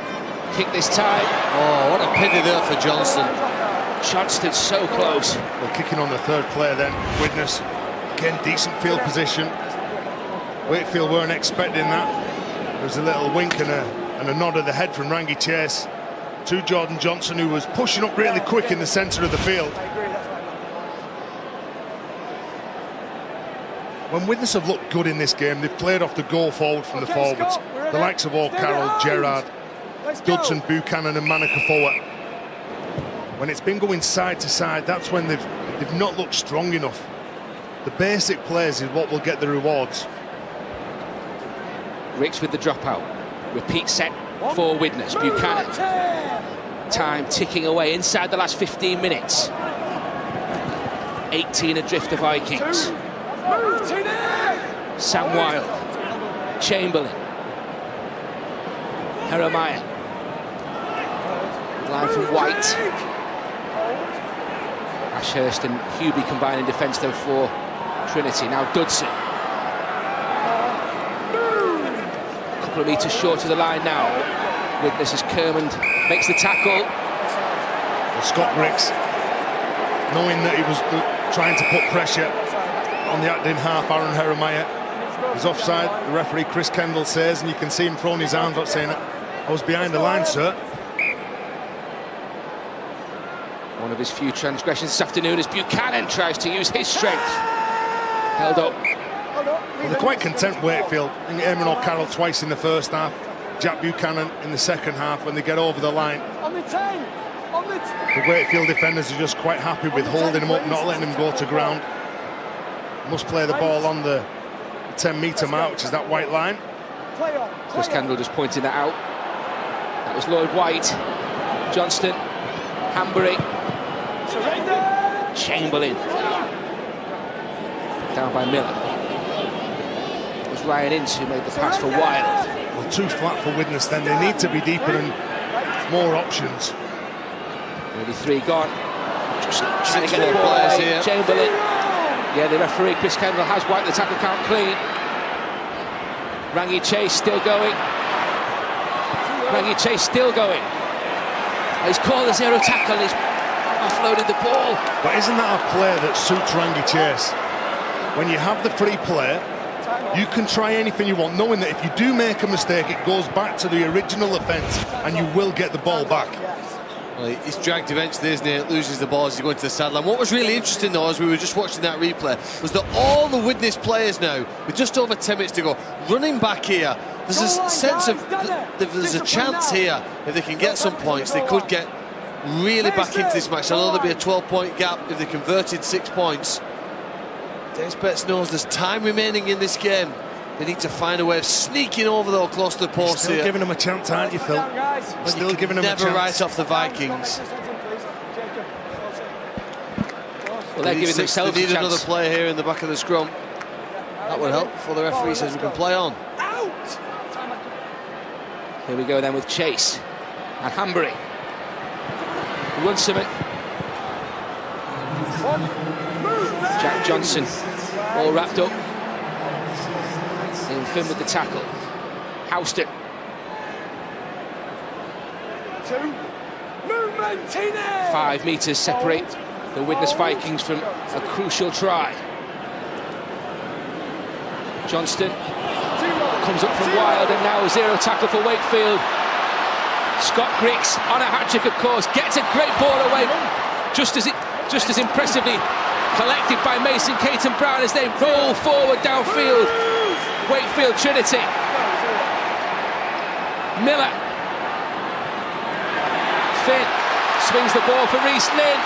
Kick this time. Oh, what a pity there for Johnston. Johnston so close. Well, kicking on the third player then, Widnes. Again, decent field position. Wakefield weren't expecting that. There was a little wink and a nod of the head from Rangi Chase to Jordan Johnson, who was pushing up really quick in the centre of the field. When Widnes have looked good in this game, they've played off the goal forward from the forwards. The likes of O'Carroll, Gerrard, Dudson, Buchanan and Manakafoa. When it's been going side to side, that's when they've not looked strong enough. The basic plays is what will get the rewards. Ricks with the dropout. Repeat set for Widnes. Buchanan. Time ticking away inside the last 15 minutes. 18 adrift of Vikings. Sam Wild. Chamberlain. Jeremiah. Line from White. Ashurst and Hubie combining defence though for Trinity. Now Dudson. A couple of metres short of the line now. Widnes as Kermond makes the tackle. Well, Scott Ricks, knowing that he was trying to put pressure on the acting half, Aaron Jeremiah, is offside. The referee Chris Kendall says, and you can see him throwing his arms up saying, "I was behind the line, sir." One of his few transgressions this afternoon as Buchanan tries to use his strength. Held up. Well, they're quite content, Wakefield. I think Eamon O'Carroll twice in the first half, Jack Buchanan in the second half when they get over the line. The Wakefield defenders are just quite happy with holding him up, not letting him go to ground. Must play the ball on the 10-metre mark, which is that white line. Chris Kendall just pointing that out. That was Lloyd White, Johnston, Hanbury, Chamberlain. Down by Miller. It was Ryan Ince who made the pass for Wild. Well, too flat for Widnes then. They need to be deeper and more options. Nearly 3 gone. Just trying to get the ball away. Here. Chamberlain. Yeah, the referee, Chris Kendall, has wiped the tackle count clean. Rangi Chase still going. Rangi Chase still going. He's called a 0 tackle. He's offloaded the ball. But isn't that a play that suits Rangi Chase? When you have the free play, you can try anything you want, knowing that if you do make a mistake, it goes back to the original offence and you will get the ball back. Well, he's dragged eventually, isn't he? Loses the ball as he goes to the sideline. What was really interesting, though, as we were just watching that replay, was that all the Widnes players now, with just over 10 minutes to go, running back here. There's a sense of there's a chance here. If they can get some points, they could get really back into this match. I know there'll be a 12-point gap if they converted 6 points. Dennis Betts knows there's time remaining in this game. They need to find a way of sneaking over, though, close to the post Still here. giving them a chance, aren't you, Phil? Still giving them a chance. Never write off the Vikings. Well, they're giving themselves a chance. Another player here in the back of the scrum. That would help before the referee says we can play on. Here we go then with Chase and Hanbury. Runciman. Jack Johnson all wrapped up. In Finn with the tackle. Houston. 5 metres separate the Widnes Vikings from a crucial try. Johnston comes up from Wild, and now 0 tackle for Wakefield. Scott Griggs on a hat-trick, of course, gets a great ball away, just as impressively collected by Mason Caton Brown as they roll forward downfield. Wakefield Trinity. Miller. Finn swings the ball for Reece Lynn.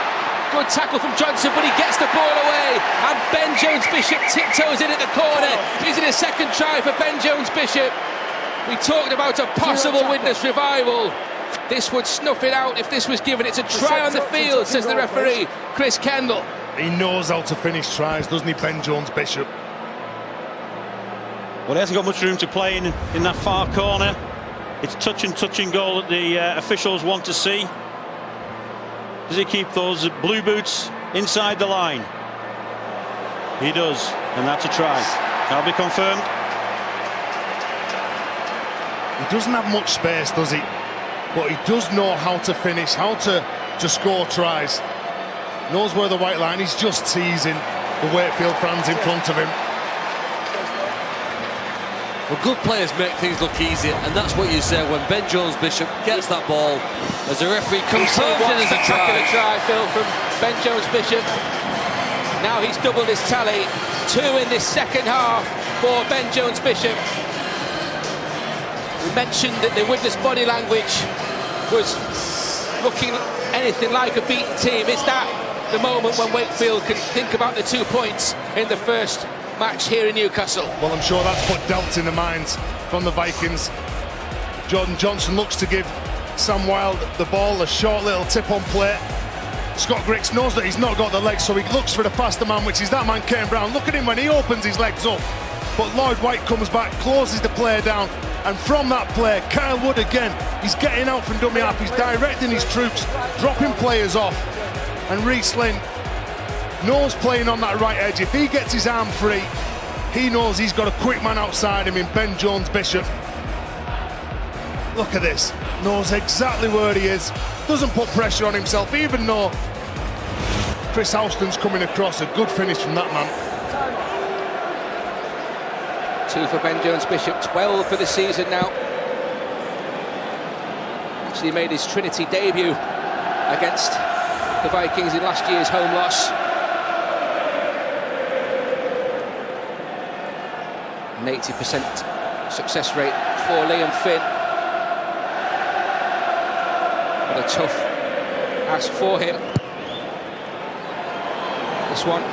Good tackle from Johnson, but he gets the ball away. And Ben Jones-Bishop tiptoes in at the corner. Is it a second try for Ben Jones-Bishop? We talked about a possible Widnes revival. This would snuff it out if this was given. It's a try on the field, says the referee, Chris Kendall. He knows how to finish tries, doesn't he, Ben Jones-Bishop? Well, he hasn't got much room to play in that far corner. It's touch and goal that the officials want to see. Does he keep those blue boots inside the line? He does, and that's a try. That'll be confirmed. He doesn't have much space, does he? But he does know how to finish, how to score tries. Knows where the white line is, just teasing the Wakefield fans in front of him. Well, good players make things look easy, and that's what you say when Ben Jones-Bishop gets that ball as the referee confirms it as a try, Phil, from Ben Jones-Bishop. Now he's doubled his tally. 2 in this second half for Ben Jones-Bishop. We mentioned that the Widnes body language was looking anything like a beaten team. Is that the moment when Wakefield can think about the 2 points in the first match here in Newcastle? Well, I'm sure that's put doubts in the minds from the Vikings. Jordan Johnson looks to give Sam Wild the ball, a short little tip-on play. Scott Griggs knows that he's not got the legs, so he looks for the faster man, which is that man, Caton Brown. Look at him when he opens his legs up. But Lloyd White comes back, closes the player down, and from that play, Kyle Wood again, he's getting out from dummy half, he's directing his troops, dropping players off. And Reece Lynn knows playing on that right edge. If he gets his arm free, he knows he's got a quick man outside him in Ben Jones-Bishop. Look at this, knows exactly where he is, doesn't put pressure on himself, even though Chris Houston's coming across. A good finish from that man. 2 for Ben Jones-Bishop, 12 for the season now. Actually made his Trinity debut against the Vikings in last year's home loss. An 80% success rate for Liam Finn. What a tough ask for him. This one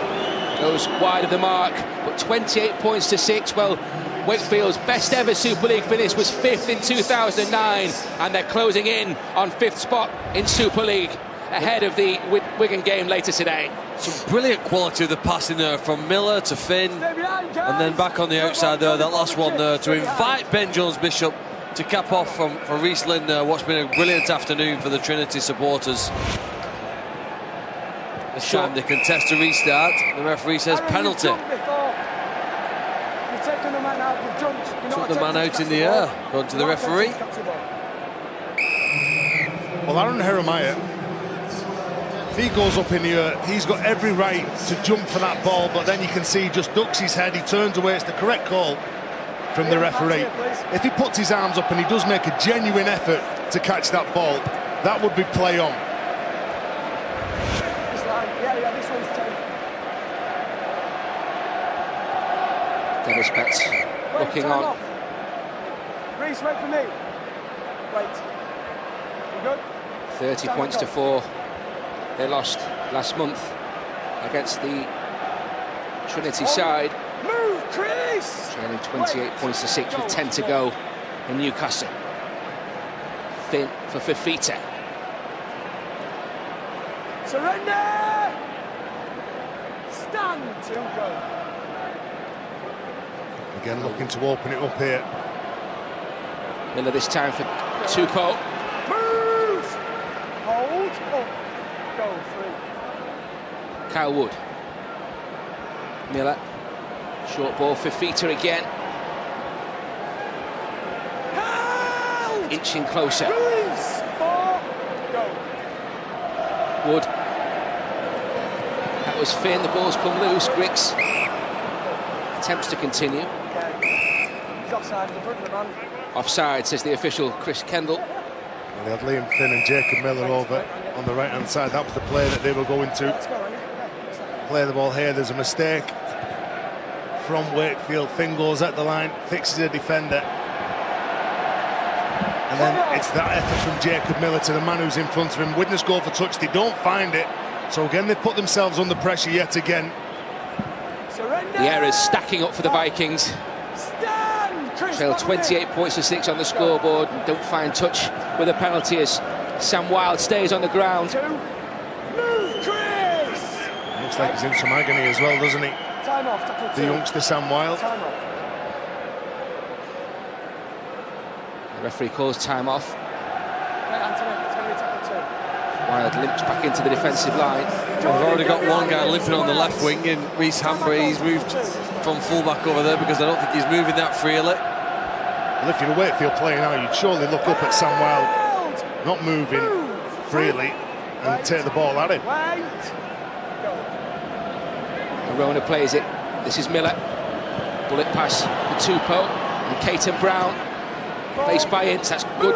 goes wide of the mark, but 28 points to 6. Well, Wakefield's best ever Super League finish was 5th in 2009, and they're closing in on 5th spot in Super League, ahead of the Wigan game later today. Some brilliant quality of the passing there from Miller to Finn, and then back on the outside there, that last one there to invite Ben Jones-Bishop to cap off for Reece Linder. What's been a brilliant afternoon for the Trinity supporters. This time they contest a restart. The referee says penalty. Took the man out in the air, going to the referee. Well, Aaron Jeremiah, if he goes up in the air, he's got every right to jump for that ball, but then you can see he just ducks his head, he turns away. It's the correct call from the referee. If he puts his arms up and he does make a genuine effort to catch that ball, that would be play on. Dennis Betts looking on. Reece, wait for me. Wait. You good? 30 points to 4. They lost last month against the Trinity side. Move, Chris! Trailing 28 points to 6 with 10 to go in Newcastle. Finn for Fifita. Surrender! Stand! 2 go. Again, looking to open it up here. Miller this time for Tupou. Move! Hold up. Go 3. Kyle Wood. Miller. Short ball for Fifita again. Held! Inching closer. Release! 4. Go. Wood. That was Finn. The ball's come loose. Griggs attempts to continue. He's offside in front of the man. Offside, says the official, Chris Kendall. Well, they had Liam Finn and Jacob Miller over on the right-hand side. That was the play that they were going to. Play the ball here. There's a mistake from Wakefield. Finn goes at the line, fixes a defender. And then it's that effort from Jacob Miller to the man who's in front of him. Widnes go for touch. They don't find it. So again, they put themselves under pressure yet again. The errors stacking up for the Vikings. Trail 28 points to 6 on the scoreboard and don't find touch with a penalty as Sam Wilde stays on the ground. Move, Chris! Looks like he's in some agony as well, doesn't he? Time off, tackle 2. The youngster Sam Wilde. Time off. The referee calls time off. Right, Anthony, it's going to be tackle 2. Wilde limps back into the defensive line. We've already got one guy limping on the left wing in Reece Hambry. He's moved from fullback over there because I don't think he's moving that freely. Well, if you're a Wakefield player now, you'd surely look up at Sam Wilde, not moving freely, and take the ball at him. Arona plays it. This is Miller. Bullet pass for Tupou and Caton Brown. Faced by Ince. That's good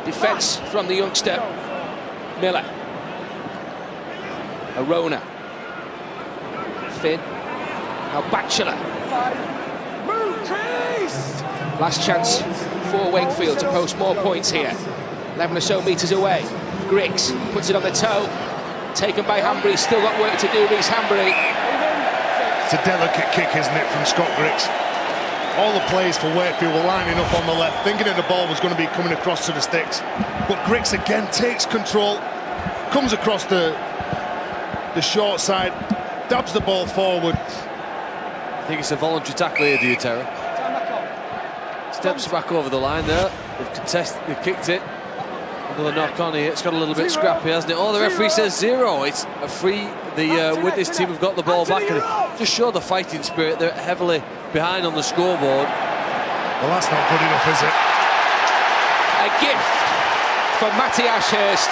defence from the youngster. Miller. Arona. Finn. Now Batchelor. Move, Chris! Last chance for Wakefield to post more points here. 11 or so metres away. Griggs puts it on the toe. Taken by Hambry. Still got work to do, Reece Hambry. It's a delicate kick, isn't it, from Scott Griggs? All the players for Wakefield were lining up on the left, thinking that the ball was going to be coming across to the sticks. But Griggs again takes control, comes across the short side, dabs the ball forward. I think it's a voluntary tackle here, do you, Terry? Steps back over the line there. They've kicked it. Another knock on here. It's got a little bit scrappy, hasn't it? Oh, the referee says 0. It's a free. The Widnes team have got the ball back and just show the fighting spirit. They're heavily behind on the scoreboard. Well, that's not good enough, is it? A gift for Matty Ashurst.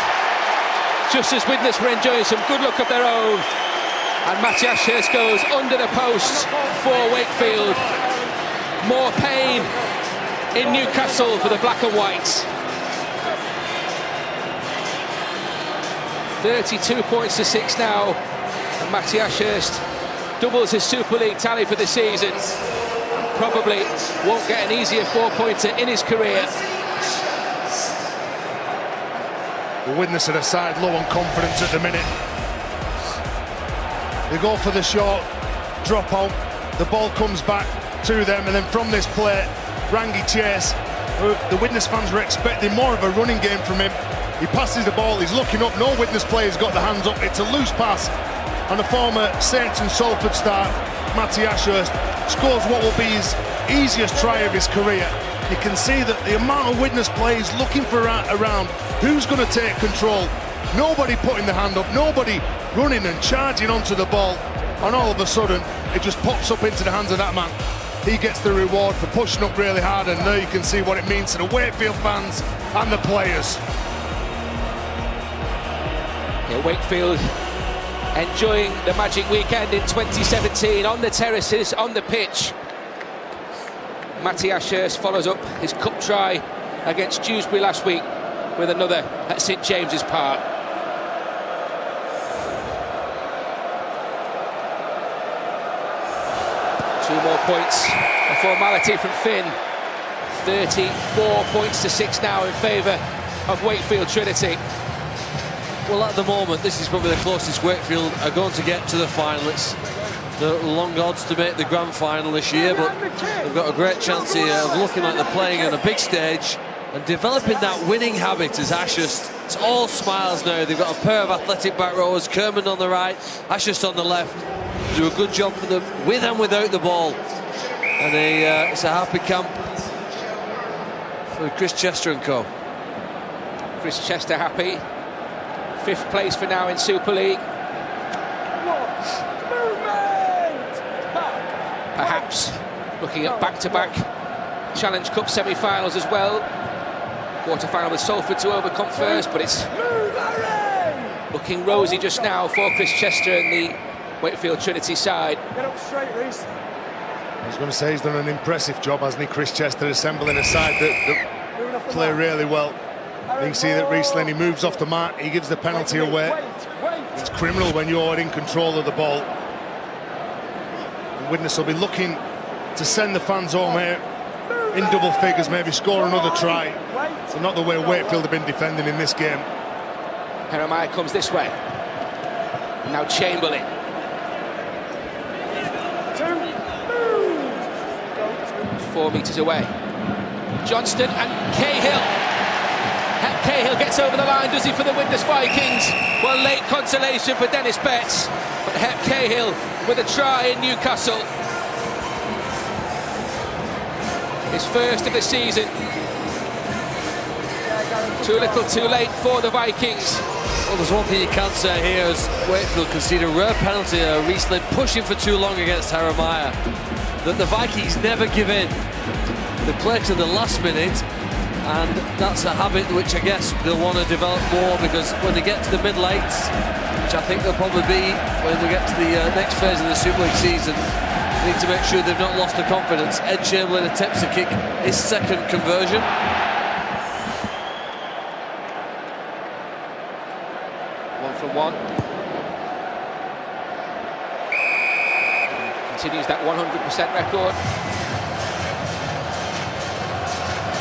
Just as Widnes were enjoying some good luck of their own. And Matty Ashurst goes under the post for Wakefield. More pain in Newcastle for the black and whites. 32 points to 6 now, and Matty Ashurst doubles his Super League tally for the season. Probably won't get an easier 4-pointer in his career. The Widnes are a side low on confidence at the minute. They go for the short drop out, the ball comes back to them, and then from this play, Rangi Chase, the Widnes fans were expecting more of a running game from him. He passes the ball, he's looking up, no Widnes player's got the hands up, it's a loose pass, and the former Saints and Salford star, Matty Ashurst, scores what will be his easiest try of his career. You can see that the amount of Widnes players looking for around who's going to take control. Nobody putting the hand up, nobody running and charging onto the ball, and all of a sudden it just pops up into the hands of that man. He gets the reward for pushing up really hard, and there you can see what it means to the Wakefield fans and the players. Yeah, Wakefield enjoying the magic weekend in 2017 on the terraces, on the pitch. Matty Ashurst follows up his cup try against Dewsbury last week with another at St James's Park. Two more points, a formality from Finn. 34 points to 6 now in favour of Wakefield Trinity. Well, at the moment, this is probably the closest Wakefield are going to get to the final. It's the long odds to make the grand final this year, but they've got a great chance here of looking like they're playing on a big stage and developing that winning habit as Ashurst. It's all smiles now. They've got a pair of athletic back rowers, Kerman on the right, Ashurst on the left. Do a good job for them with and without the ball. And it's a happy camp for Chris Chester and co. Chris Chester happy. 5th place for now in Super League. Perhaps looking at back-to-back Challenge Cup semi-finals as well. Quarter-final with Salford to overcome first, but it's looking rosy just now for Chris Chester and the Wakefield Trinity side. Get up straight, Reece. I was going to say he's done an impressive job, hasn't he, Chris Chester, assembling a side that play really well. You can see that Reece Lenny moves off the mark, he gives the penalty away. It's criminal when you're in control of the ball. Widnes will be looking to send the fans home here in double figures, maybe score another try. So not the way Wakefield have been defending in this game. Jeremiah comes this way. And now Chamberlain. 4 metres away. Johnston and Cahill. Cahill gets over the line, does he, for the Widnes Vikings? Well, late consolation for Dennis Betts, but Hep Cahill with a try in Newcastle. His first of the season. Too little, too late for the Vikings. Well, there's one thing you can say here as Wakefield concede a rare penalty. Reece Lenny pushing for too long against Jeremiah. That the Vikings never give in. They play to the last minute. And that's a habit which I guess they'll want to develop more, because when they get to the mid-eights, which I think they'll probably be when we get to the next phase of the Super League season, they need to make sure they've not lost the confidence. Ed Chamberlain attempts to kick his second conversion. One from one. Continues that 100% record.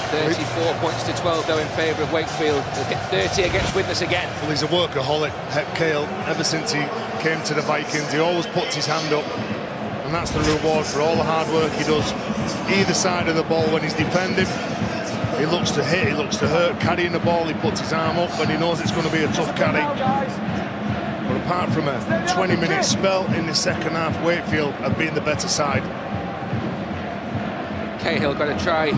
34 points to 12 though in favour of Wakefield. They've hit 30 against Widnes again. Well, he's a workaholic, Hep Cahill. Ever since he came to the Vikings, he always puts his hand up, and that's the reward for all the hard work he does either side of the ball. When he's defending, he looks to hit, he looks to hurt. Carrying the ball, he puts his arm up when he knows it's going to be a tough carry. But apart from a 20-minute spell in the second half, Wakefield have been the better side. Cahill got a try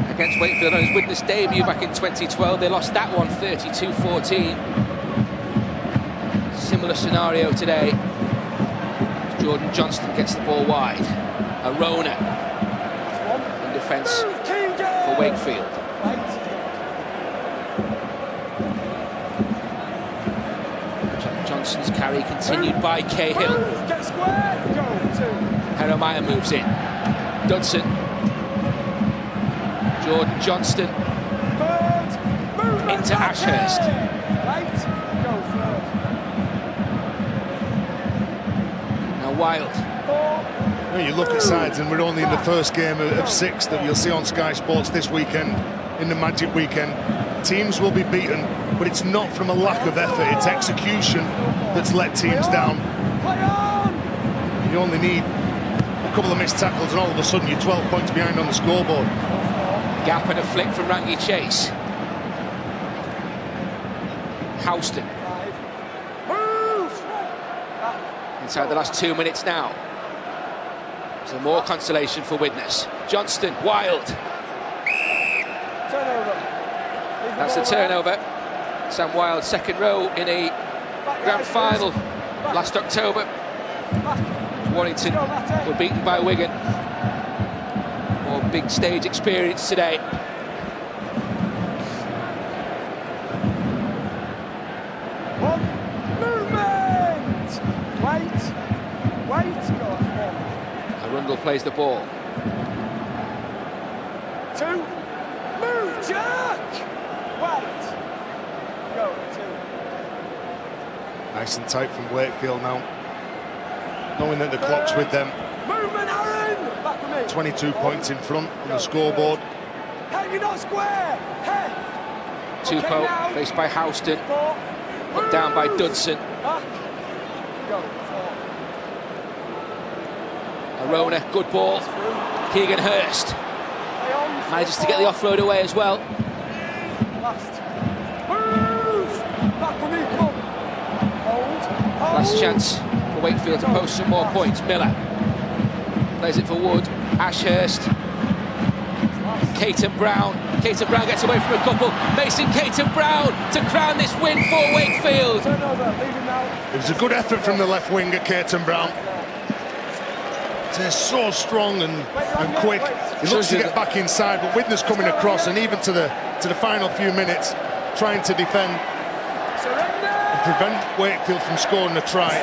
against Wakefield on his Widnes debut back in 2012. They lost that one 32-14. Similar scenario today. Jordan Johnston gets the ball wide. Arona in defence for Wakefield. Johnston's carry continued by Cahill. Jeremiah moves in. Dudson. Jordan Johnston into Ashurst. Now Wild. When you look at sides, and we're only in the first game of 6 that you'll see on Sky Sports this weekend, in the Magic weekend. Teams will be beaten, but it's not from a lack of effort, it's execution that's let teams down. You only need a couple of missed tackles and all of a sudden you're 12 points behind on the scoreboard. Gap and a flick from Ranky Chase. Houston. Inside the last 2 minutes now. So more consolation for Widnes. Johnston, Wild. That's the turnover. Sam Wild, second row in a grand final last October. Warrington were beaten by Wigan. More big stage experience today. Movement! Wait! Arundel plays the ball. 2, move, jerk! Wait! Go, 2. Nice and tight from Wakefield now. Knowing that the clock's with them. Movement, Aaron! Back with me. 22 points in front on the scoreboard. Hey, you're not square! Hey! Tupou faced by Houston. Put down by Dudson. Arona, good ball. Keegan Hurst manages to get the offload away as well. Last chance for Wakefield to post some more points. Miller plays it for Wood. Ashurst. Caton Brown. Caton Brown gets away from a couple. Mason Caton Brown to crown this win for Wakefield. It was a good effort from the left winger, Caton Brown. They're so strong and quick. He looks to get back inside, but Widnes coming across, and even to the final few minutes, trying to defend and prevent Wakefield from scoring a try.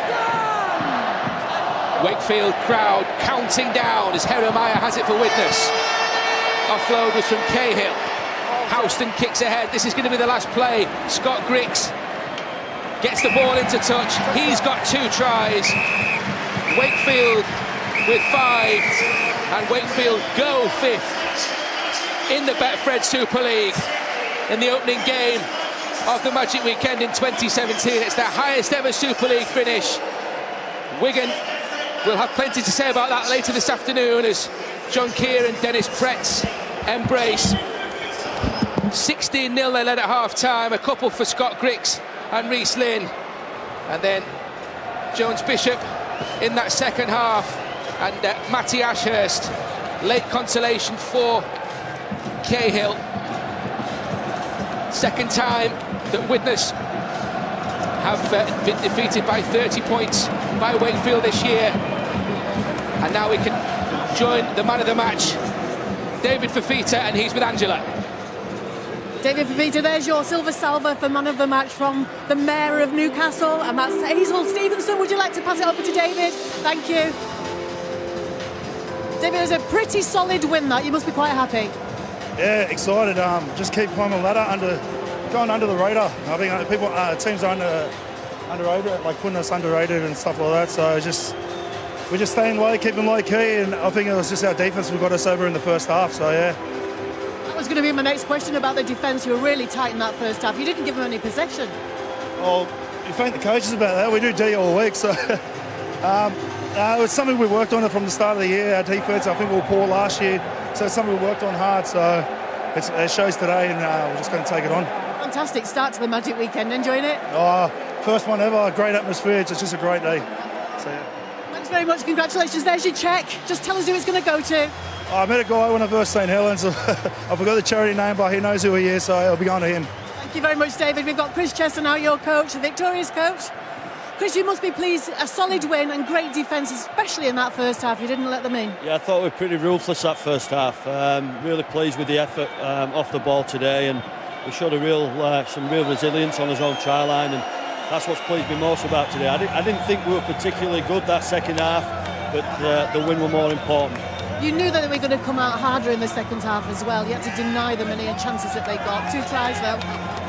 Wakefield crowd counting down as Jeremiah has it for Widnes. Offload was from Cahill. Houston kicks ahead. This is going to be the last play. Scott Griggs gets the ball into touch. He's got 2 tries. Wakefield with 5, and Wakefield go 5th in the Betfred Super League in the opening game of the Magic Weekend in 2017. It's their highest ever Super League finish. Wigan will have plenty to say about that later this afternoon as John Keir and Dennis Pretz embrace. 16-0 they led at half-time, a couple for Scott Griggs and Reece Lynn, and then Jones Bishop in that second half. And Matty Ashurst, late consolation for Cahill. Second time that Widnes have been defeated by 30 points by Wakefield this year. And now we can join the man of the match, David Fafita, and he's with Angela. David Fafita, there's your silver salver for man of the match from the Mayor of Newcastle, and that's Hazel Stevenson. Would you like to pass it over to David? Thank you. David, it was a pretty solid win that. You must be quite happy. Yeah, excited. Just keep climbing the ladder, going under the radar. I think teams are underrated, like putting us underrated and stuff like that. So we're just staying low, keeping low key, and I think it was just our defence who got us over in the first half. So yeah. That was going to be my next question about the defence. You were really tight in that first half. You didn't give them any possession. Well, you thank the coaches about that. We do D all week, so. It's something we worked on from the start of the year. Our defence, I think we were poor last year, so it's something we worked on hard. So it shows today, and we're just going to take it on. Fantastic start to the Magic Weekend. Enjoying it? First one ever. Great atmosphere. It's just a great day. So yeah. Thanks very much. Congratulations. There's your cheque. Just tell us who it's going to go to. I met a guy when I first St Helens. I forgot the charity name, but he knows who he is, so it'll be going to him. Thank you very much, David. We've got Chris Chester now, your coach, the victorious coach. Chris, you must be pleased. A solid win and great defence, especially in that first half. You didn't let them in. Yeah, I thought we were pretty ruthless that first half. Really pleased with the effort off the ball today, and we showed some real resilience on his own try line, and that's what's pleased me most about today. I didn't think we were particularly good that second half, but the win were more important. You knew that they were going to come out harder in the second half as well. You had to deny them any chances that they got. 2 tries though.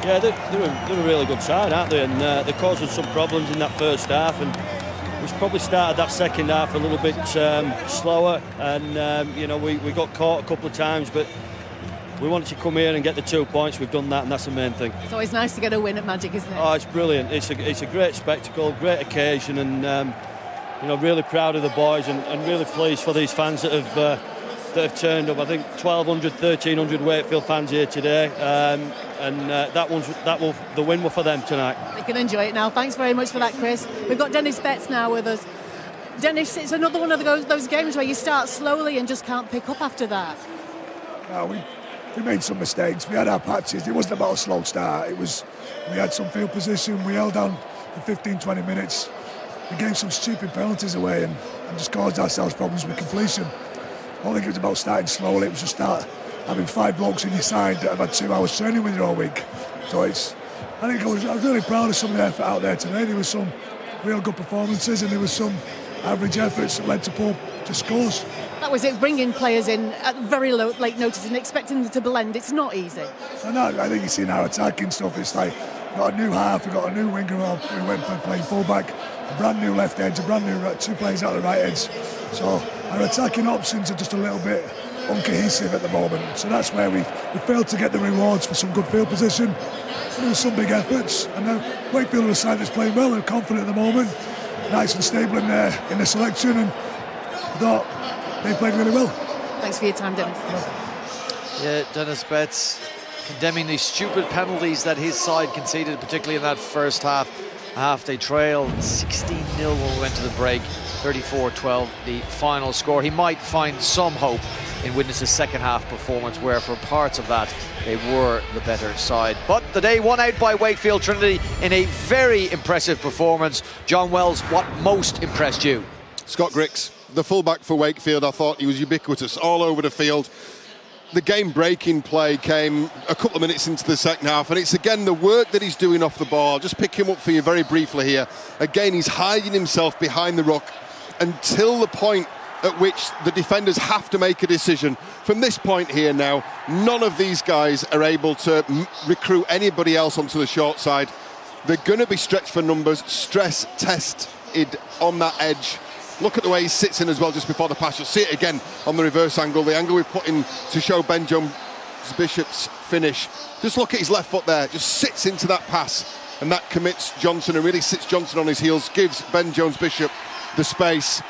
Yeah, they're a really good side, aren't they? And they caused us some problems in that first half, and we probably started that second half a little bit slower, and you know, we got caught a couple of times, but we wanted to come here and get the 2 points. We've done that, and that's the main thing. It's always nice to get a win at Magic, isn't it? Oh, it's brilliant. It's a great spectacle, great occasion, and you know, really proud of the boys, and really pleased for these fans that have turned up. I think 1,200, 1,300 Wakefield fans here today, and the win was for them tonight. They can enjoy it now. Thanks very much for that, Chris. We've got Dennis Betts now with us. Dennis, it's another one of those games where you start slowly and just can't pick up after that. We made some mistakes. We had our patches. It wasn't about a slow start. We had some field position. We held down for 15-20 minutes. We gave some stupid penalties away and just caused ourselves problems with completion. I don't think it was about starting slowly. It was just start having 5 blokes in your side that have had 2 hours training with you all week. So I was really proud of some of the effort out there today. There was some real good performances, and there was some average efforts that led to poor scores. That was it, bringing players in at very late notice and expecting them to blend. It's not easy. I think you've seen our attacking stuff. It's like we've got a new half, we've got a new winger who went for playing fullback, a brand new left edge, a brand new 2 players out the right edge. So our attacking options are just a little bit uncohesive at the moment. So that's where we failed to get the rewards for some good field position. There were some big efforts, and now Wakefield are a side that's playing well and confident at the moment, nice and stable in the selection, and I thought they played really well. Thanks for your time, Dennis. Yeah, Dennis Betts condemning the stupid penalties that his side conceded, particularly in that first half. They trailed 16-0 when we went to the break, 34-12 the final score. He might find some hope in Widnes' second half performance, where for parts of that they were the better side. But the day won out by Wakefield Trinity in a very impressive performance. John Wells, what most impressed you? Scott Griggs, the fullback for Wakefield. I thought he was ubiquitous all over the field. The game-breaking play came a couple of minutes into the second half, and it's again the work that he's doing off the ball. I'll just pick him up for you very briefly here. Again, he's hiding himself behind the ruck until the point at which the defenders have to make a decision. From this point here now, none of these guys are able to recruit anybody else onto the short side. They're going to be stretched for numbers, stress tested on that edge. Look at the way he sits in as well just before the pass. You'll see it again on the reverse angle, the angle we've put in to show Ben Jones Bishop's finish. Just look at his left foot there, just sits into that pass, and that commits Johnson and really sits Johnson on his heels, gives Ben Jones Bishop the space.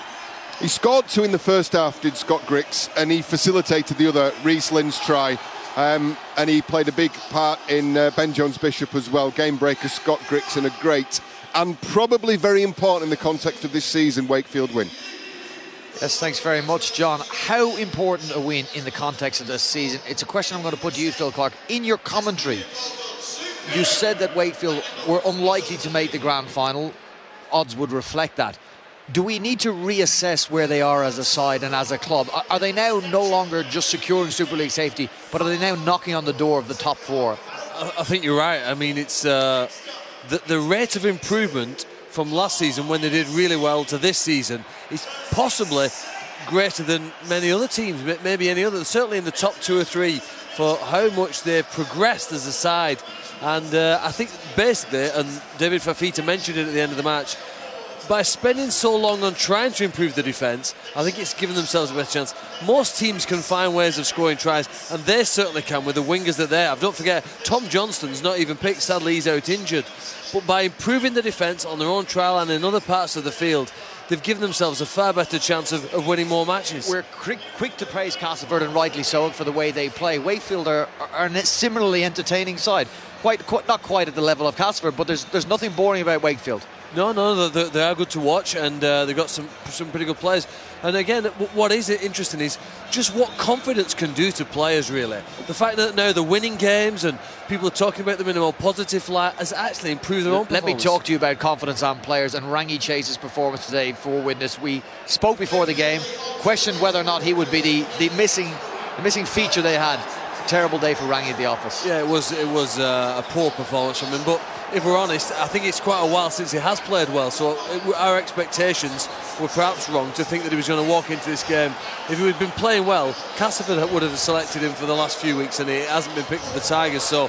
He scored 2 in the first half, did Scott Griggs, and he facilitated the other, Reece Lynn's try, and he played a big part in Ben Jones Bishop as well. Game breaker Scott Griggs, and a great and probably very important in the context of this season Wakefield win. Yes, thanks very much, John. How important a win in the context of this season? It's a question I'm going to put to you, Phil Clark. In your commentary, you said that Wakefield were unlikely to make the grand final. Odds would reflect that. Do we need to reassess where they are as a side and as a club? Are they now no longer just securing Super League safety, but are they now knocking on the door of the top 4? I think you're right. I mean, it's the rate of improvement from last season, when they did really well, to this season is possibly greater than many other teams, maybe any other, certainly in the top 2 or 3, for how much they've progressed as a side. And I think basically, and David Fafita mentioned it at the end of the match, by spending so long on trying to improve the defence, I think it's given themselves a better chance. Most teams can find ways of scoring tries, and they certainly can with the wingers that they have. Don't forget, Tom Johnston's not even picked, sadly he's out injured. But by improving the defence on their own trial and in other parts of the field, they've given themselves a far better chance of winning more matches. We're quick to praise Castleford, and rightly so, for the way they play. Wakefield are a similarly entertaining side. Not quite at the level of Castleford, but there's nothing boring about Wakefield. No, they are good to watch, and they've got some pretty good players. And again, what is interesting is just what confidence can do to players, really. The fact that now they're winning games and people are talking about them in a more positive light has actually improved their own performance. Let me talk to you about confidence on players and Rangi Chase's performance today for Widnes. We spoke before the game, questioned whether or not he would be the missing feature they had. Terrible day for Rangi at the office. Yeah, it was a poor performance from him, but if we're honest, I think it's quite a while since he has played well, so our expectations were perhaps wrong to think that he was going to walk into this game. If he had been playing well, Castleford would have selected him for the last few weeks, and he hasn't been picked for the Tigers, so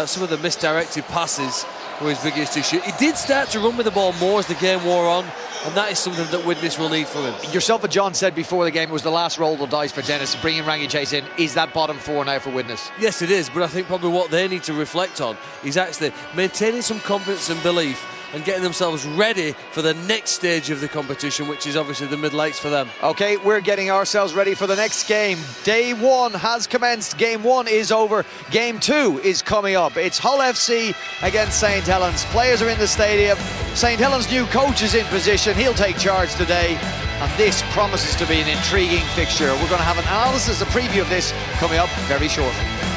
some of the misdirected passes were his biggest issue. He did start to run with the ball more as the game wore on, and that is something that Widnes will need from him. Yourself and John said before the game it was the last roll of the dice for Dennis, bringing Rangi Chase in. Is that bottom 4 now for Widnes? Yes, it is, but I think probably what they need to reflect on is actually maintaining some confidence and belief and getting themselves ready for the next stage of the competition, which is obviously the Mid-Lakes for them. Okay, we're getting ourselves ready for the next game. Day 1 has commenced. Game 1 is over. Game 2 is coming up. It's Hull FC against St Helens. Players are in the stadium. St Helens' new coach is in position. He'll take charge today. And this promises to be an intriguing fixture. We're going to have an analysis, a preview of this coming up very shortly.